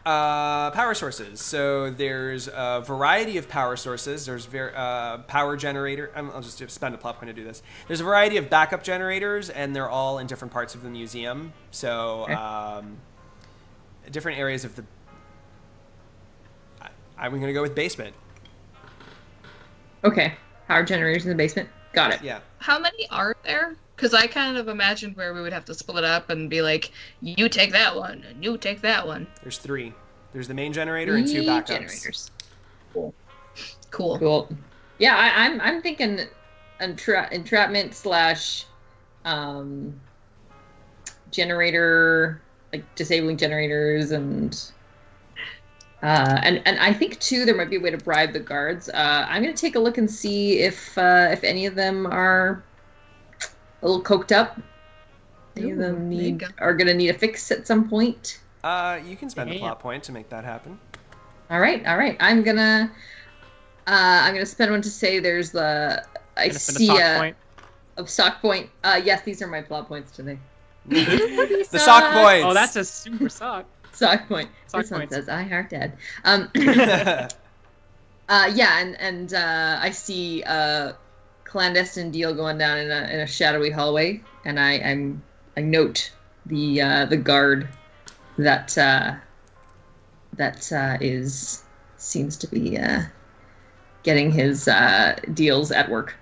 Power sources. So there's a variety of power sources. There's power generator. I'll just spend a plot point to do this. There's a variety of backup generators, and they're all in different parts of the museum. So different areas of the. I'm going to go with basement. Okay. Power generators in the basement. Got it. Yeah. How many are there? Because I kind of imagined where we would have to split up and be like, you take that one, and you take that one. There's 3. There's the main generator and 2 backups. Generators. Cool. Cool. Yeah, I'm thinking entrapment / generator, like disabling generators and I think too there might be a way to bribe the guards. I'm gonna take a look and see if any of them are a little coked up. Any of them there you go. are gonna need a fix at some point. You can spend a Yeah. plot point to make that happen. All right. I'm gonna spend one to say there's I Gonna see spend a sock point. a sock point. Yes, these are my plot points today. The sock points. Oh, that's a super sock. Sock point. Sock This one points. says I heart Dad. Yeah, and I see a clandestine deal going down in a shadowy hallway, and I note the guard that seems to be getting his deals at work.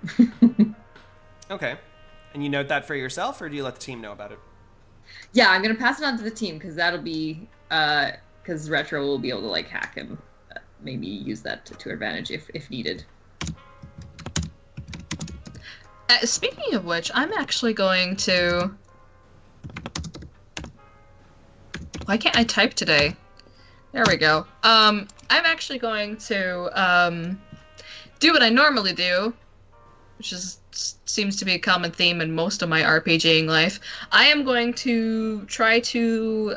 Okay. And you note that for yourself, or do you let the team know about it? Yeah, I'm gonna pass it on to the team because that'll be because Retro will be able to like hack him, maybe use that to her advantage if needed. Speaking of which, I'm actually going to... Why can't I type today? There we go. I'm actually going to do what I normally do, which seems to be a common theme in most of my RPGing life. I am going to try to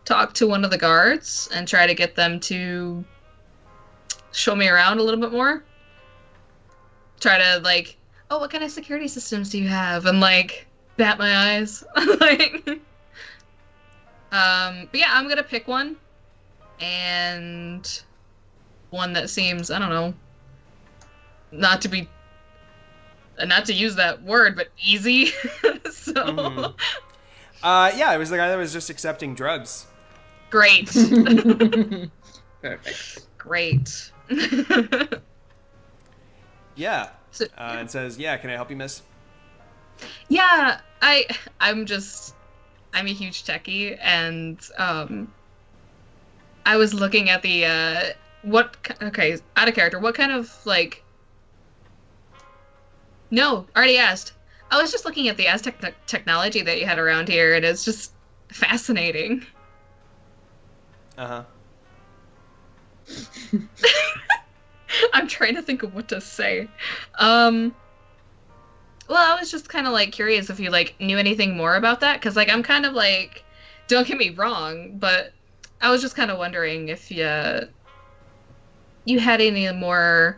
talk to one of the guards and try to get them to show me around a little bit more. Try to, like, oh, what kind of security systems do you have? And, like, bat my eyes. Like, but yeah, I'm gonna pick one. And one that seems, I don't know, not to use that word, but easy. So. Mm-hmm. Yeah, it was the guy that was just accepting drugs. Great. Perfect. Great. Yeah. So, And says, yeah, can I help you, miss? yeah, I'm a huge techie, and I was looking at the out of character, what kind of, like, no, already asked. I was just looking at the Aztec technology that you had around here, and it's just fascinating. Uh-huh. I'm trying to think of what to say. Well, I was just kind of, like, curious if you, like, knew anything more about that, because, like, I'm kind of, like, don't get me wrong, but I was just kind of wondering if you had any more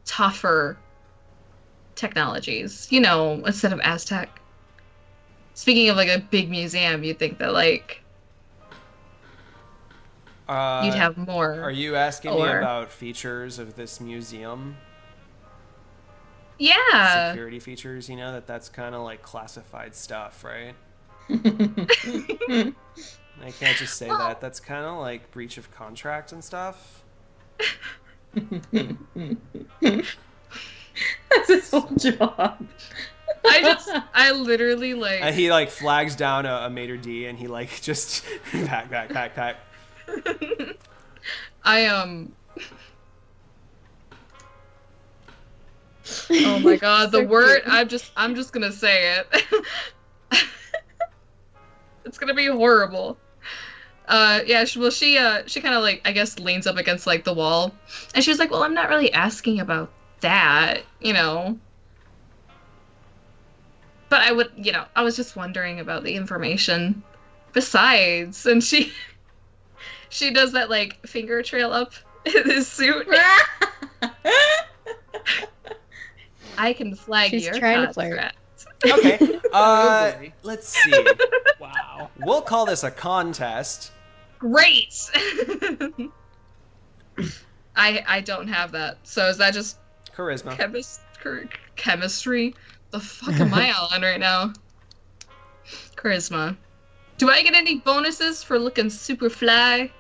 tougher technologies, you know, instead of Aztec. Speaking of, like, a big museum, you'd think that, like, you'd have more. Are you asking me about features of this museum? Yeah. Security features, you know, that's kind of like classified stuff, right? I can't just say that. That's kind of like breach of contract and stuff. That's his whole job. I literally, like... he, like, flags down a maitre d' and he, like, just pack. Oh my god, the word, I'm just gonna say it. It's gonna be horrible. Yeah, she kind of, like, I guess leans up against, like, the wall. And she was like, well, I'm not really asking about that, you know. But I would, you know, I was just wondering about the information besides. And she does that, like, finger trail up in his suit. I can flag She's your trying to contract. Okay, let's see. Wow. We'll call this a contest. Great! I don't have that. So is that just Charisma. chemistry? The fuck am I on right now? Charisma. Do I get any bonuses for looking super fly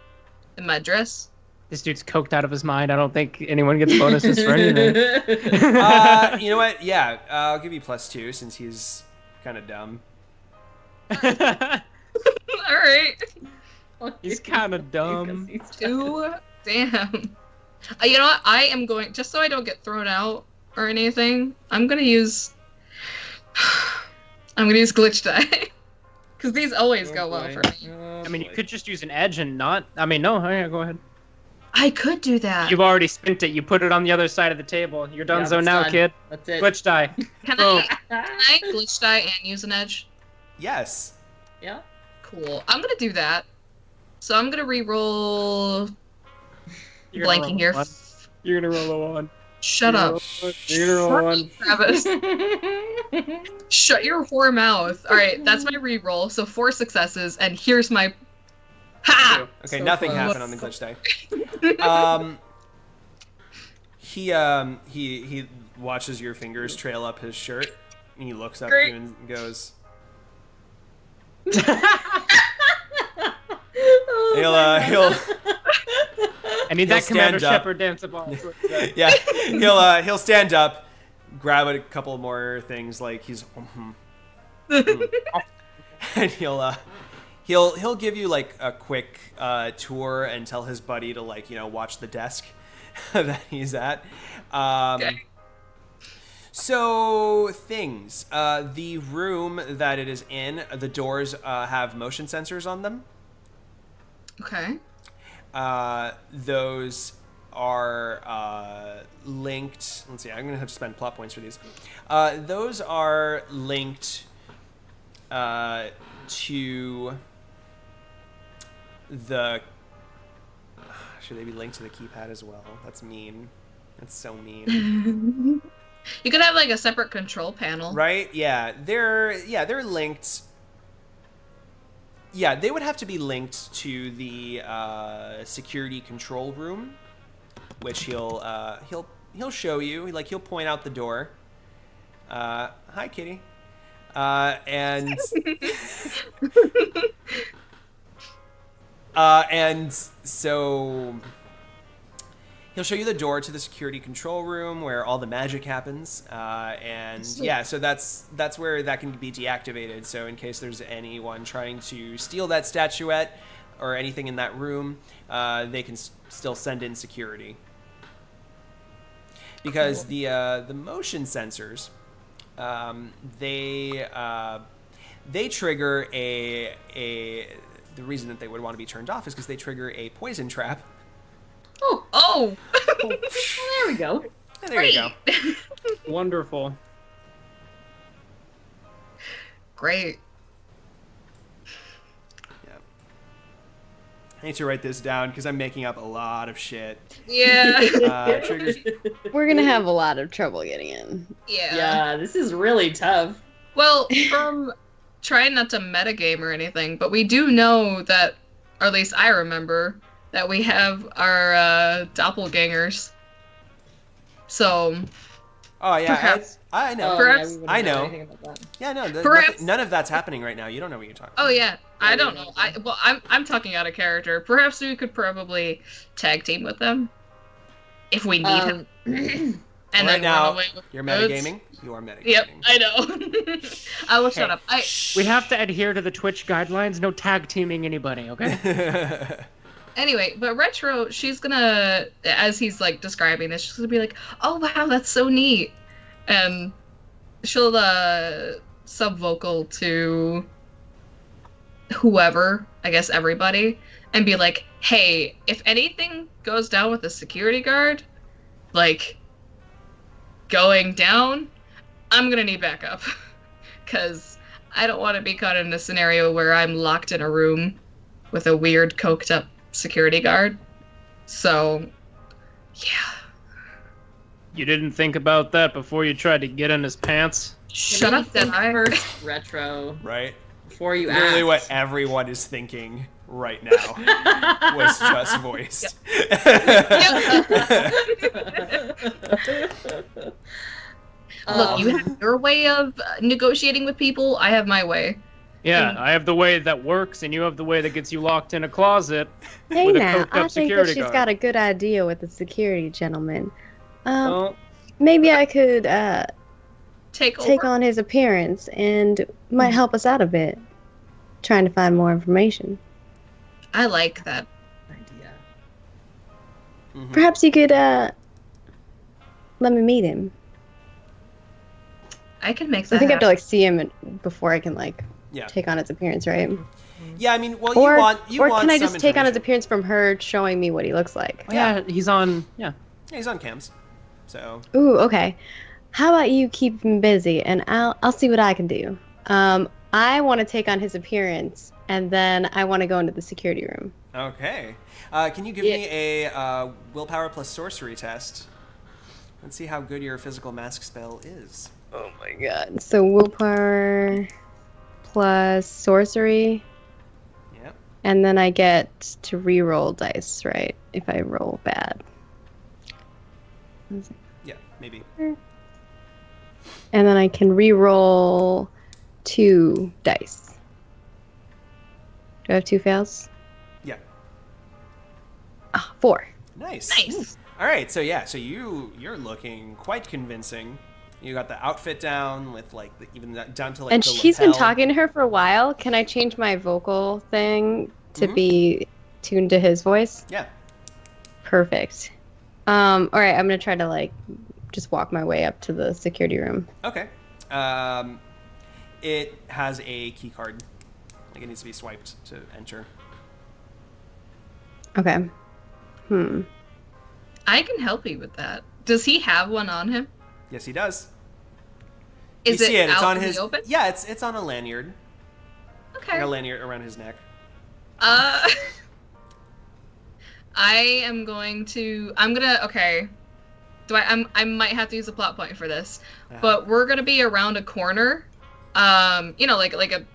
in my dress? This dude's coked out of his mind. I don't think anyone gets bonuses for anything. You know what? Yeah, I'll give you +2 since he's kind of dumb. Alright. He's kind of dumb. Ooh, damn. You know what? I am going, just so I don't get thrown out or anything, I'm gonna use glitch die. Because these always go well for me. I mean, you could just use an edge and not... I mean, no, yeah, go ahead. I could do that. You've already spent it. You put it on the other side of the table. You're done now, done. kid. That's it. Glitch die. Can I glitch die and use an edge? Yes. Yeah. Cool. I'm gonna do that. So I'm gonna re-roll... You're gonna blanking roll here. a 1. You're gonna roll a 1. Shut up. You're gonna roll a 1. Travis. Shut your whore mouth. Alright, that's my re-roll. So 4 successes, and here's my... Ha! Okay, So nothing close. happened on the glitch die. He watches your fingers trail up his shirt, and he looks up at you and goes... he'll I need He'll that Commander stand up. Shepard dance ball. yeah, he'll stand up, grab a couple more things, like he's and he'll give you like a quick tour and tell his buddy to like watch the desk that he's at. Okay. So things, the room that it is in, the doors have motion sensors on them. Okay. Those are linked. Let's see. I'm gonna have to spend plot points for these. Those are linked to the. Should they be linked to the keypad as well? That's mean. That's so mean. You could have like a separate control panel. Right? Yeah. They're linked. Yeah, they would have to be linked to the security control room, which he'll show you. Like he'll point out the door. Hi, kitty. And and so he'll show you the door to the security control room where all the magic happens. And yeah, so that's where that can be deactivated. So in case there's anyone trying to steal that statuette or anything in that room, they can still send in security. Because the motion sensors, they trigger the reason that they would want to be turned off is because they trigger a poison trap. Oh. Well, there we go. And there you go. Wonderful. Great. Yeah. I need to write this down because I'm making up a lot of shit. Yeah. Triggers. We're gonna have a lot of trouble getting in. Yeah. Yeah, this is really tough. Well, from trying not to metagame or anything, but we do know that, or at least I remember, that we have our doppelgangers. So. Oh yeah, Perhaps. I know. Perhaps- I know. Anything about that. Yeah, no. Perhaps- None of that's happening right now. You don't know what you're talking. Oh about. yeah, I don't know. I'm talking out of character. Perhaps we could probably tag team with them if we need him, and Right then now, run away with you're goods. metagaming. You are metagaming. Yep, I know. I will shut up. We have to adhere to the Twitch guidelines. No tag teaming anybody, okay? Anyway, but Retro, she's gonna, as he's like describing this, she's gonna be like, "Oh wow, that's so neat," and she'll sub-vocal to whoever, I guess everybody, and be like, "Hey, if anything goes down with the security guard, like going down, I'm gonna need backup, because I don't want to be caught in a scenario where I'm locked in a room with a weird coked up security guard." So, yeah. You didn't think about that before you tried to get in his pants? Shut up, Think Deadeye. first, Retro, Right. before you Literally, act. what everyone is thinking right now was just voiced. Look, you have your way of negotiating with people. I have my way. Yeah, I have the way that works, and you have the way that gets you locked in a closet Hey with a now, coked I up think that security she's guard. got a good idea with the security gentleman. Well, Maybe I could Take over. take on his appearance and might help us out a bit. Trying to find more information. I like that. idea. Mhm. Perhaps you could let me meet him. I can make So I that think I have to happen. like see him before I can like Yeah. take on his appearance, right? Yeah, I mean, well, Or you want can I some just take on his information. appearance from her showing me what he looks like? yeah, he's on. Yeah. Yeah, he's on cams. So Ooh, okay. How about you keep him busy and I'll see what I can do. I want to take on his appearance and then I want to go into the security room. okay. Can you give me a willpower plus sorcery test? Let's see how good your physical mask spell is. Oh my god. So willpower plus sorcery, Yep. and then I get to re-roll dice, right? If I roll bad. Yeah, maybe. And then I can re-roll 2 dice. Do I have 2 fails? Yeah. Ah, 4. Nice. Nice. All right, so yeah, so you're looking quite convincing. You got the outfit down with like down to like. And the she's been lapel. talking to her for a while. Can I change my vocal thing to be tuned to his voice? Yeah. Perfect. All right, I'm gonna try to like just walk my way up to the security room. Okay. It has a key card. Like it needs to be swiped to enter. Okay. I can help you with that. Does he have one on him? Yes, he does. Is you see it It's out on in his. the open? Yeah, it's on a lanyard. Okay. Like a lanyard around his neck. I am going to. Okay. I might have to use a plot point for this, but we're gonna be around a corner. Like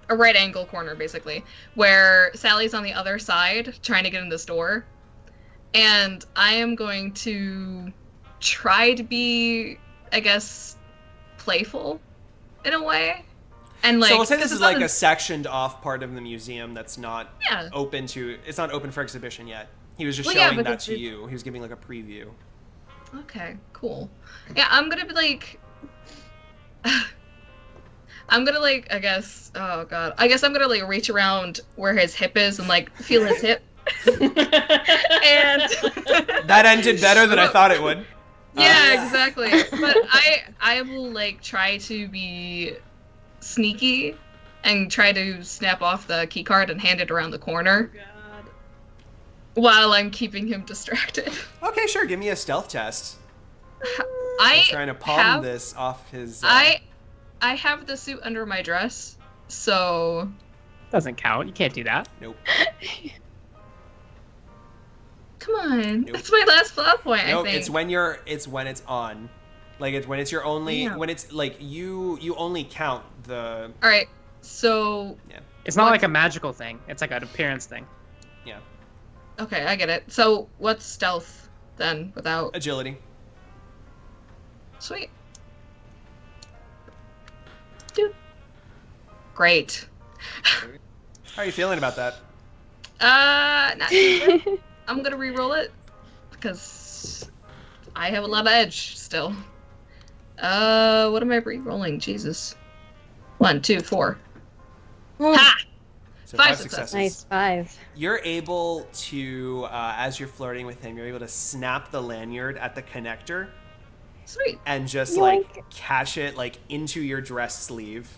a right angle corner, basically, where Sally's on the other side trying to get in this door, and I am going to try to be, I guess, playful in a way. And like, so we'll say this is like a sectioned off part of the museum that's not open to. It's not open for exhibition yet. He was just showing that to you. He was giving like a preview. Okay, cool. Yeah, I'm gonna be like. I'm gonna like, I guess. Oh god. I guess I'm gonna like reach around where his hip is and like feel his hip. And that ended better than I thought it would. Yeah, exactly. But I will like try to be sneaky and try to snap off the key card and hand it around the corner. God. While I'm keeping him distracted. Okay, sure. Give me a stealth test. I'm trying to palm this off his. I have the suit under my dress, so. Doesn't count. You can't do that. Nope. Come on. Nope. That's my last plot point. Nope. I think. It's when it's on. Like it's when it's your only. Yeah. When it's like you only count the. All right. So. Yeah. It's not like a magical thing. It's like an appearance thing. Yeah. Okay, I get it. So what's stealth then without Agility. Sweet. Dude. Great. How are you feeling about that? Not too good. I'm gonna re-roll it because I have a lot of edge still. What am I re-rolling? Jesus. 1, 2, 4. Ha! So 5 5 successes. Nice, 5. You're able to, as you're flirting with him, you're able to snap the lanyard at the connector Sweet. and just Yoink. like catch it like into your dress sleeve,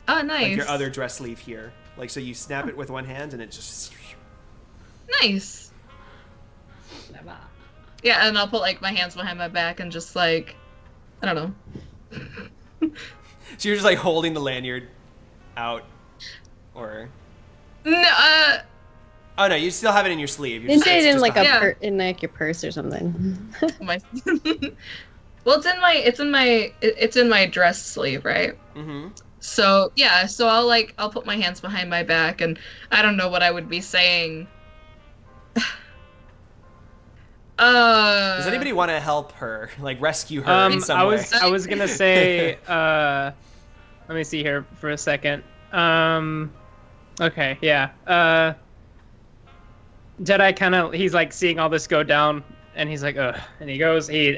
Oh, nice. like your other dress sleeve here. Like so, you snap it with one hand and it just. Nice. Yeah, and I'll put like my hands behind my back and just like, I don't know. So you're just like holding the lanyard out, or. No, Oh no, you still have it in your sleeve. You're Didn't just- it it's in just like behind- in like your purse or something? my. Well, it's in my dress sleeve, right? Mhm. So yeah, so I'll put my hands behind my back, and I don't know what I would be saying. Does anybody want to help her, like rescue her in some way? I was gonna say, let me see here for a second. Okay, yeah. Deadeye he's like seeing all this go down, and he's like, ugh. And he goes, he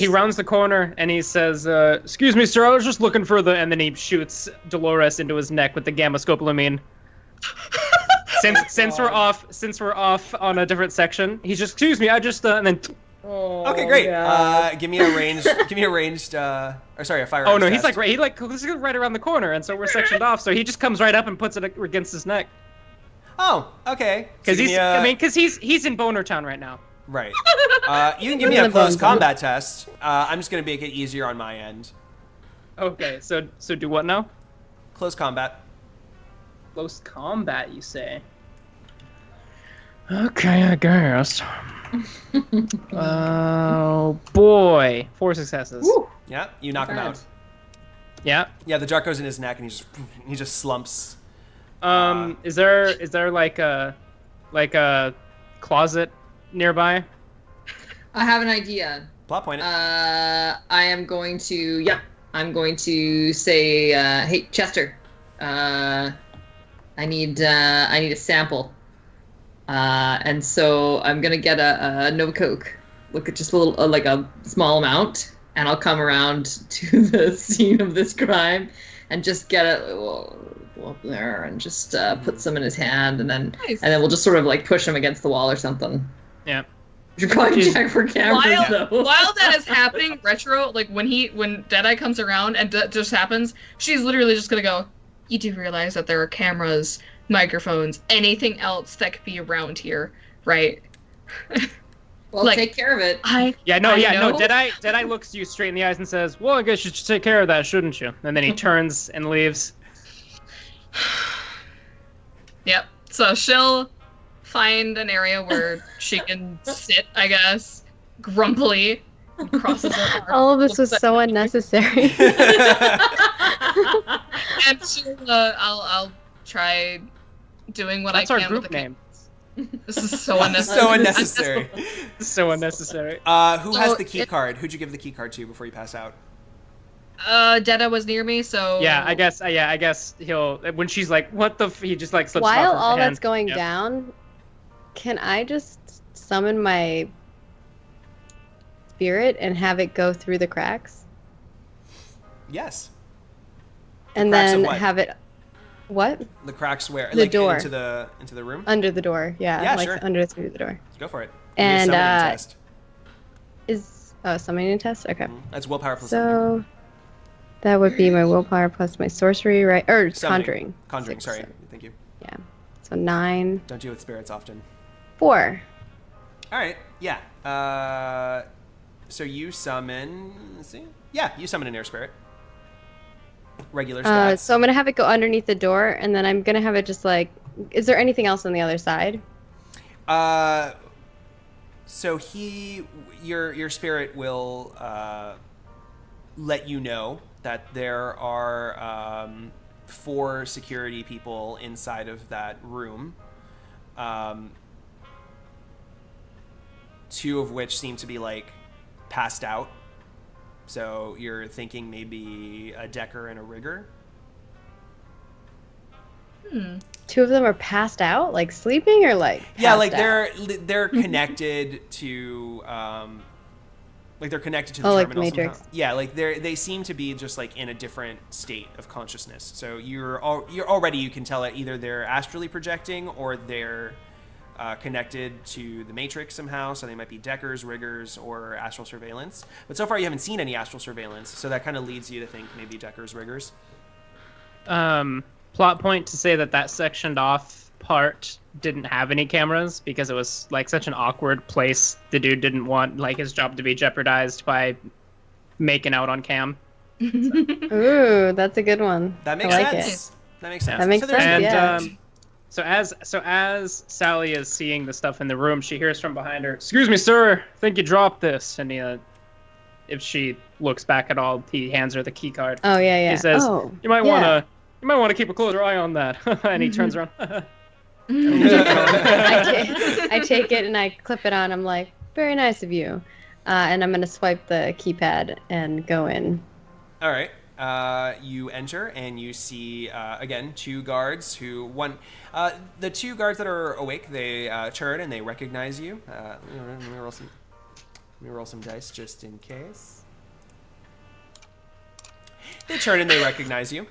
rounds the corner, and he says, excuse me, sir, I was just looking for and then he shoots Dolores into his neck with the gamma scopolamine. Since we're off on a different section, he's just, excuse me, I just, and then. Okay, great. Give me a ranged, a firearms. Oh no, he's test. like, this is right around the corner, and so we're sectioned off. So he just comes right up and puts it against his neck. Oh, okay. Because So he's in Boner Town right now. right. You can give me a close combat test. I'm just gonna make it easier on my end. Okay, so do what now? Close combat. Close combat, you say? Okay, I guess. Oh boy, 4 successes. Woo. Yeah, you knock him out. Yeah. Yeah, the dart goes in his neck, and he just slumps. Is there like a closet nearby? I have an idea. Plot point. I'm going to say, hey, Chester, I need a sample. And so I'm gonna get a Nova Coke. Look at just a little, like a small amount, and I'll come around to the scene of this crime and just get it go up there and just put some in his hand, and then we'll just sort of like push him against the wall or something. Yeah. You should probably check for cameras though. While that is happening, Retro, like when Deadeye comes around and that just happens, she's literally just gonna go, "You do realize that there are cameras, microphones, anything else that could be around here, right?" Well, like, take care of it. No. Deadeye looks you straight in the eyes and says, "Well, I guess you should take care of that, shouldn't you?" And then he turns and leaves. Yep. So she'll find an area where she can sit, I guess, grumpily, and crosses her arms. All of this was so unnecessary. And she'll, I'll try doing what That's I our can group with the name. This is so unnecessary. So unnecessary. So unnecessary. Who has the key card? Who'd you give the key card to before you pass out? Detta was near me, so... Yeah, I guess he'll... When she's like, what the... He just like slips While off her all hand. that's going down, can I just summon my spirit and have it go through the cracks? Yes. And cracks of then what? have it... What? The cracks where? The like door. into the room? Under the door, yeah. Yeah, like sure. under through the door. Go for it. And, Give me a summoning test. Summoning test? Okay. That's willpower plus summoning. So that would be my willpower plus my sorcery, right? Or Summoning. conjuring. Conjuring, 6, sorry. 7. Thank you. Yeah. So 9. Don't deal with spirits often. 4. All right. Yeah. So you summon. Let's see. Yeah, you summon an air spirit. Regular stats. So I'm gonna have it go underneath the door, and then I'm gonna have it just like. Is there anything else on the other side? So your spirit will let you know that there are 4 security people inside of that room. 2 of which seem to be like passed out. So you're thinking maybe a decker and a rigger. 2 of them are passed out, like sleeping, or like Yeah, passed like they're connected to they're connected to the Oh, like terminal Matrix. somehow. Yeah, like they seem to be just like in a different state of consciousness. So you're already, you can tell that either they're astrally projecting or they're connected to the Matrix somehow. So they might be deckers, riggers, or astral surveillance. But so far you haven't seen any astral surveillance, so that kind of leads you to think maybe deckers, riggers. Plot point to say that sectioned off part didn't have any cameras because it was like such an awkward place. The dude didn't want like his job to be jeopardized by making out on cam. Ooh, that's a good one. That makes I like sense. That makes sense. That makes So there's- sense. And yeah. so as Sally is seeing the stuff in the room, she hears from behind her, "Excuse me, sir, I think you dropped this." And if she looks back at all, he hands her the key card. Oh yeah. He says, oh, You might yeah. want to keep a closer eye on that." And he turns around. I take it and I clip it on. I'm like, very nice of you. And I'm gonna swipe the keypad and go in. All right. You enter and you see again 2 guards who the 2 guards that are awake, they turn and they recognize you. Let me roll some dice just in case. They turn and they recognize you.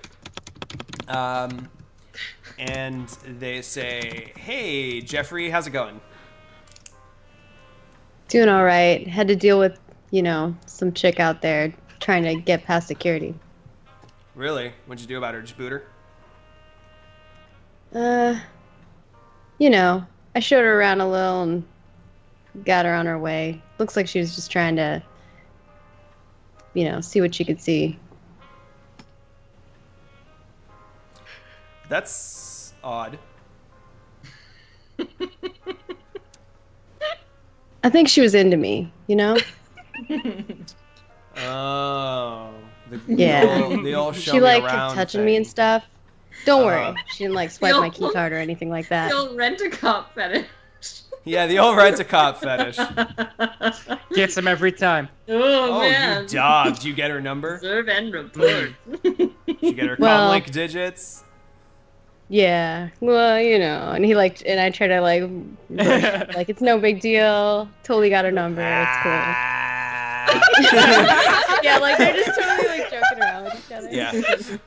And they say, "Hey, Jeffrey, how's it going?" Doing all right. Had to deal with, some chick out there trying to get past security. Really? What'd you do about her? Just boot her? I showed her around a little and got her on her way. Looks like she was just trying to, see what she could see. That's odd. I think she was into me, Oh. Yeah. They all show She me kept around touching thing. me and stuff. Don't worry. She didn't swipe You'll- my key card or anything like that. You'll rent a cop fetish. Yeah, the old rent-a-cop fetish. Gets him every time. Oh, Oh, man. you dog. Did you get her number? Observe and report. Did you get her Well- comlink digits? Yeah. Well, and he and I try to it's no big deal. Totally got her number. It's cool. Ah. Yeah, like they're just totally like joking around with each other. Yeah. This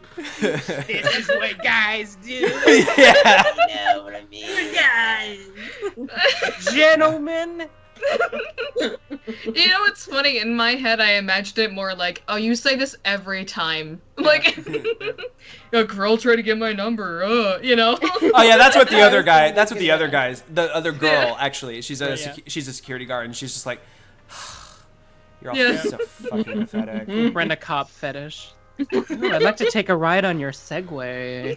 is what guys do. Yeah. You know what I mean? Guys. Gentlemen. You know what's funny? In my head, I imagined it more like, oh, you say this every time. Like, a girl tried to get my number, you know? Oh yeah, that's what the other guy. That's what the other guys. The other girl actually. She's a Yeah. she's a security guard, and she's just like, you're all Yeah. so fucking pathetic. Rent a cop fetish. Ooh, I'd like to take a ride on your Segway.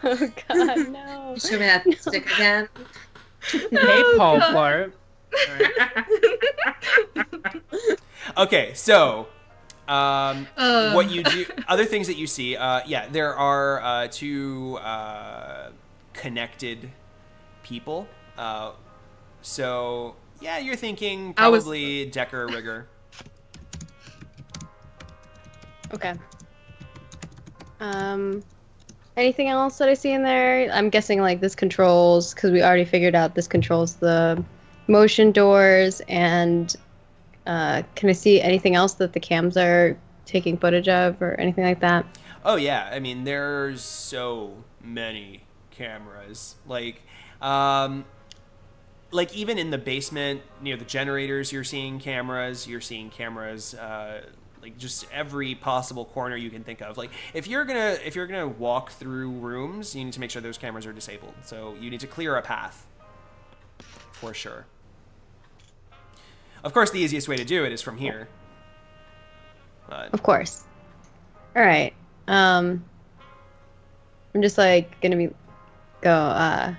Oh God, no. Show me that stick again. Hey, Paul Blart. Okay, so what you do, other things that you see, yeah, there are two connected people. So yeah, you're thinking probably Decker Rigger. Okay. Anything else that I see in there? I'm guessing like this controls, because we already figured out this controls the motion doors, and can I see anything else that the cams are taking footage of or anything like that? Oh yeah, I mean there's so many cameras. Like even in the basement near the generators, you're seeing cameras. You're seeing cameras. Like just every possible corner you can think of. Like if you're gonna walk through rooms, you need to make sure those cameras are disabled. So you need to clear a path for sure. Of course, the easiest way to do it is from here. But Of course. All right. I'm just like gonna yeah.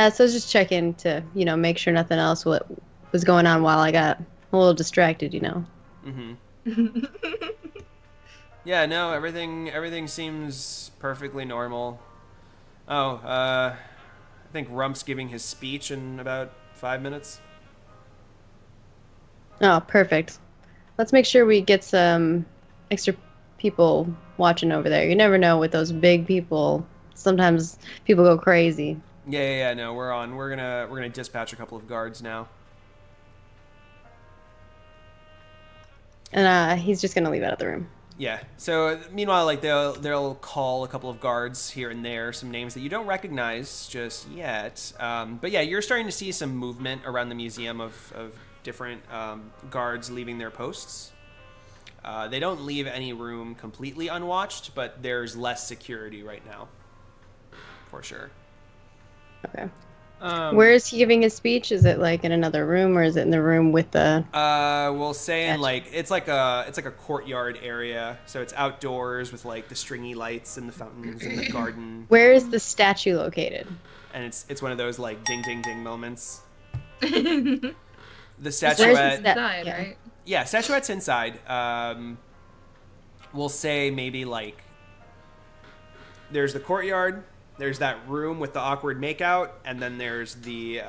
So I was just checking to make sure nothing else what was going on while I got a little distracted. Mm-hmm. Yeah, no, everything seems perfectly normal. Oh, I think Rump's giving his speech in about 5 minutes. Oh, perfect. Let's make sure we get some extra people watching over there. You never know with those big people. Sometimes people go crazy. Yeah. No, we're on. We're gonna dispatch a couple of guards now. And he's just gonna leave out of the room. Yeah. So meanwhile, like they'll call a couple of guards here and there, some names that you don't recognize just yet. But yeah, you're starting to see some movement around the museum of different guards leaving their posts. They don't leave any room completely unwatched, but there's less security right now, for sure. Okay. Where is he giving his speech? Is it like in another room, or is it in the room with the? We'll say in it's like a courtyard area, so it's outdoors with like the stringy lights and the fountains and the garden. Where is the statue located? And it's one of those like ding ding ding moments. The The statuette. inside, Yeah. right? Yeah, statuette's inside. We'll say maybe like there's the courtyard. There's that room with the awkward makeout, and then there's the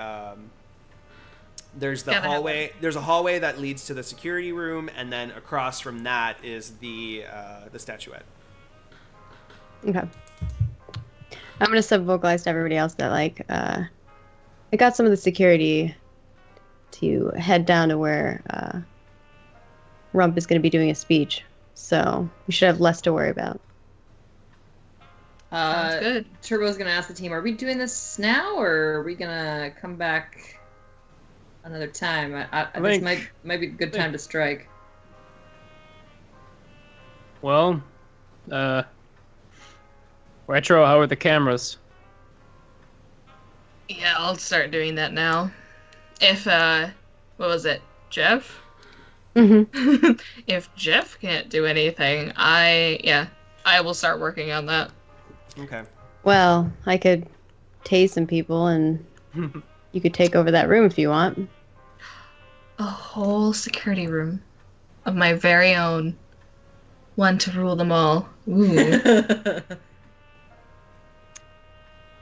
hallway. There's a hallway that leads to the security room, and then across from that is the statuette. Okay. I'm gonna sub-vocalize to everybody else that like I got some of the security to head down to where Rump is gonna be doing a speech, so we should have less to worry about. Sounds good. Turbo's gonna ask the team, are we doing this now, or are we gonna come back another time? This might be a good time to strike. Well, Retro, how are the cameras? Yeah, I'll start doing that now. If, what was it? Jeff? Mm-hmm. If Jeff can't do anything, I will start working on that. Okay. Well, I could tase some people, and you could take over that room if you want. A whole security room of my very own. One to rule them all. Ooh.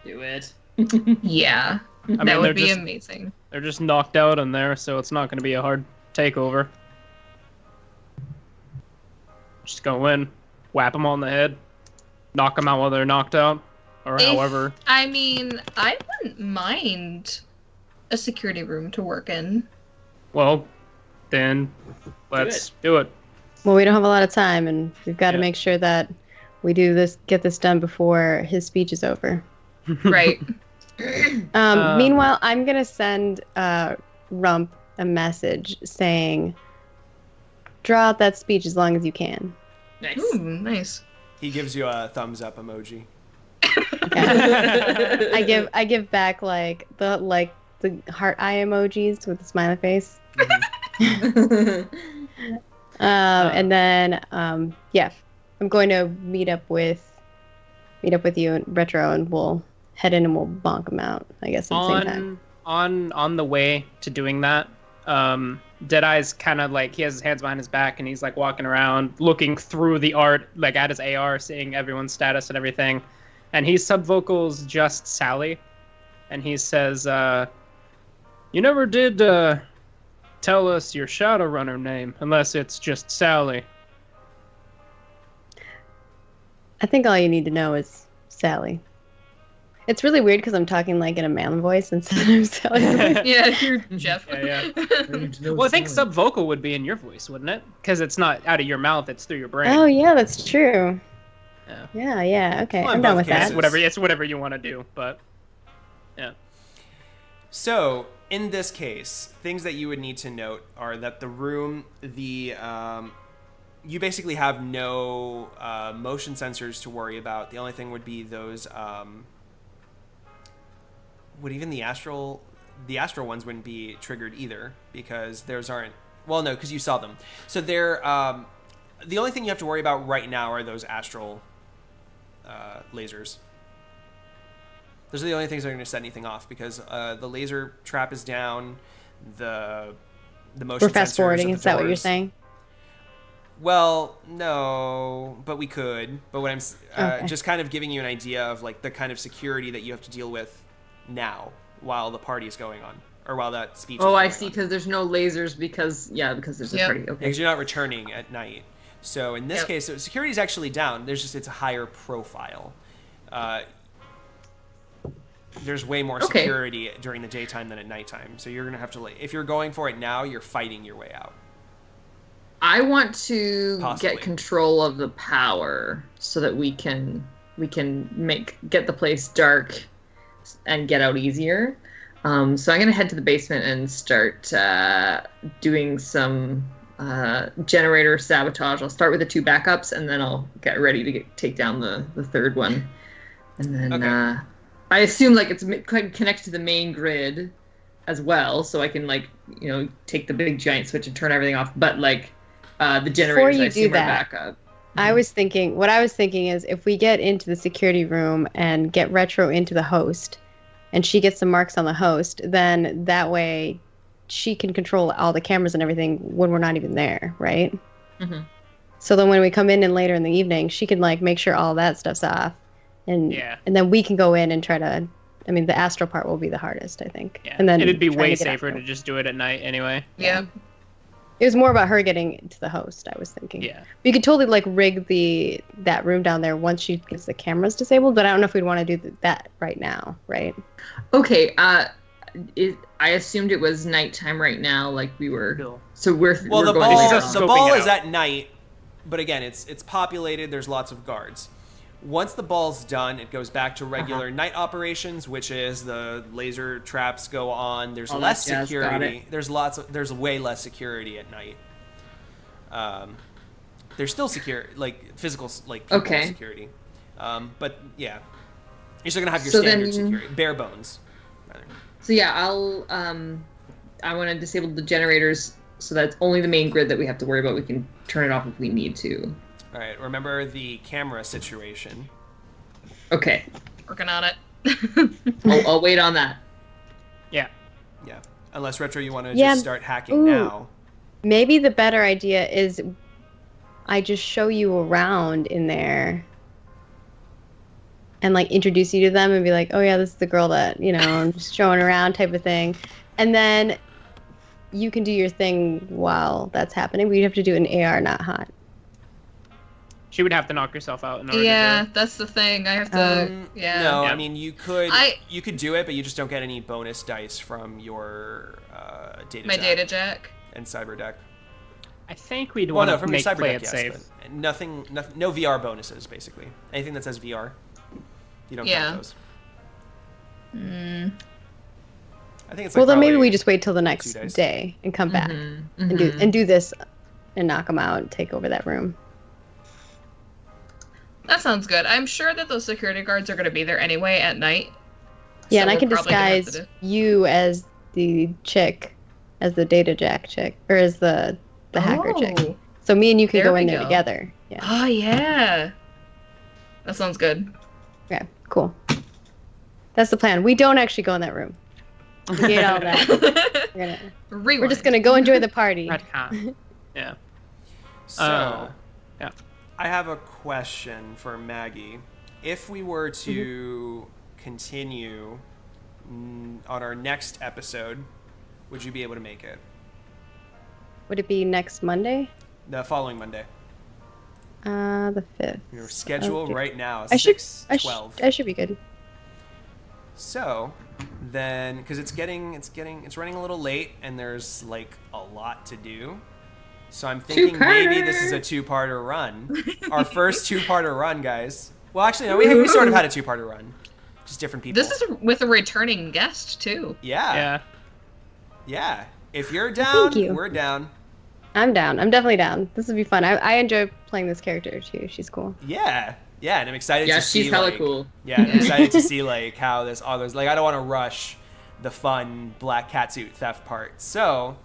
Do it. Yeah. I mean, That would be just, amazing. they're just knocked out in there, so it's not going to be a hard takeover. Just go in, whap them on the head, knock them out while they're knocked out, or however. I mean, I wouldn't mind a security room to work in. Well, Then let's do it. Well, we don't have a lot of time, and we've got to Yeah. make sure that we get this done before his speech is over. Right. Meanwhile, I'm gonna send Rump a message saying, "Draw out that speech as long as you can." Nice. Ooh, nice. He gives you a thumbs up emoji. Okay. I give back like the heart eye emojis with the smiley face. And then yeah, I'm going to meet up with you and Retro, and we'll head in and we'll bonk him out, I guess, at the same time. On the way to doing that, Deadeye's kind of like, he has his hands behind his back and he's like walking around looking through the art, like at his AR, seeing everyone's status and everything, and he subvocals just Sally, and he says, you never did tell us your Shadowrunner name, unless it's just Sally. I think all you need to know is Sally. It's really weird because I'm talking like in a man voice instead of Sally. Yeah, you're Jeff. Yeah. Well, I think subvocal would be in your voice, wouldn't it? Because it's not out of your mouth; it's through your brain. Oh yeah, that's true. Yeah. Yeah. Okay, Well, in I'm done both with that. cases. It's whatever you want to do, but yeah. So, in this case, things that you would need to note are that the room, you basically have no motion sensors to worry about. The only thing would be those, would even the astral ones wouldn't be triggered either, because theirs aren't, well, no, because you saw them. So they're, the only thing you have to worry about right now are those astral lasers. Those are the only things that are going to set anything off, because the laser trap is down, the motion We're fast sensors forwarding. at the Is that what you're doors- saying? Well, no, but we could. But what I'm Okay. just kind of giving you an idea of like the kind of security that you have to deal with now while the party is going on, or while that speech. Oh, is I going see. on. Because there's no lasers. Because there's a Yep. party. Okay. Because you're not returning at night. So in this Yep. case, security is actually down. There's just, it's a higher profile. There's way more Okay. security during the daytime than at nighttime. So you're gonna have to, like, if you're going for it now, you're fighting your way out. I want to Possibly. get control of the power so that we can get the place dark and get out easier. So I'm gonna head to the basement and start doing some generator sabotage. I'll start with the 2 backups, and then I'll get ready to take down the third one. And then Okay. I assume like it's connected to the main grid as well, so I can like take the big giant switch and turn everything off. But like the generators, you I assume do are that, backup. what I was thinking is if we get into the security room and get Retro into the host, and she gets some marks on the host, then that way she can control all the cameras and everything when we're not even there, right? Mhm. So then when we come in and later in the evening, she can like make sure all that stuff's off, and then we can go in and try to. I mean, the astral part will be the hardest, I think. Yeah. And then it'd be try way to get safer astral. to just do it at night anyway. Yeah. It was more about her getting to the host, I was thinking. Yeah. We could totally like rig that room down there once she gets the cameras disabled, but I don't know if we'd want to do that right now, right? Okay. I assumed it was nighttime right now, like we were. Cool. So we're Well, the going ball, to Scoping the ball it is out. at night, but again, it's populated. There's lots of guards. Once the ball's done, it goes back to regular night operations, which is the laser traps go on. There's All less that jazz, got security. There's way less security at night. There's still physical people Okay. security. But yeah, you're still gonna have your So standard then- security, bare bones. Rather. So yeah, I want to disable the generators so that's only the main grid that we have to worry about. We can turn it off if we need to. All right. Remember the camera situation. Okay. Working on it. I'll wait on that. Yeah. Yeah. Unless Retro, you want to Yeah, just start hacking ooh. now. Maybe the better idea is I just show you around in there and like introduce you to them and be like, oh yeah, this is the girl that, I'm just showing around type of thing. And then you can do your thing while that's happening. We'd have to do an AR, not hot. She would have to knock herself out in order Yeah, to do it. that's the thing. I have to. Yeah. No, Yeah. I mean you could do it, but you just don't get any bonus dice from your data. My jack. data jack. and Cyberdeck. I think we'd Well, want no, to from your play Cyberdeck, it yes, safe. but nothing, no VR bonuses, basically. Anything that says VR, you don't count those. I think it's like Well, then maybe probably we just wait till the next 2 days. day and come back Mm-hmm. and do this and knock them out and take over that room. That sounds good. I'm sure that those security guards are going to be there anyway at night. Yeah, So and I we're can probably gonna have disguise to do- you as the chick, as the data jack chick, or as the hacker chick. Oh. So me and you can There go we in there go. together. Yeah. Oh, yeah. That sounds good. Okay. Cool. That's the plan. We don't actually go in that room. We get all that. We're just gonna go enjoy the party. Retcon. Yeah. So, yeah. I have a question for Maggie. If we were to continue on our next episode, would you be able to make it? Would it be next Monday? The following Monday. The 5th. Your schedule Okay. right now is I should 6:12. I should be good. So, then, because it's running a little late, and there's like a lot to do. So I'm thinking maybe this is a two-parter run. Our first two-parter run, guys. Well, actually, no, we sort of had a two-parter run. Just different people. This is with a returning guest, too. Yeah. Yeah. Yeah. If you're down, you. we're down. I'm down. I'm definitely down. This would be fun. I enjoy playing this character too. She's cool. Yeah. Yeah, and I'm excited Yeah, to see she's hella like, cool. Yeah, I'm excited to see like how this all goes. Like I don't want to rush the fun black catsuit theft part. So,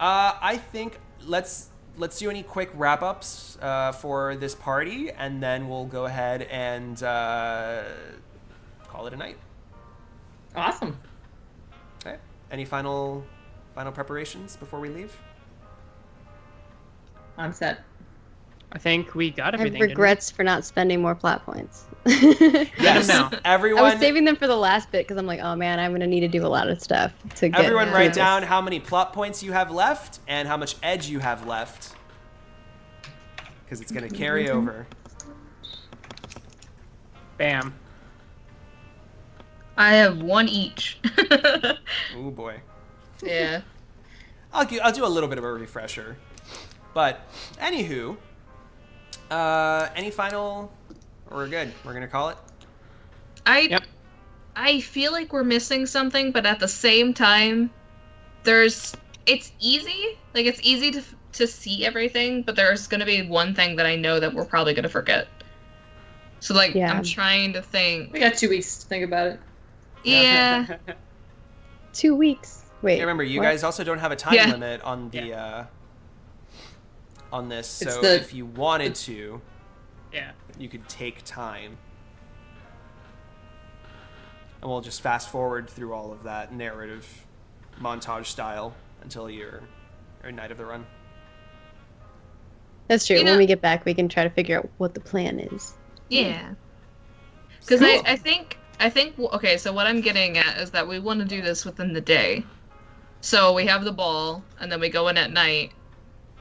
I think let's do any quick wrap-ups for this party, and then we'll go ahead and call it a night. Awesome. Okay. Any final preparations before we leave? I'm set. I think we got I have everything. didn't we? regrets for not spending more plot points. Yes. No. Everyone. I was saving them for the last bit because I'm like, oh man, I'm gonna need to do a lot of stuff to get. Everyone through write this. down how many plot points you have left and how much edge you have left. Because it's going to carry over. Bam. I have one each. Oh boy. Yeah. I'll do a little bit of a refresher. But, anywho, any final... We're good. We're going to call it? Yep. I feel like we're missing something, but at the same time, it's easy. Like, it's easy to see everything, but there's going to be one thing that I know that we're probably going to forget. So, like, Yeah. I'm trying to think. We got 2 weeks to think about it. Yeah. 2 weeks. Wait. Yeah, remember, you what? guys also don't have a time Yeah. limit on the... on this, It's so the- if you wanted to, Yeah. you could take time. And we'll just fast forward through all of that narrative montage style until your night of the run. That's true. You know- When we get back, we can try to figure out what the plan is. Yeah. Because Cool. I think, okay, so what I'm getting at is that we want to do this within the day. So we have the ball, and then we go in at night.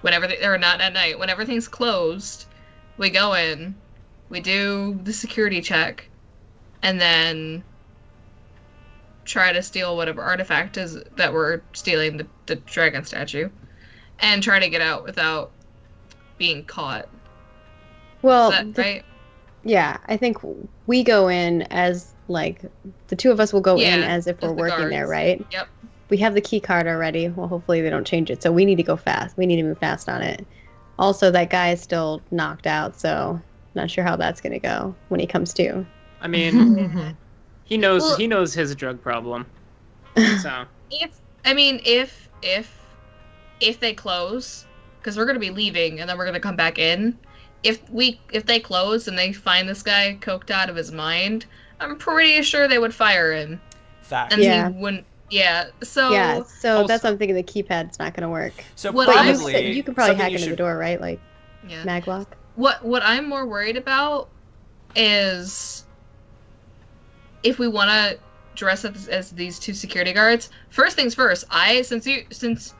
Or not at night, when everything's closed, we go in, we do the security check, and then try to steal whatever artifact is that we're stealing, the dragon statue, and try to get out without being caught. Well, Is that right? yeah, I think we go in as like the two of us will go in Yeah, as if we're as the working there, guards. right? Yep. We have the key card already. Well, hopefully they don't change it. So we need to go fast. We need to move fast on it. Also, that guy is still knocked out, so not sure how that's gonna go when he comes to. I mean, he knows Well- he knows his drug problem. So If they close, because we're gonna be leaving and then we're gonna come back in. If they close and they find this guy coked out of his mind, I'm pretty sure they would fire him, Fact. and Yeah. he wouldn't. Yeah. So Yeah, so also- that's what I'm thinking. The keypad's not gonna work. So What But I- probably you can probably something hack you into the should- door, right? Like yeah. maglock. What I'm more worried about is if we want to dress up as these two security guards. First things first. Since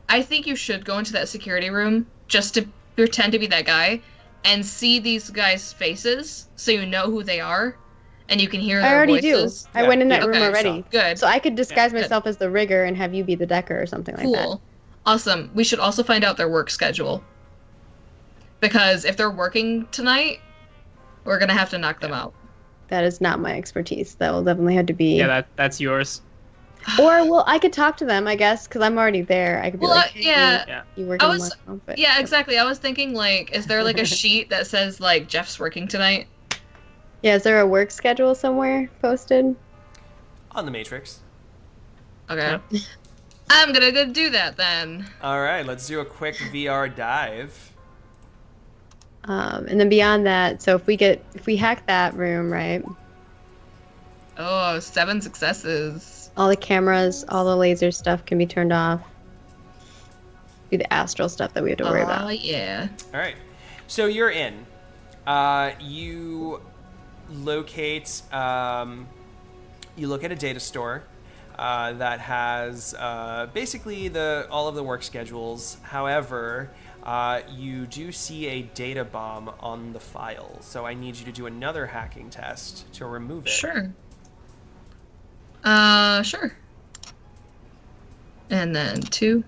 I think you should go into that security room just to pretend to be that guy and see these guys' faces so you know who they are and you can hear their I already voices. do. I Yeah. went in that Okay, room so- already. Good. So I could disguise good. myself as the rigger and have you be the decker or something like that. Cool. Awesome. We should also find out their work schedule. Because if they're working tonight, we're going to have to knock them out. That is not my expertise. That will definitely have to be. Yeah, that's yours. Or, well, I could talk to them, I guess, because I'm already there. I could be like, hey, yeah. you work I in was, one outfit. yeah, exactly. I was thinking, like, is there, like, a sheet that says, like, Jeff's working tonight? Yeah, is there a work schedule somewhere posted? On the Matrix. Okay. I'm gonna go do that, then. All right, let's do a quick VR dive. And then beyond that, so if we hack that room, right? Oh, 7 successes. All the cameras, all the laser stuff can be turned off. Do the astral stuff that we have to worry about. Oh, yeah. All right, so you're in. You locate. You look at a data store that has basically all of the work schedules. However, you do see a data bomb on the file, so I need you to do another hacking test to remove it. Sure. Sure. And then 6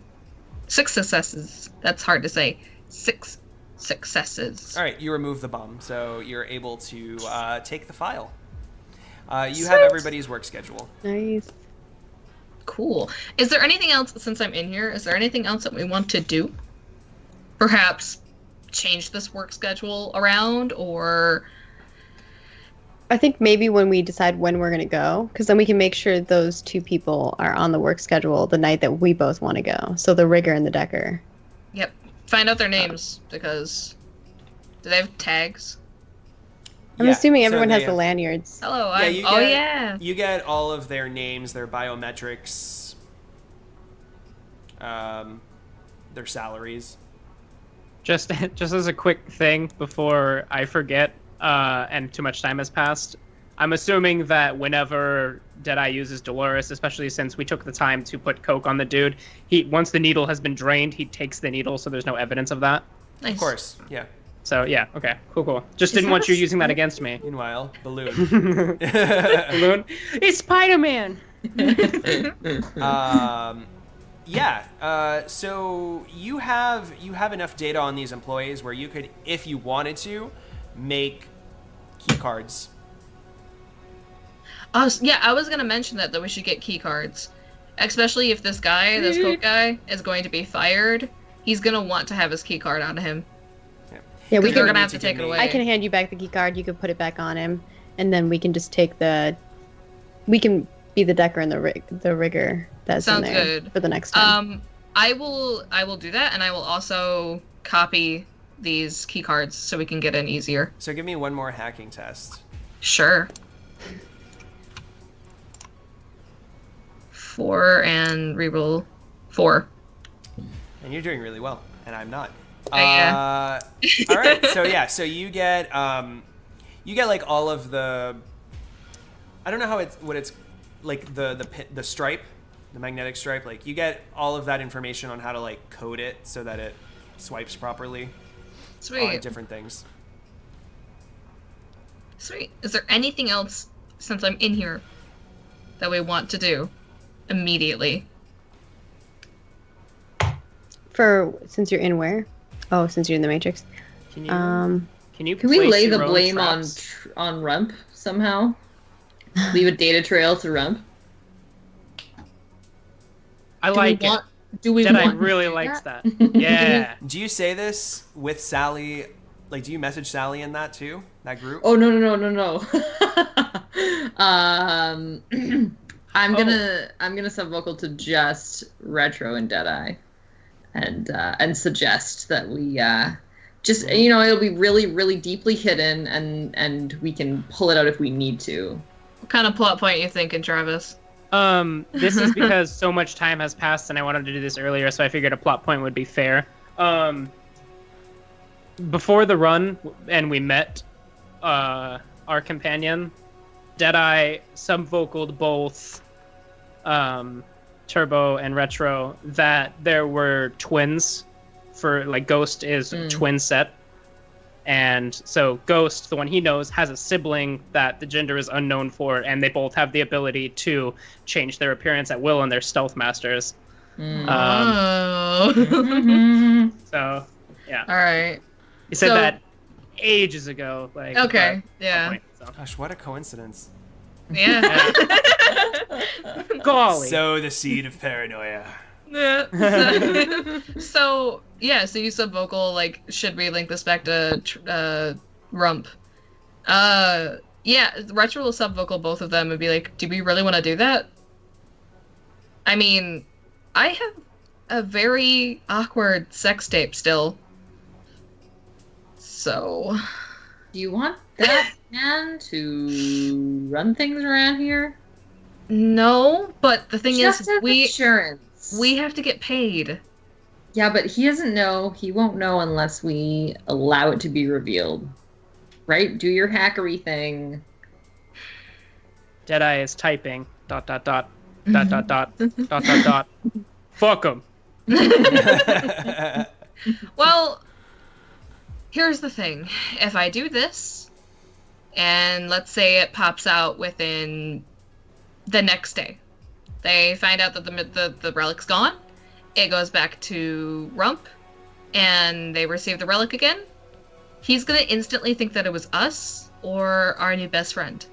successes. That's hard to say. 6 successes. All right, you remove the bomb, so you're able to take the file. You have everybody's work schedule. Nice. Cool. Is there anything else, since I'm in here, is there anything else that we want to do? Perhaps change this work schedule around, or... I think maybe when we decide when we're going to go, because then we can make sure those 2 people are on the work schedule the night that we both want to go. So the rigger and the decker. Yep. Find out their names, because... Do they have tags? I'm Yeah, assuming so everyone has they- the lanyards. Hello, Yeah, I'm... you Oh, get- yeah. You get all of their names, their biometrics, their salaries. Just as a quick thing before I forget, and too much time has passed, I'm assuming that whenever Deadeye uses Dolores, especially since we took the time to put coke on the dude, once the needle has been drained, he takes the needle, so there's no evidence of that. Nice. Of course, yeah. So yeah, okay, cool. Just Is didn't that want a you using that against me. Meanwhile, Balloon. Balloon, it's Spider-Man. So you have enough data on these employees where you could, if you wanted to, make key cards. Yeah, I was gonna mention that we should get key cards. Especially if this guy, this coke guy, is going to be fired. He's gonna want to have his key card on him. Yeah, We're can. gonna have to take it away. I can hand you back the key card. You can put it back on him, and then we can just take we can be the decker and the rigger that's Sounds in there good. for the next time. I will do that, and I will also copy these key cards so we can get in easier. So give me one more hacking test. Sure. 4 and reroll 4. And you're doing really well, and I'm not. Yeah. All right. So you get like all of the. I don't know what it's like the stripe, the magnetic stripe. Like you get all of that information on how to like code it so that it swipes properly on Sweet. different things. Sweet. Is there anything else, since I'm in here, that we want to do immediately? Since you're in where? Oh, since you're in the Matrix. Can you Can we place lay the your own blame traps? on Rump somehow? Leave a data trail to Rump? I like it. Do we Deadeye want really to do likes that? that. Yeah. Do you say this with Sally? Like, do you message Sally in that too? That group? Oh no. I'm gonna sub vocal to just Retro and Deadeye, and suggest that we just it'll be really really deeply hidden and we can pull it out if we need to. What kind of plot point you thinking, Travis? This is because so much time has passed and I wanted to do this earlier, so I figured a plot point would be fair. Before the run, and we met our companion, Deadeye sub-vocaled both Turbo and Retro that there were twins for, like, Ghost is twin set. And so Ghost, the one he knows, has a sibling that the gender is unknown for, and they both have the ability to change their appearance at will, and they're stealth masters. Oh. So, yeah. All right. He said So- that ages ago. Like, Okay. but Yeah. point, so. Gosh, what a coincidence. Yeah. Golly. Sow the seed of paranoia. Yeah. So yeah, so you said vocal, like, should we link this back to Rump? Yeah, Retro will sub vocal both of them and be like, do we really want to do that? I mean, I have a very awkward sex tape still. So Do you want that man to run things around here? no, but the thing Just is have insurance. we have to get paid. Yeah, but he doesn't know. He won't know unless we allow it to be revealed. Right? Do your hackery thing. Deadeye is typing. ... ... ... Fuck him. Well, here's the thing. If I do this, and let's say it pops out within the next day, they find out that the relic's gone, it goes back to Rump, and they receive the relic again, he's gonna instantly think that it was us or our new best friend.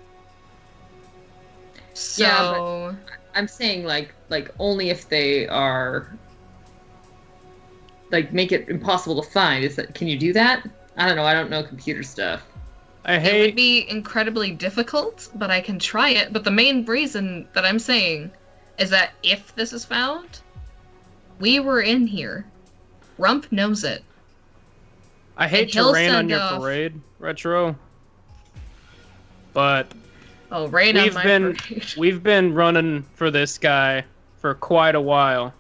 So... Yeah, I'm saying like only if they are like make it impossible to find. Is that, can you do that? I don't know. I don't know computer stuff. I It would hate. be incredibly difficult, but I can try it. But the main reason that I'm saying is that if this is found, we were in here. Rump knows it. I hate and to he'll rain on send your off- parade, Retro. But Oh, right on my parade. we've been running for this guy for quite a while.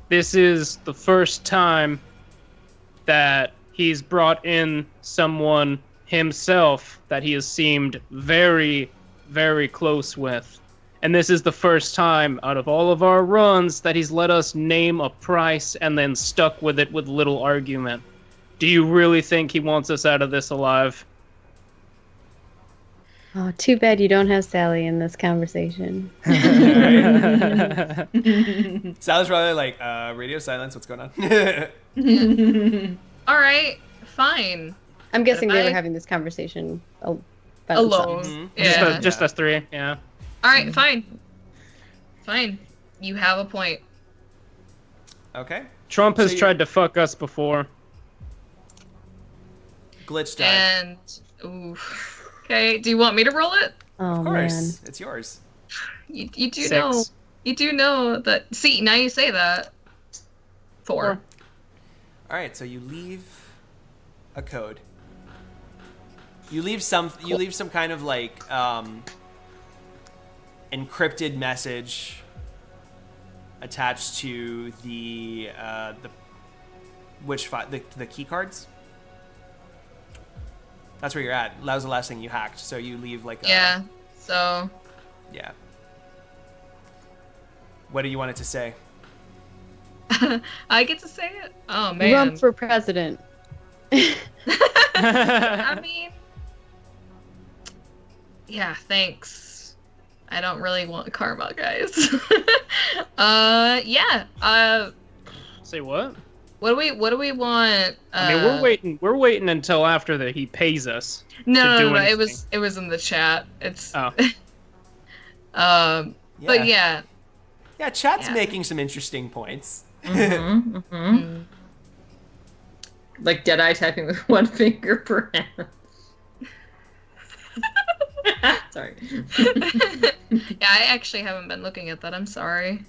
This is the first time that he's brought in someone himself that he has seemed very, very close with. And this is the first time out of all of our runs that he's let us name a price and then stuck with it with little argument. Do you really think he wants us out of this alive? Oh, too bad you don't have Sally in this conversation. Sal's probably like, radio silence, what's going on? All right, fine. I'm guessing But they were I- having this conversation about Alone. themselves. Yeah. Just us three, yeah. All right, fine. Fine. You have a point. Okay. Trump has So you- tried to fuck us before. Glitch die. And oof. Okay, do you want me to roll it? Oh, Of man. course. It's yours. You do 6. know. You do know that. See, now you say that. 4. All right, so you leave a code. You leave some kind of like encrypted message attached to the key cards. That's where you're at. That was the last thing you hacked. So you leave like Yeah. So. yeah. What do you want it to say? I get to say it? Oh, man. Rump for president. I mean, yeah, thanks. I don't really want karma, guys. Yeah. Say what? What do we want? I mean, we're waiting until after he pays us. No, to no, do no, anything. it was in the chat. It's Oh. But yeah. Yeah, chat's Yeah. making some interesting points. Mm. Like Deadeye typing with one finger per hand. Sorry. Yeah, I actually haven't been looking at that. I'm sorry.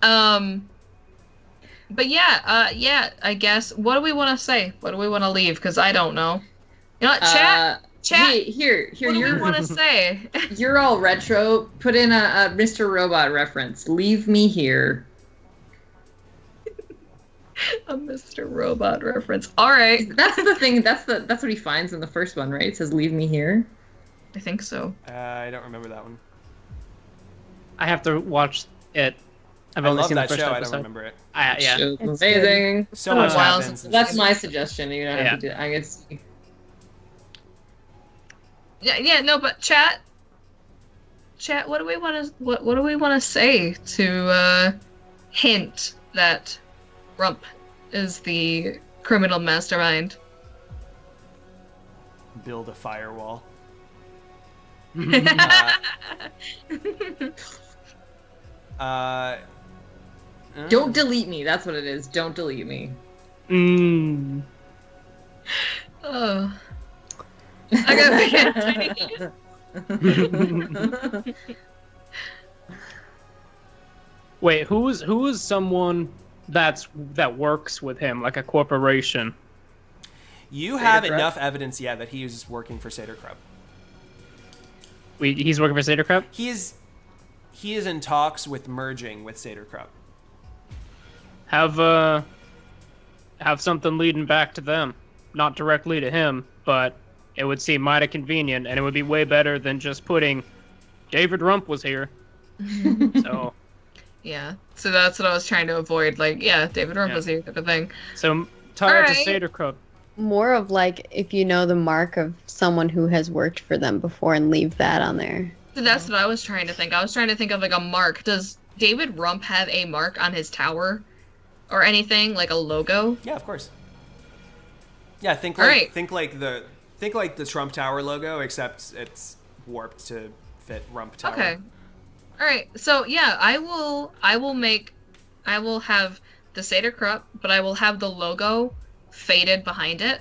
But yeah, I guess. What do we want to say? What do we want to leave? Because I don't know. You know what, chat? Hey, here, What do we you're want to say? you're all retro. Put in a Mr. Robot reference. Leave me here. A Mr. Robot reference. All right. That's the thing. That's what he finds in the first one, right? It says "Leave me here." I think so. I don't remember that one. I have to watch it. I've I only love seen that the first show. I episode. don't remember it. Yeah. Show's It's amazing. So been a much while happens. since- That's my suggestion. You don't have to do. I guess. Yeah, no, but chat, what do we want to say to hint that Rump is the criminal mastermind. Build a firewall. Don't delete me. That's what it is. Don't delete me. Oh. I gotta begin. Wait, who's someone that works with him, like a corporation? You have Krupp? enough evidence, yeah, that he is working for Seder Krupp. He's working for Seder Krupp? He is in talks with merging with Seder Krupp. Have something leading back to them. Not directly to him, but it would seem mighty convenient, and it would be way better than just putting David Rump was here. So Yeah, so that's what I was trying to avoid. Like, yeah, David Rump was here, type of thing. So tie it to Alright. Seder Krupp. More of like if you know the mark of someone who has worked for them before and leave that on there. So that's what I was trying to think. I was trying to think of like a mark. Does David Rump have a mark on his tower, or anything like a logo? Yeah, of course. Yeah, think Alright. like the Trump Tower logo, except it's warped to fit Rump Tower. Okay. All right. So yeah, I will have the Seder Krupp, but I will have the logo faded behind it.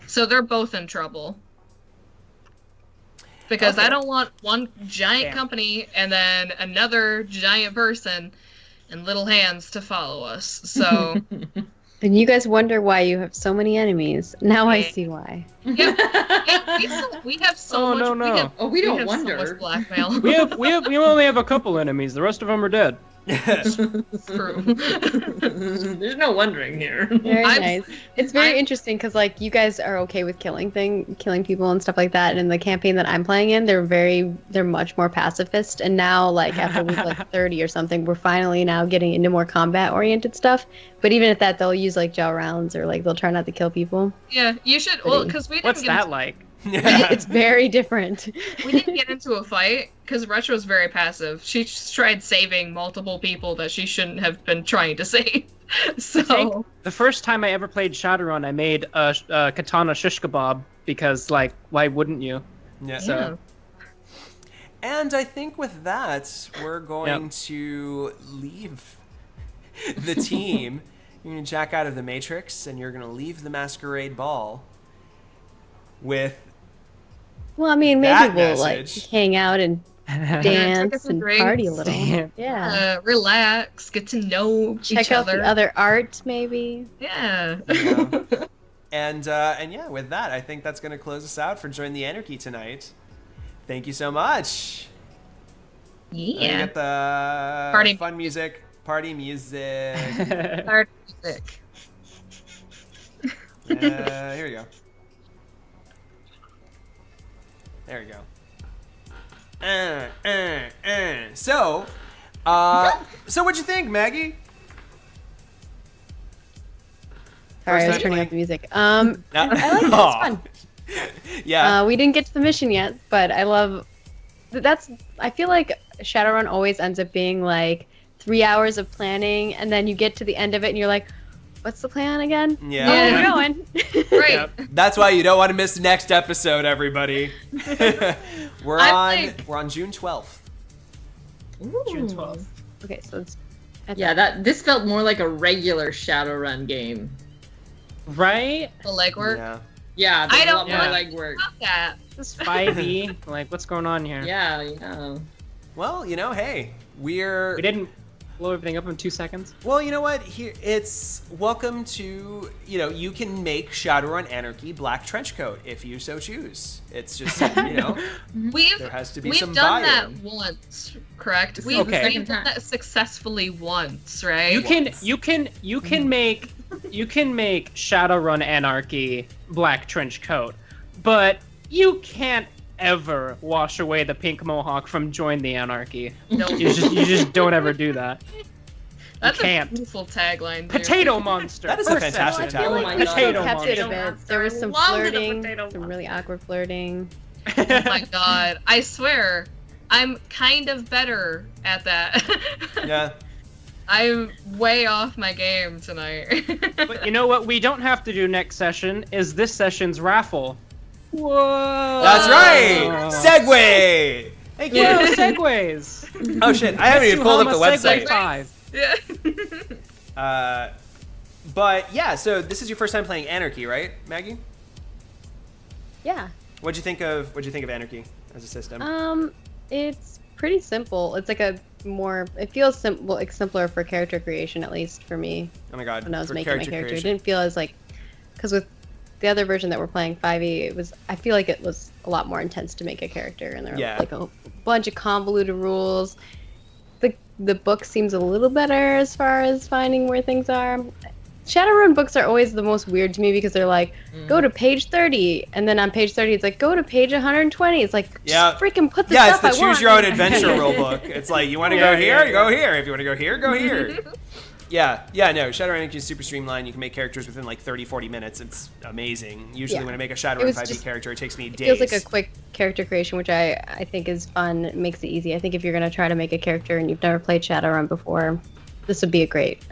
So they're both in trouble. Because Okay. I don't want one giant Damn. company and then another giant person and little hands to follow us. So And you guys wonder why you have so many enemies. Now I Yeah. see why. we have so Oh, much. no, We no. have, Oh, we don't have so wonder. much blackmail. We only have a couple enemies. The rest of them are dead. True. There's no wondering here. Very I'm- nice. It's very I'm- interesting because like you guys are okay with killing people and stuff like that. And in the campaign that I'm playing in, they're much more pacifist. And now like after week like 30 or something, we're finally now getting into more combat oriented stuff. But even at that, they'll use like gel rounds or like they'll try not to kill people. Yeah, you should. Well, because we didn't What's get that into, like? It's very different. we didn't get into a fight because Retro was very passive. She just tried saving multiple people that she shouldn't have been trying to save. So The first time I ever played Shadowrun, I made a katana shish kebab because, like, why wouldn't you? Yeah. So- And I think with that, we're going to leave the team. You're going to jack out of the Matrix, and you're going to leave the Masquerade Ball with... Well, I mean, maybe That we'll like message. hang out and dance some and drinks. party a little. Damn. Yeah. relax, get to know Check each out other. the other art, maybe. Yeah. And yeah, with that, I think that's going to close us out for Join the Anarchy tonight. Thank you so much. Let me Yeah. get the Party fun music. Party music. Art music. Here we go. There we go. So what'd you think, Maggie? Sorry, I was time turning playing. up the music. No. I like it. It's fun. Yeah. We didn't get to the mission yet, but I love. I feel like Shadowrun always ends up being like 3 hours of planning, and then you get to the end of it, and you're like, "What's the plan again?" Yeah. Oh, we're going. Right. Yep. That's why you don't want to miss the next episode, everybody. we're I'm on June 12th. June 12th. Okay, so it's. Yeah, this felt more like a regular Shadowrun game. Right? The legwork. Yeah. Yeah, I there's a don't lot more want- legwork. Stop that. This 5e. Like, what's going on here? Yeah, yeah. Well, hey, we're We didn't blow everything up in 2 seconds. Well, you know what? Here, it's welcome to, you can make Shadowrun Anarchy Black Trenchcoat if you so choose. It's just, there has to be We've some done that buy-in. once, correct? This We've, is the Okay. we've second done time. that successfully once, right? You can make Shadowrun Anarchy Black Trench Coat, but you can't ever wash away the pink mohawk from Join the Anarchy. No. You just don't ever do that. That's can't. a beautiful tagline. Dude. Potato monster. That is a First fantastic session. Oh tagline. my God. Potato kept it a monster. bit. There was some Love the flirting, potato some really awkward flirting. Oh my god. I swear, I'm kind of better at that. Yeah. I'm way off my game tonight. But you know what we don't have to do next session is this session's raffle. Whoa! That's right! Segway! Thank you. Yeah, segways. Oh shit, I haven't even pulled up the Segway website. 5. Yeah. But yeah, so this is your first time playing Anarchy, right, Maggie? Yeah. What'd you think of Anarchy as a system? It's pretty simple. It's like it feels simple, like simpler for character creation, at least for me. Oh my god. When I was for making my character, it creation. didn't feel as like, because with the other version that we're playing 5e, I feel like it was a lot more intense to make a character, and there were like a bunch of convoluted rules. The book seems a little better as far as finding where things are. Shadowrun books are always the most weird to me because they're like, go to page 30, and then on page 30 it's like, go to page 120. It's like, just freaking put the stuff I want. Yeah, it's the choose your own adventure rule book. It's like, you want to go here, go here. If you want to go here, go here. No, Shadowrun Anarchy is super streamlined. You can make characters within like 30-40 minutes. It's amazing. Usually when I make a Shadowrun 5e character, it takes me days. It feels like a quick character creation, which I think is fun. It makes it easy. I think if you're going to try to make a character and you've never played Shadowrun before, this would be a great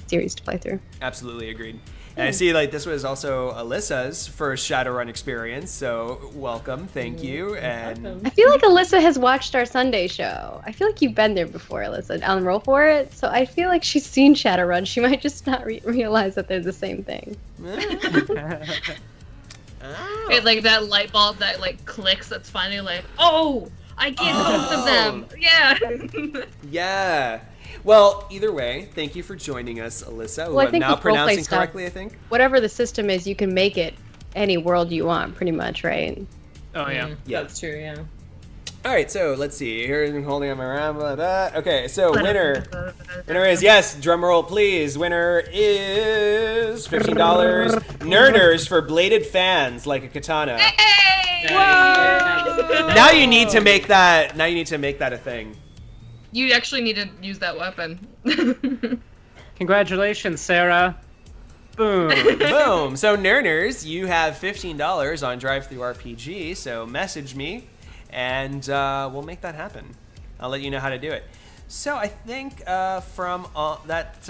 series to play through. Absolutely agreed. And I see like this was also Alyssa's first Shadowrun experience, so welcome, thank you. And I feel like Alyssa has watched our Sunday show. I feel like you've been there before, Alyssa, on Roll For It. So I feel like she's seen Shadowrun. She might just not realize that they're the same thing. It's like that light bulb that like clicks. That's finally like, oh, I get both of them. Yeah. Yeah. Well, either way, thank you for joining us, Alyssa. Who I'm now pronouncing correctly, I think. Whatever the system is, you can make it any world you want, pretty much, right? Oh, yeah. Yeah. That's true, yeah. All right, so let's see. Here's me holding on my round. Okay, so winner is, yes, drum roll, please. Winner is $15. Nerders for bladed fans like a katana. Hey! Whoa! Now you need to make that. Now you need to make that a thing. You actually need to use that weapon. Congratulations, Sarah. Boom. Boom. So Nerders, you have $15 on DriveThruRPG. So message me, and we'll make that happen. I'll let you know how to do it. So I think from all that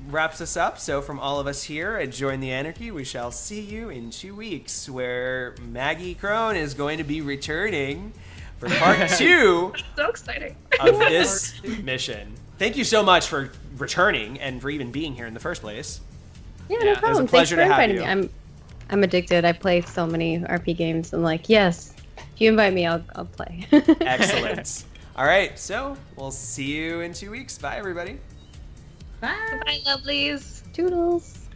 wraps us up. So from all of us here at Join the Anarchy, we shall see you in 2 weeks, where Maggie Krohn is going to be returning for part 2 So exciting. of this mission. Thank you so much for returning and for even being here in the first place. Yeah, no problem. It was a pleasure Thanks for to have inviting you. me. I'm addicted. I play so many RP games. I'm like, yes, if you invite me, I'll play. Excellent. All right, so we'll see you in 2 weeks. Bye, everybody. Bye. Bye, lovelies. Toodles.